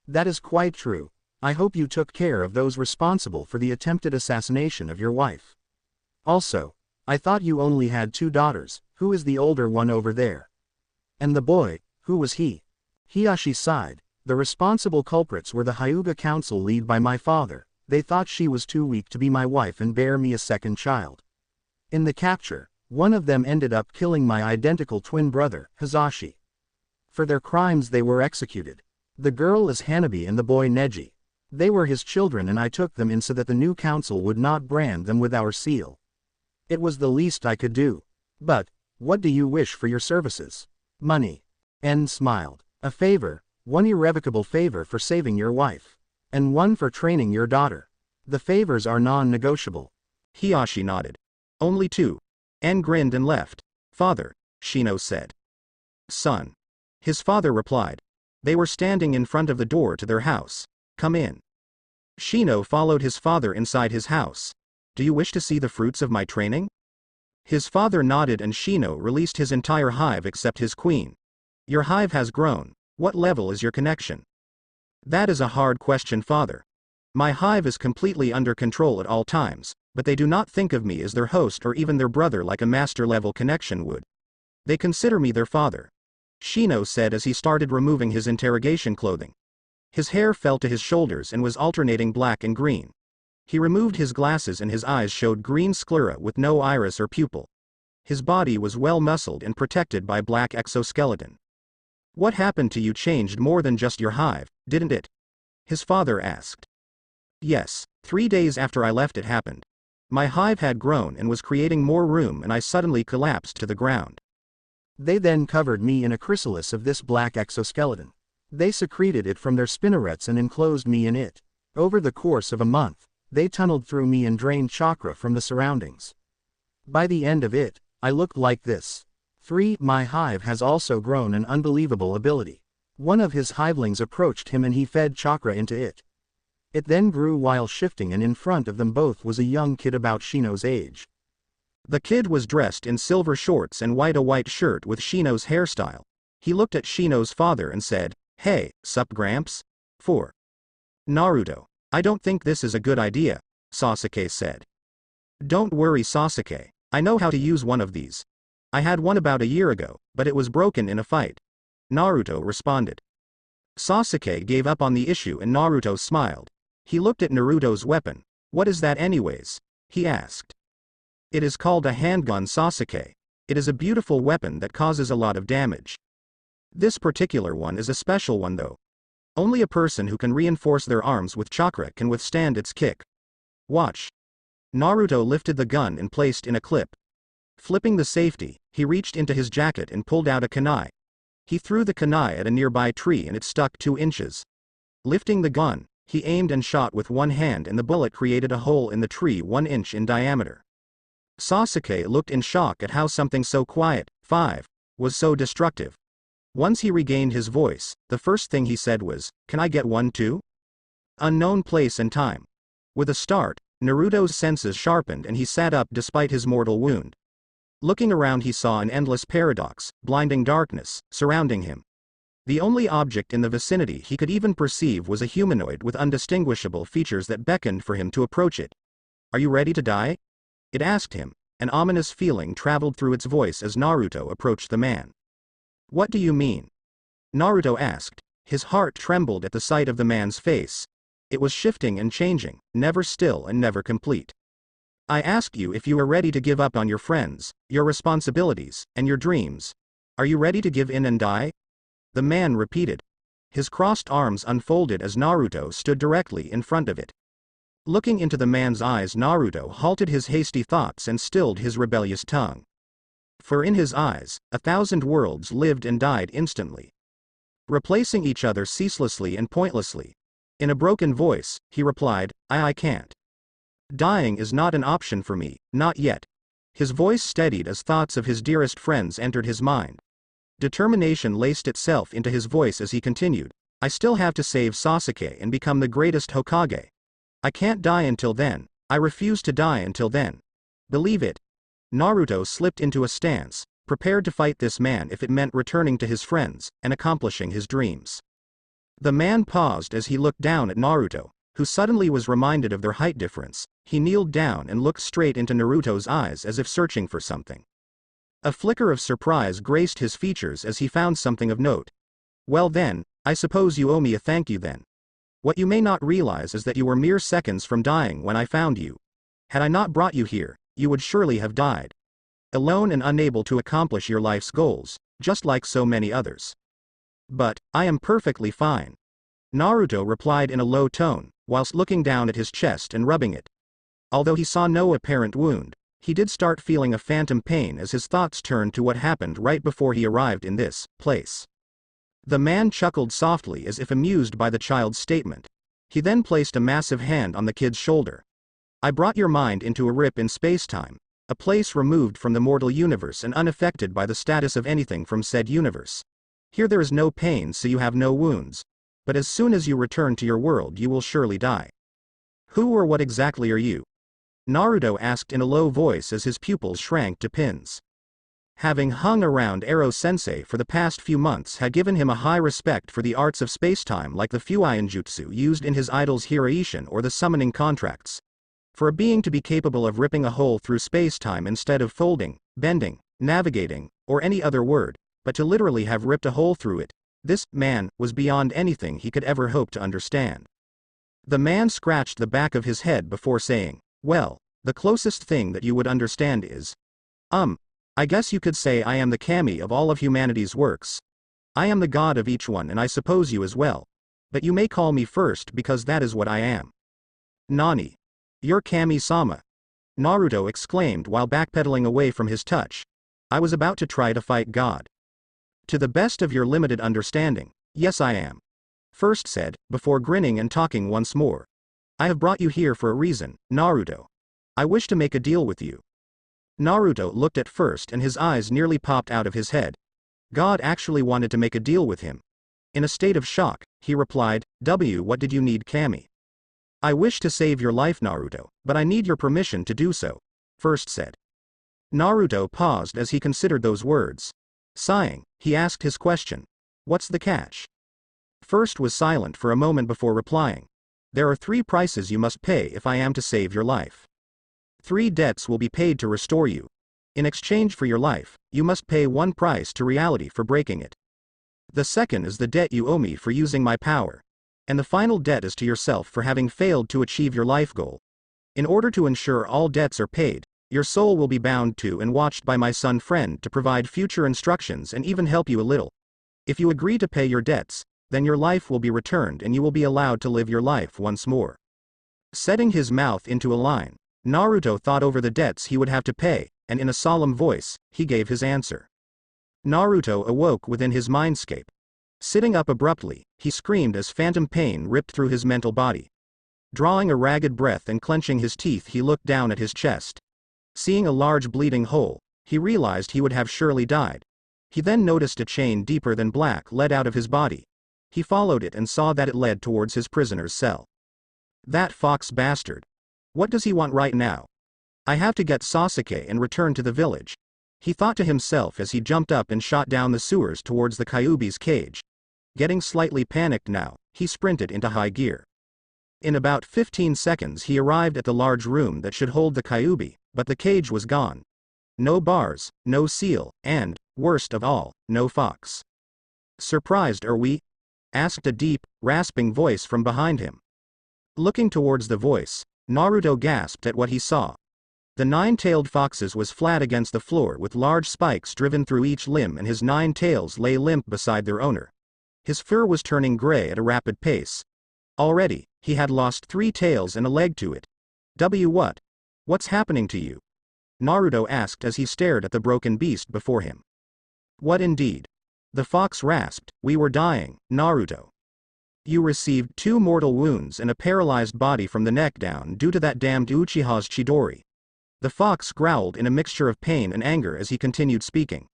That is quite true. I hope you took care of those responsible for the attempted assassination of your wife. Also, I thought you only had 2 daughters. Who is the older one over there? And the boy, who was he? Hiyashi sighed. The responsible culprits were the Hyuga Council led by my father. They thought she was too weak to be my wife and bear me a second child. In the capture, one of them ended up killing my identical twin brother, Hizashi. For their crimes they were executed. The girl is Hanabi and the boy Neji. They were his children and I took them in so that the new council would not brand them with our seal. It was the least I could do. But, what do you wish for your services? Money. En smiled. A favor, one irrevocable favor for saving your wife. And one for training your daughter. The favors are non-negotiable. Hiyashi nodded. Only 2. En grinned and left. Father, Shino said. Son. His father replied. They were standing in front of the door to their house. Come in. Shino followed his father inside his house. Do you wish to see the fruits of my training? His father nodded and Shino released his entire hive except his queen. Your hive has grown. What level is your connection? That is a hard question, father. My hive is completely under control at all times, but they do not think of me as their host or even their brother like a master-level connection would. They consider me their father. Shino said as he started removing his interrogation clothing. His hair fell to his shoulders and was alternating black and green. He removed his glasses and his eyes showed green sclera with no iris or pupil. His body was well muscled and protected by black exoskeleton. What happened to you changed more than just your hive, didn't it? His father asked. Yes, 3 days after I left it happened. My hive had grown and was creating more room and I suddenly collapsed to the ground. They then covered me in a chrysalis of this black exoskeleton. They secreted it from their spinnerets and enclosed me in it. Over the course of a month, they tunneled through me and drained chakra from the surroundings. By the end of it, I looked like this. 3. My hive has also grown an unbelievable ability. One of his hivelings approached him and he fed chakra into it. It then grew while shifting and in front of them both was a young kid about Shino's age. The kid was dressed in silver shorts and a white shirt with Shino's hairstyle. He looked at Shino's father and said, "Hey, sup Gramps?" 4. Naruto. I don't think this is a good idea, Sasuke said. Don't worry Sasuke, I know how to use one of these. I had one about a year ago, but it was broken in a fight. Naruto responded. Sasuke gave up on the issue and Naruto smiled. He looked at Naruto's weapon. What is that anyways? He asked. It is called a handgun Sasuke. It is a beautiful weapon that causes a lot of damage. This particular one is a special one though. Only a person who can reinforce their arms with chakra can withstand its kick. Watch. Naruto lifted the gun and placed in a clip. Flipping the safety, he reached into his jacket and pulled out a kunai. He threw the kunai at a nearby tree and it stuck 2 inches. Lifting the gun, he aimed and shot with one hand and the bullet created a hole in the tree 1 inch in diameter. Sasuke looked in shock at how something so quiet, 5, was so destructive. Once he regained his voice, the first thing he said was, "Can I get one too?" Unknown place and time. With a start, Naruto's senses sharpened and he sat up despite his mortal wound. Looking around he saw an endless paradox, blinding darkness, surrounding him. The only object in the vicinity he could even perceive was a humanoid with undistinguishable features that beckoned for him to approach it. Are you ready to die? It asked him. An ominous feeling traveled through its voice as Naruto approached the man. What do you mean? Naruto asked. His heart trembled at the sight of the man's face. It was shifting and changing, never still and never complete. I ask you if you are ready to give up on your friends, your responsibilities, and your dreams. Are you ready to give in and die? The man repeated. His crossed arms unfolded as Naruto stood directly in front of it. Looking into the man's eyes, Naruto halted his hasty thoughts and stilled his rebellious tongue. For in his eyes, 1,000 worlds lived and died instantly, replacing each other ceaselessly and pointlessly. In a broken voice, he replied, I can't. Dying is not an option for me, not yet. His voice steadied as thoughts of his dearest friends entered his mind. Determination laced itself into his voice as he continued, I still have to save Sasuke and become the greatest Hokage. I can't die until then, I refuse to die until then. Believe it. Naruto slipped into a stance, prepared to fight this man if it meant returning to his friends, and accomplishing his dreams. The man paused as he looked down at Naruto, who suddenly was reminded of their height difference. He kneeled down and looked straight into Naruto's eyes as if searching for something. A flicker of surprise graced his features as he found something of note. Well then, I suppose you owe me a thank you then. What you may not realize is that you were mere seconds from dying when I found you. Had I not brought you here, you would surely have died. Alone and unable to accomplish your life's goals, just like so many others. But, I am perfectly fine. Naruto replied in a low tone, whilst looking down at his chest and rubbing it. Although he saw no apparent wound, he did start feeling a phantom pain as his thoughts turned to what happened right before he arrived in this place. The man chuckled softly as if amused by the child's statement. He then placed a massive hand on the kid's shoulder. I brought your mind into a rip in space-time, a place removed from the mortal universe and unaffected by the status of anything from said universe. Here there is no pain, so you have no wounds. But as soon as you return to your world you will surely die. Who or what exactly are you? Naruto asked in a low voice as his pupils shrank to pins. Having hung around Ero-sensei for the past few months had given him a high respect for the arts of spacetime like the Fuian jutsu used in his idol's Hiraishin or the summoning contracts. For a being to be capable of ripping a hole through spacetime instead of folding, bending, navigating, or any other word, but to literally have ripped a hole through it, this man was beyond anything he could ever hope to understand. The man scratched the back of his head before saying, well, the closest thing that you would understand is, I guess you could say I am the kami of all of humanity's works. I am the god of each one and I suppose you as well. But you may call me first because that is what I am. Nani? You're Kami-sama. Naruto exclaimed while backpedaling away from his touch. I was about to try to fight God. To the best of your limited understanding, yes I am. First said, before grinning and talking once more. I have brought you here for a reason, Naruto. I wish to make a deal with you. Naruto looked at first and his eyes nearly popped out of his head. God actually wanted to make a deal with him. In a state of shock, he replied, what did you need, Kami? I wish to save your life, Naruto, but I need your permission to do so, First said. Naruto paused as he considered those words. Sighing, he asked his question. What's the catch? First was silent for a moment before replying. There are 3 prices you must pay if I am to save your life. 3 debts will be paid to restore you. In exchange for your life, you must pay 1 price to reality for breaking it. The second is the debt you owe me for using my power. And the final debt is to yourself for having failed to achieve your life goal. In order to ensure all debts are paid, your soul will be bound to and watched by my son friend to provide future instructions and even help you a little. If you agree to pay your debts, then your life will be returned and you will be allowed to live your life once more. Setting his mouth into a line, Naruto thought over the debts he would have to pay, and in a solemn voice, he gave his answer. Naruto awoke within his mindscape. Sitting up abruptly, he screamed as phantom pain ripped through his mental body. Drawing a ragged breath and clenching his teeth, he looked down at his chest. Seeing a large bleeding hole, he realized he would have surely died. He then noticed a chain deeper than black led out of his body. He followed it and saw that it led towards his prisoner's cell. That fox bastard. What does he want right now? I have to get Sasuke and return to the village. He thought to himself as he jumped up and shot down the sewers towards the Kyuubi's cage. Getting slightly panicked now, he sprinted into high gear. In about 15 seconds he arrived at the large room that should hold the Kyuubi, but the cage was gone. No bars, no seal, and, worst of all, no fox. Surprised are we? Asked a deep, rasping voice from behind him. Looking towards the voice, Naruto gasped at what he saw. The 9-tailed foxes was flat against the floor with large spikes driven through each limb and his 9 tails lay limp beside their owner. His fur was turning gray at a rapid pace. Already, he had lost 3 tails and a leg to it. What? What's happening to you? Naruto asked as he stared at the broken beast before him. What indeed? The fox rasped, we were dying, Naruto. You received 2 mortal wounds and a paralyzed body from the neck down due to that damned Uchiha's Chidori. The fox growled in a mixture of pain and anger as he continued speaking.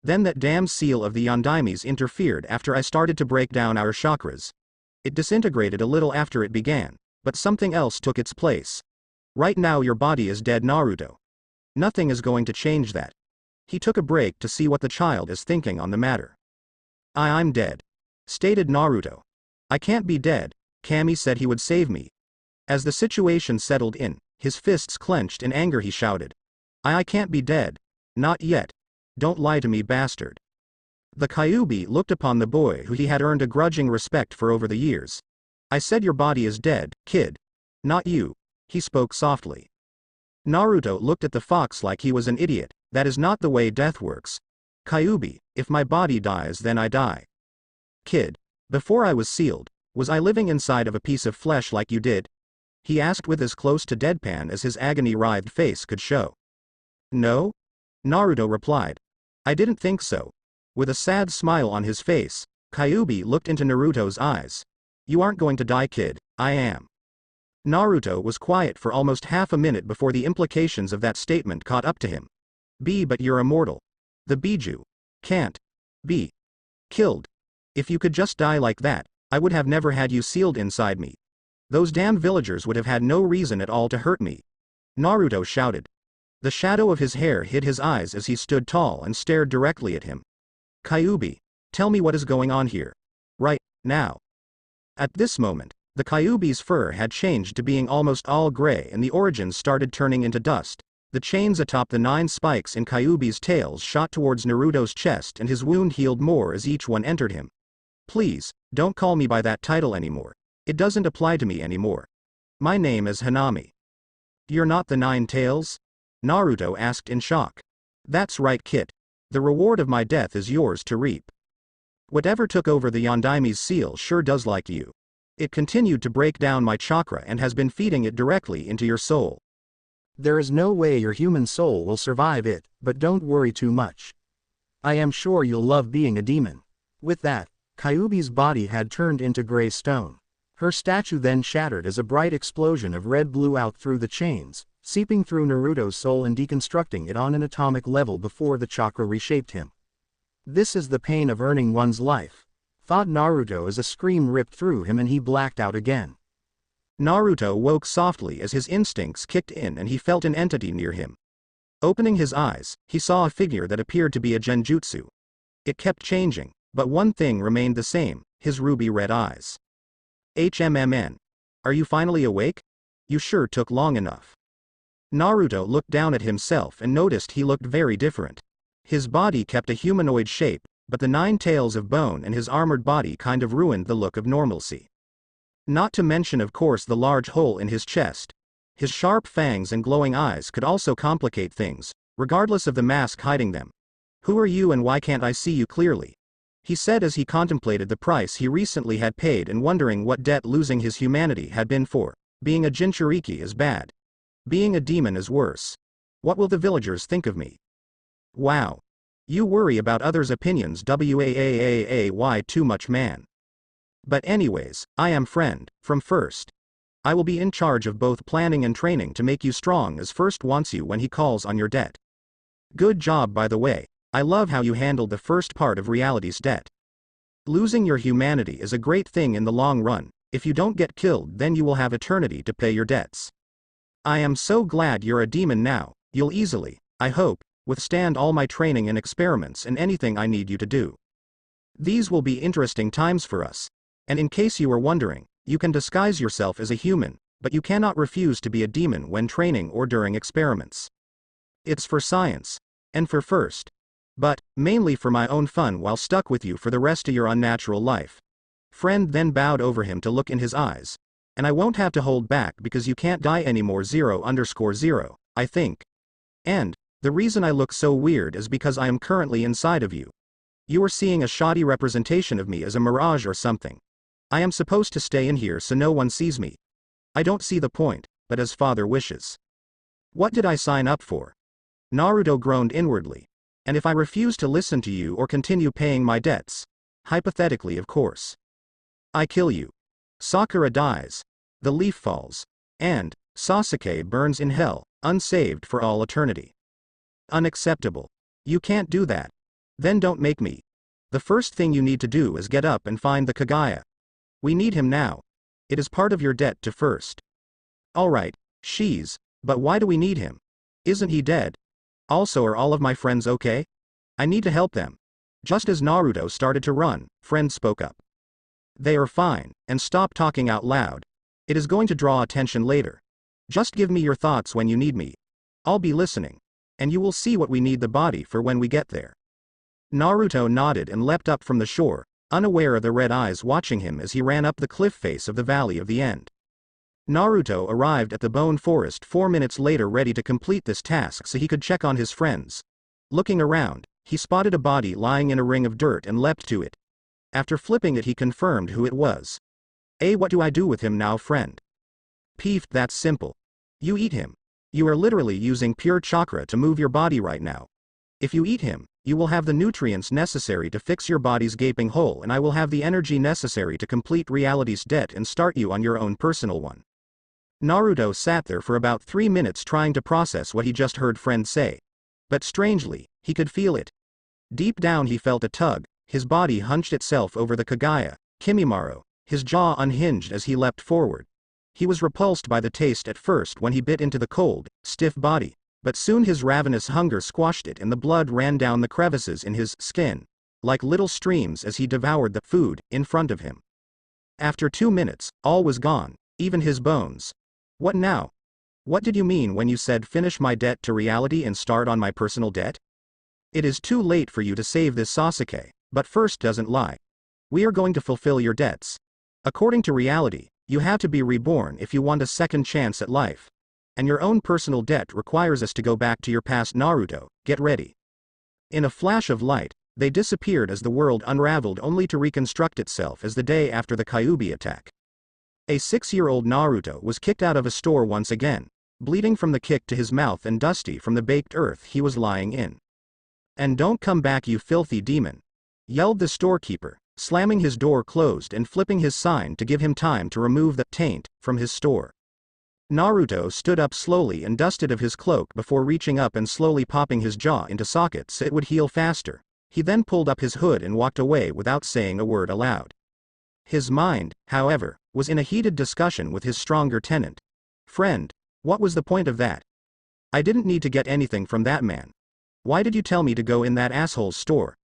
Then that damned seal of the Yondaimes interfered after I started to break down our chakras. It disintegrated a little after it began, but something else took its place. Right now your body is dead, Naruto. Nothing is going to change that. He took a break to see what the child is thinking on the matter. I'm dead. Stated Naruto. I can't be dead, Kami said he would save me. As the situation settled in, his fists clenched in anger he shouted. I can't be dead. Not yet. Don't lie to me, bastard. The Kyuubi looked upon the boy who he had earned a grudging respect for over the years. I said your body is dead, kid. Not you. He spoke softly. Naruto looked at the fox like he was an idiot. That is not the way death works. Kyuubi, if my body dies then I die. Kid. Before I was sealed, was I living inside of a piece of flesh like you did? He asked with as close to deadpan as his agony-writhed face could show. No? Naruto replied. I didn't think so. With a sad smile on his face, Kyuubi looked into Naruto's eyes. You aren't going to die, kid, I am. Naruto was quiet for almost half a minute before the implications of that statement caught up to him. But you're immortal. The Biju can't be killed. If you could just die like that, I would have never had you sealed inside me. Those damn villagers would have had no reason at all to hurt me. Naruto shouted. The shadow of his hair hid his eyes as he stood tall and stared directly at him. Kyuubi, tell me what is going on here. Right now. At this moment, the Kyuubi's fur had changed to being almost all gray and the origins started turning into dust. The chains atop the 9 spikes in Kyuubi's tails shot towards Naruto's chest and his wound healed more as each one entered him. Please, don't call me by that title anymore. It doesn't apply to me anymore. My name is Hanami. You're not the 9 tails? Naruto asked in shock. That's right, kid. The reward of my death is yours to reap. Whatever took over the Yondaime's seal sure does like you. It continued to break down my chakra and has been feeding it directly into your soul. There is no way your human soul will survive it, but don't worry too much. I am sure you'll love being a demon. With that, Kyuubi's body had turned into gray stone. Her statue then shattered as a bright explosion of red blew out through the chains, seeping through Naruto's soul and deconstructing it on an atomic level before the chakra reshaped him. This is the pain of earning one's life, thought Naruto as a scream ripped through him and he blacked out again. Naruto woke softly as his instincts kicked in and he felt an entity near him. Opening his eyes, he saw a figure that appeared to be a genjutsu. It kept changing, but one thing remained the same, his ruby red eyes. HMMN. Are you finally awake? You sure took long enough. Naruto looked down at himself and noticed he looked very different. His body kept a humanoid shape, but the 9 tails of bone and his armored body kind of ruined the look of normalcy. Not to mention of course the large hole in his chest. His sharp fangs and glowing eyes could also complicate things, regardless of the mask hiding them. Who are you and why can't I see you clearly? He said as he contemplated the price he recently had paid and wondering what debt losing his humanity had been for. Being a Jinchuriki is bad. Being a demon is worse. What will the villagers think of me? Wow. You worry about others' opinions why too much man. But anyways, I am friend, from first. I will be in charge of both planning and training to make you strong as first wants you when he calls on your debt. Good job by the way, I love how you handled the first part of reality's debt. Losing your humanity is a great thing in the long run, if you don't get killed then you will have eternity to pay your debts. I am so glad you're a demon now, you'll easily, I hope, withstand all my training and experiments and anything I need you to do. These will be interesting times for us. And in case you were wondering, you can disguise yourself as a human, but you cannot refuse to be a demon when training or during experiments. It's for science. And for first. But, mainly for my own fun while stuck with you for the rest of your unnatural life. Friend then bowed over him to look in his eyes. And I won't have to hold back because you can't die anymore 0_0, I think. And, the reason I look so weird is because I am currently inside of you. You are seeing a shoddy representation of me as a mirage or something. I am supposed to stay in here so no one sees me. I don't see the point, but as father wishes. What did I sign up for? Naruto groaned inwardly. And if I refuse to listen to you or continue paying my debts? Hypothetically of course. I kill you. Sakura dies. The leaf falls. And, Sasuke burns in hell, unsaved for all eternity. Unacceptable. You can't do that. Then don't make me. The first thing you need to do is get up and find the Kagaya. We need him now. It is part of your debt to first. Alright, but why do we need him? Isn't he dead? Also are all of my friends okay? I need to help them. Just as Naruto started to run, friend spoke up. They are fine, and stop talking out loud. It is going to draw attention later. Just give me your thoughts when you need me. I'll be listening. And you will see what we need the body for when we get there. Naruto nodded and leapt up from the shore, unaware of the red eyes watching him as he ran up the cliff face of the Valley of the End. Naruto arrived at the Bone Forest 4 minutes later ready to complete this task so he could check on his friends. Looking around, he spotted a body lying in a ring of dirt and leapt to it. After flipping it he confirmed who it was. What do I do with him now friend? Peeved, that's simple. You eat him. You are literally using pure chakra to move your body right now. If you eat him, you will have the nutrients necessary to fix your body's gaping hole and I will have the energy necessary to complete reality's debt and start you on your own personal one. Naruto sat there for about 3 minutes trying to process what he just heard friend say. But strangely, he could feel it. Deep down he felt a tug, his body hunched itself over the Kagaya, Kimimaro, his jaw unhinged as he leapt forward. He was repulsed by the taste at first when he bit into the cold, stiff body, but soon his ravenous hunger squashed it and the blood ran down the crevices in his skin, like little streams as he devoured the food in front of him. After 2 minutes, all was gone, even his bones. What now? What did you mean when you said finish my debt to reality and start on my personal debt? It is too late for you to save this Sasuke, but first doesn't lie. We are going to fulfill your debts. According to reality, you have to be reborn if you want a second chance at life. And your own personal debt requires us to go back to your past. Naruto, get ready. In a flash of light, they disappeared as the world unraveled only to reconstruct itself as the day after the Kyuubi attack. A 6-year-old Naruto was kicked out of a store once again, bleeding from the kick to his mouth and dusty from the baked earth he was lying in. And don't come back, you filthy demon, yelled the storekeeper, slamming his door closed and flipping his sign to give him time to remove the taint from his store. Naruto stood up slowly and dusted of his cloak before reaching up and slowly popping his jaw into sockets so it would heal faster. He then pulled up his hood and walked away without saying a word aloud. His mind, however, was in a heated discussion with his stronger tenant. Friend, what was the point of that? I didn't need to get anything from that man. Why did you tell me to go in that asshole's store?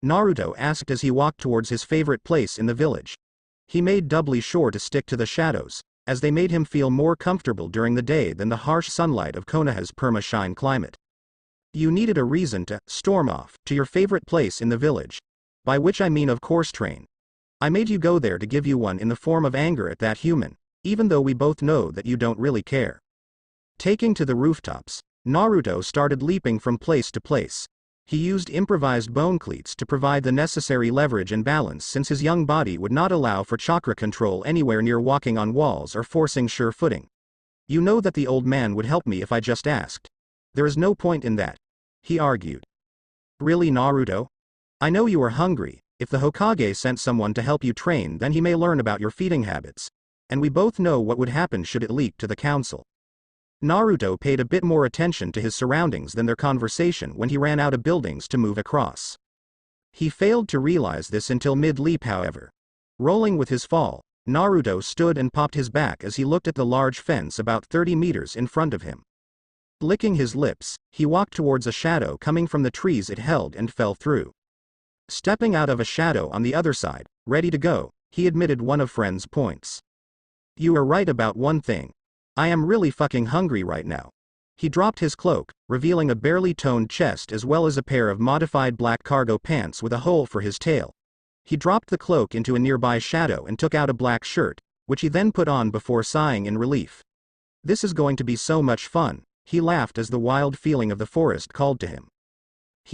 Naruto asked as he walked towards his favorite place in the village. He made doubly sure to stick to the shadows, as they made him feel more comfortable during the day than the harsh sunlight of Konoha's perma-shine climate. You needed a reason to storm off to your favorite place in the village. By which I mean of course train. I made you go there to give you one in the form of anger at that human, even though we both know that you don't really care. Taking to the rooftops, Naruto started leaping from place to place. He used improvised bone cleats to provide the necessary leverage and balance since his young body would not allow for chakra control anywhere near walking on walls or forcing sure footing. You know that the old man would help me if I just asked. There is no point in that, he argued. Really, Naruto? I know you are hungry. If the Hokage sent someone to help you train, then he may learn about your feeding habits. And we both know what would happen should it leak to the council. Naruto paid a bit more attention to his surroundings than their conversation when he ran out of buildings to move across. He failed to realize this until mid-leap, however. Rolling with his fall, Naruto stood and popped his back as he looked at the large fence about 30 meters in front of him. Licking his lips, he walked towards a shadow coming from the trees it held and fell through. Stepping out of a shadow on the other side, ready to go, he admitted one of friend's points. You are right about one thing. I am really fucking hungry right now. He dropped his cloak, revealing a barely toned chest as well as a pair of modified black cargo pants with a hole for his tail. He dropped the cloak into a nearby shadow and took out a black shirt, which he then put on before sighing in relief. This is going to be so much fun, he laughed as the wild feeling of the forest called to him.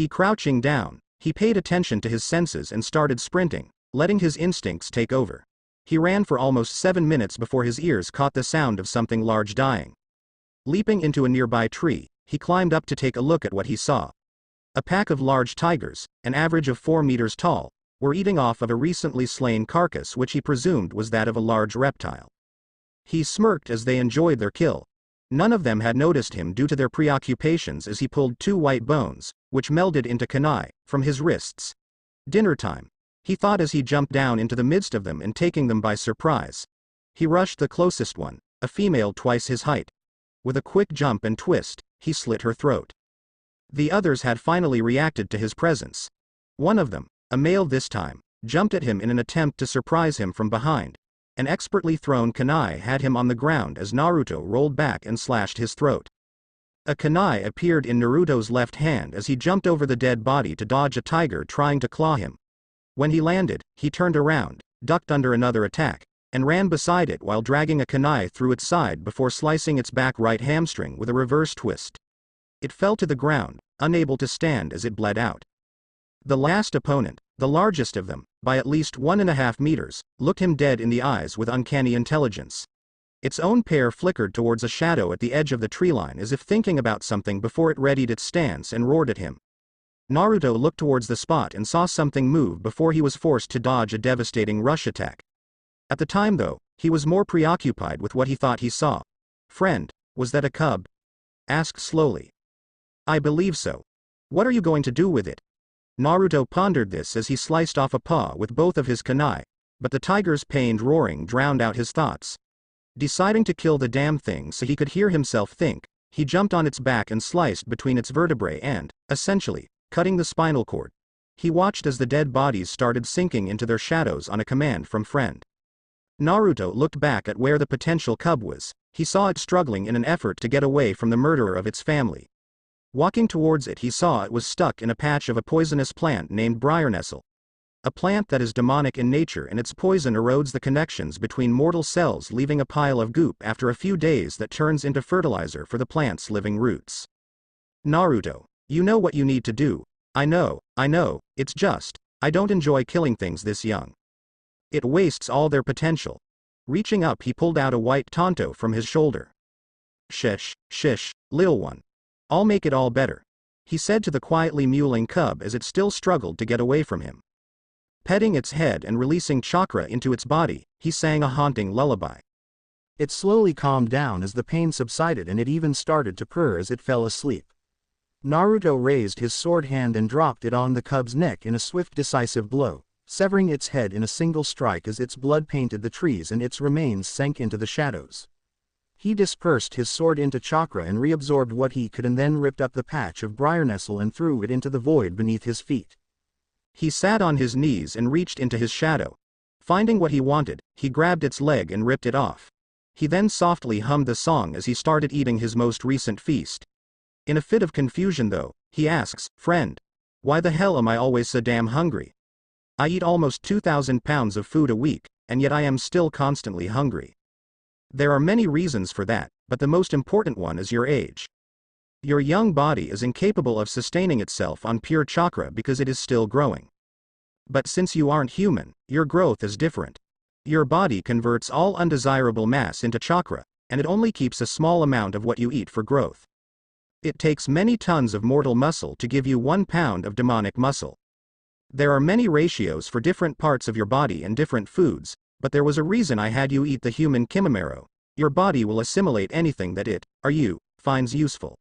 Crouching down, he paid attention to his senses and started sprinting, letting his instincts take over. He ran for almost 7 minutes before his ears caught the sound of something large dying. Leaping into a nearby tree, he climbed up to take a look at what he saw. A pack of large tigers, an average of 4 meters tall, were eating off of a recently slain carcass which he presumed was that of a large reptile. He smirked as they enjoyed their kill. None of them had noticed him due to their preoccupations as he pulled 2 white bones, which melded into kunai, from his wrists. Dinner time, he thought as he jumped down into the midst of them and taking them by surprise. He rushed the closest one, a female twice his height. With a quick jump and twist, he slit her throat. The others had finally reacted to his presence. One of them, a male this time, jumped at him in an attempt to surprise him from behind. An expertly thrown kunai had him on the ground as Naruto rolled back and slashed his throat. A kunai appeared in Naruto's left hand as he jumped over the dead body to dodge a tiger trying to claw him. When he landed, he turned around, ducked under another attack, and ran beside it while dragging a kunai through its side before slicing its back right hamstring with a reverse twist. It fell to the ground, unable to stand as it bled out. The last opponent, the largest of them, by at least 1.5 meters, looked him dead in the eyes with uncanny intelligence. Its own pair flickered towards a shadow at the edge of the treeline as if thinking about something before it readied its stance and roared at him. Naruto looked towards the spot and saw something move before he was forced to dodge a devastating rush attack. At the time though, he was more preoccupied with what he thought he saw. Friend, was that a cub? Asked slowly. I believe so. What are you going to do with it? Naruto pondered this as he sliced off a paw with both of his kunai, but the tiger's pained roaring drowned out his thoughts. Deciding to kill the damn thing so he could hear himself think, he jumped on its back and sliced between its vertebrae and, essentially, cutting the spinal cord. He watched as the dead bodies started sinking into their shadows on a command from friend. Naruto looked back at where the potential cub was. He saw it struggling in an effort to get away from the murderer of its family. Walking towards it, he saw it was stuck in a patch of a poisonous plant named briarnestle. A plant that is demonic in nature, and its poison erodes the connections between mortal cells, leaving a pile of goop after a few days that turns into fertilizer for the plant's living roots. Naruto, you know what you need to do. I know, it's just, I don't enjoy killing things this young. It wastes all their potential. Reaching up, he pulled out a white tanto from his shoulder. Shish, little one. I'll make it all better, he said to the quietly mewling cub as it still struggled to get away from him. Petting its head and releasing chakra into its body, he sang a haunting lullaby. It slowly calmed down as the pain subsided, and it even started to purr as it fell asleep. Naruto raised his sword hand and dropped it on the cub's neck in a swift, decisive blow, severing its head in a single strike as its blood painted the trees and its remains sank into the shadows. He dispersed his sword into chakra and reabsorbed what he could, and then ripped up the patch of briarnestle and threw it into the void beneath his feet. He sat on his knees and reached into his shadow. Finding what he wanted, he grabbed its leg and ripped it off. He then softly hummed the song as he started eating his most recent feast. In a fit of confusion though, he asks, "Friend, why the hell am I always so damn hungry? I eat almost 2,000 pounds of food a week, and yet I am still constantly hungry." There are many reasons for that, but the most important one is your age. Your young body is incapable of sustaining itself on pure chakra because it is still growing. But since you aren't human, your growth is different. Your body converts all undesirable mass into chakra, and it only keeps a small amount of what you eat for growth. It takes many tons of mortal muscle to give you 1 pound of demonic muscle. There are many ratios for different parts of your body and different foods, but there was a reason I had you eat the human kimimero. Your body will assimilate anything that it, or you, finds useful.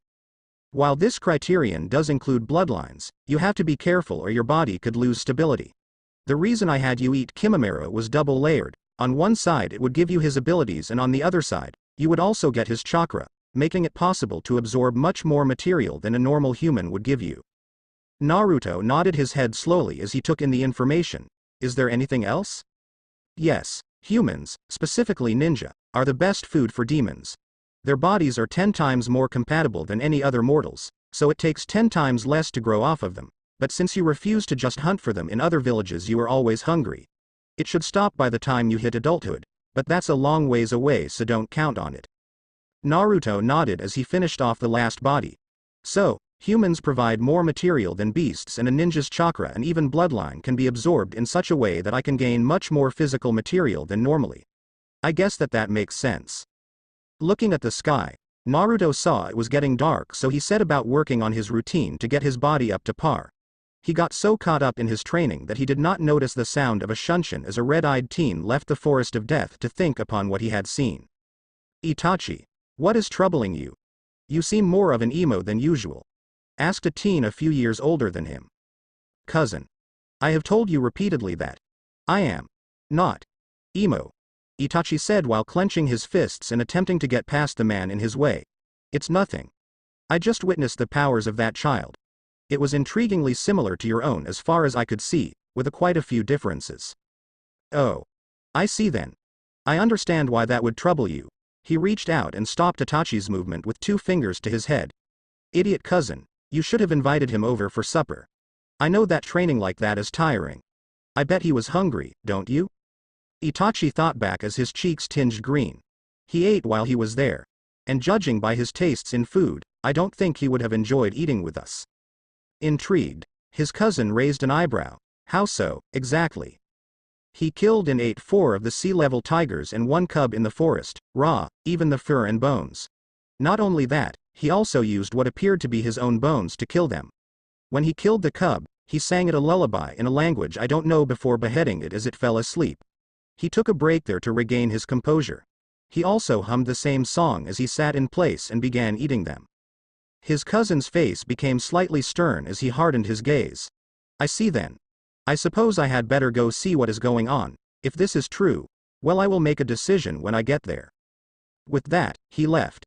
While this criterion does include bloodlines, you have to be careful or your body could lose stability. The reason I had you eat kimimero was double layered. On one side it would give you his abilities, and on the other side, you would also get his chakra, making it possible to absorb much more material than a normal human would give you. Naruto nodded his head slowly as he took in the information. Is there anything else? Yes, humans, specifically ninja, are the best food for demons. Their bodies are 10 times more compatible than any other mortals, so it takes 10 times less to grow off of them. But since you refuse to just hunt for them in other villages, you are always hungry. It should stop by the time you hit adulthood, but that's a long ways away, so don't count on it. Naruto nodded as he finished off the last body. So, humans provide more material than beasts, and a ninja's chakra and even bloodline can be absorbed in such a way that I can gain much more physical material than normally. I guess that makes sense. Looking at the sky, Naruto saw it was getting dark, so he set about working on his routine to get his body up to par. He got so caught up in his training that he did not notice the sound of a shunshin as a red-eyed teen left the forest of death to think upon what he had seen. "Itachi, what is troubling you? You seem more of an emo than usual," asked a teen a few years older than him. "Cousin, I have told you repeatedly that I am not emo," Itachi said while clenching his fists and attempting to get past the man in his way. "It's nothing. I just witnessed the powers of that child. It was intriguingly similar to your own as far as I could see, with quite a few differences." "Oh. I see then. I understand why that would trouble you." He reached out and stopped Itachi's movement with 2 fingers to his head. "Idiot cousin, you should have invited him over for supper. I know that training like that is tiring. I bet he was hungry, don't you?" Itachi thought back as his cheeks tinged green. He ate while he was there. And judging by his tastes in food, I don't think he would have enjoyed eating with us. Intrigued, his cousin raised an eyebrow. "How so, exactly?" "He killed and ate 4 of the sea-level tigers and 1 cub in the forest, raw, even the fur and bones. Not only that, he also used what appeared to be his own bones to kill them. When he killed the cub, he sang it a lullaby in a language I don't know before beheading it as it fell asleep." He took a break there to regain his composure. He also hummed the same song as he sat in place and began eating them. His cousin's face became slightly stern as he hardened his gaze. "I see then. I suppose I had better go see what is going on. If this is true, well, I will make a decision when I get there." With that, he left.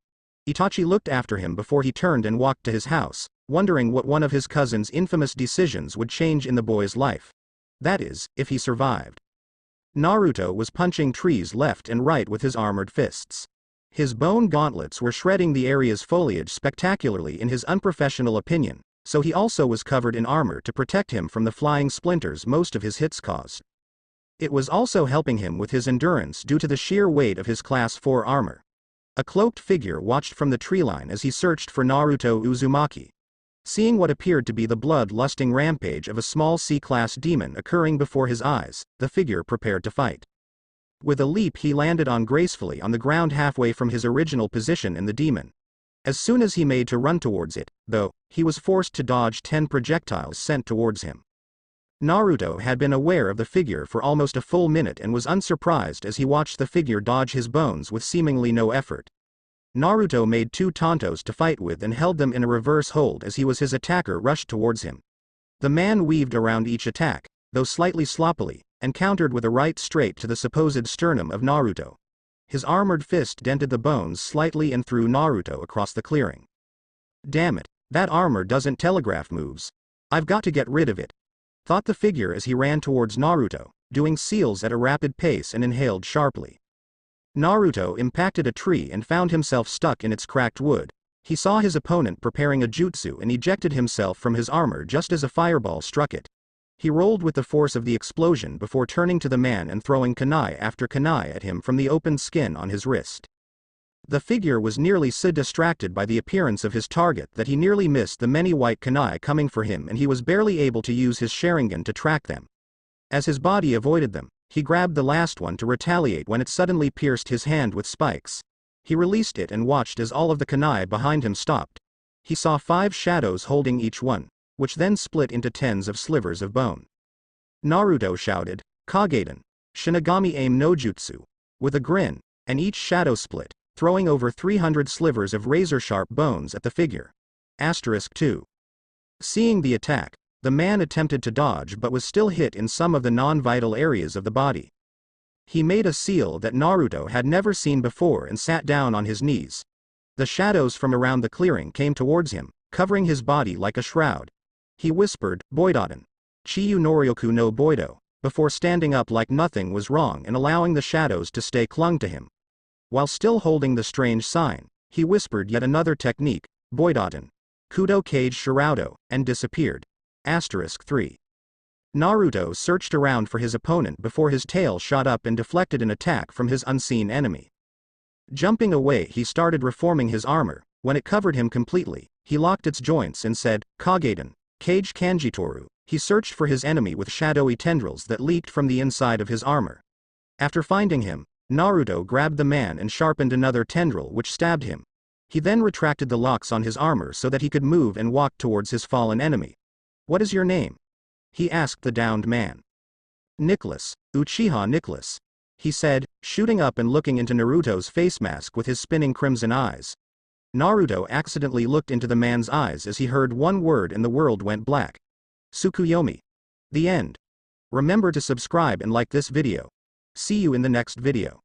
Itachi looked after him before he turned and walked to his house, wondering what one of his cousin's infamous decisions would change in the boy's life. That is, if he survived. Naruto was punching trees left and right with his armored fists. His bone gauntlets were shredding the area's foliage spectacularly in his unprofessional opinion, so he also was covered in armor to protect him from the flying splinters most of his hits caused. It was also helping him with his endurance due to the sheer weight of his Class 4 armor. A cloaked figure watched from the treeline as he searched for Naruto Uzumaki. Seeing what appeared to be the blood-lusting rampage of a small C-class demon occurring before his eyes, the figure prepared to fight. With a leap he landed gracefully on the ground halfway from his original position in the demon. As soon as he made to run towards it, though, he was forced to dodge 10 projectiles sent towards him. Naruto had been aware of the figure for almost a full minute and was unsurprised as he watched the figure dodge his bones with seemingly no effort. Naruto made 2 Tontos to fight with and held them in a reverse hold as his attacker rushed towards him. The man weaved around each attack, though slightly sloppily, and countered with a right straight to the supposed sternum of Naruto. His armored fist dented the bones slightly and threw Naruto across the clearing. Damn it, that armor doesn't telegraph moves. I've got to get rid of it, thought the figure as he ran towards Naruto, doing seals at a rapid pace and inhaled sharply. Naruto impacted a tree and found himself stuck in its cracked wood. He saw his opponent preparing a jutsu and ejected himself from his armor just as a fireball struck it. He rolled with the force of the explosion before turning to the man and throwing kunai after kunai at him from the open skin on his wrist. The figure was nearly so distracted by the appearance of his target that he nearly missed the many white kunai coming for him, and he was barely able to use his Sharingan to track them. As his body avoided them, he grabbed the last one to retaliate when it suddenly pierced his hand with spikes. He released it and watched as all of the kunai behind him stopped. He saw 5 shadows holding each one, which then split into tens of slivers of bone. Naruto shouted, "Kageden, Shinigami aim no jutsu," with a grin, and each shadow split, throwing over 300 slivers of razor-sharp bones at the figure. *2. Seeing the attack, the man attempted to dodge but was still hit in some of the non-vital areas of the body. He made a seal that Naruto had never seen before and sat down on his knees. The shadows from around the clearing came towards him, covering his body like a shroud. He whispered, "Boidaten. Chiyu Noryoku no Boido," before standing up like nothing was wrong and allowing the shadows to stay clung to him. While still holding the strange sign, he whispered yet another technique, "Boidaten. Kudo Kage Shiraudo," and disappeared. *3. Naruto searched around for his opponent before his tail shot up and deflected an attack from his unseen enemy. Jumping away, he started reforming his armor. When it covered him completely, he locked its joints and said, "Kageden, Kage Kanjitoru." He searched for his enemy with shadowy tendrils that leaked from the inside of his armor. After finding him, Naruto grabbed the man and sharpened another tendril which stabbed him. He then retracted the locks on his armor so that he could move and walk towards his fallen enemy. "What is your name?" he asked the downed man. "Nicholas, Uchiha Nicholas," he said, shooting up and looking into Naruto's face mask with his spinning crimson eyes. Naruto accidentally looked into the man's eyes as he heard one word and the world went black. Tsukuyomi. The end. Remember to subscribe and like this video. See you in the next video.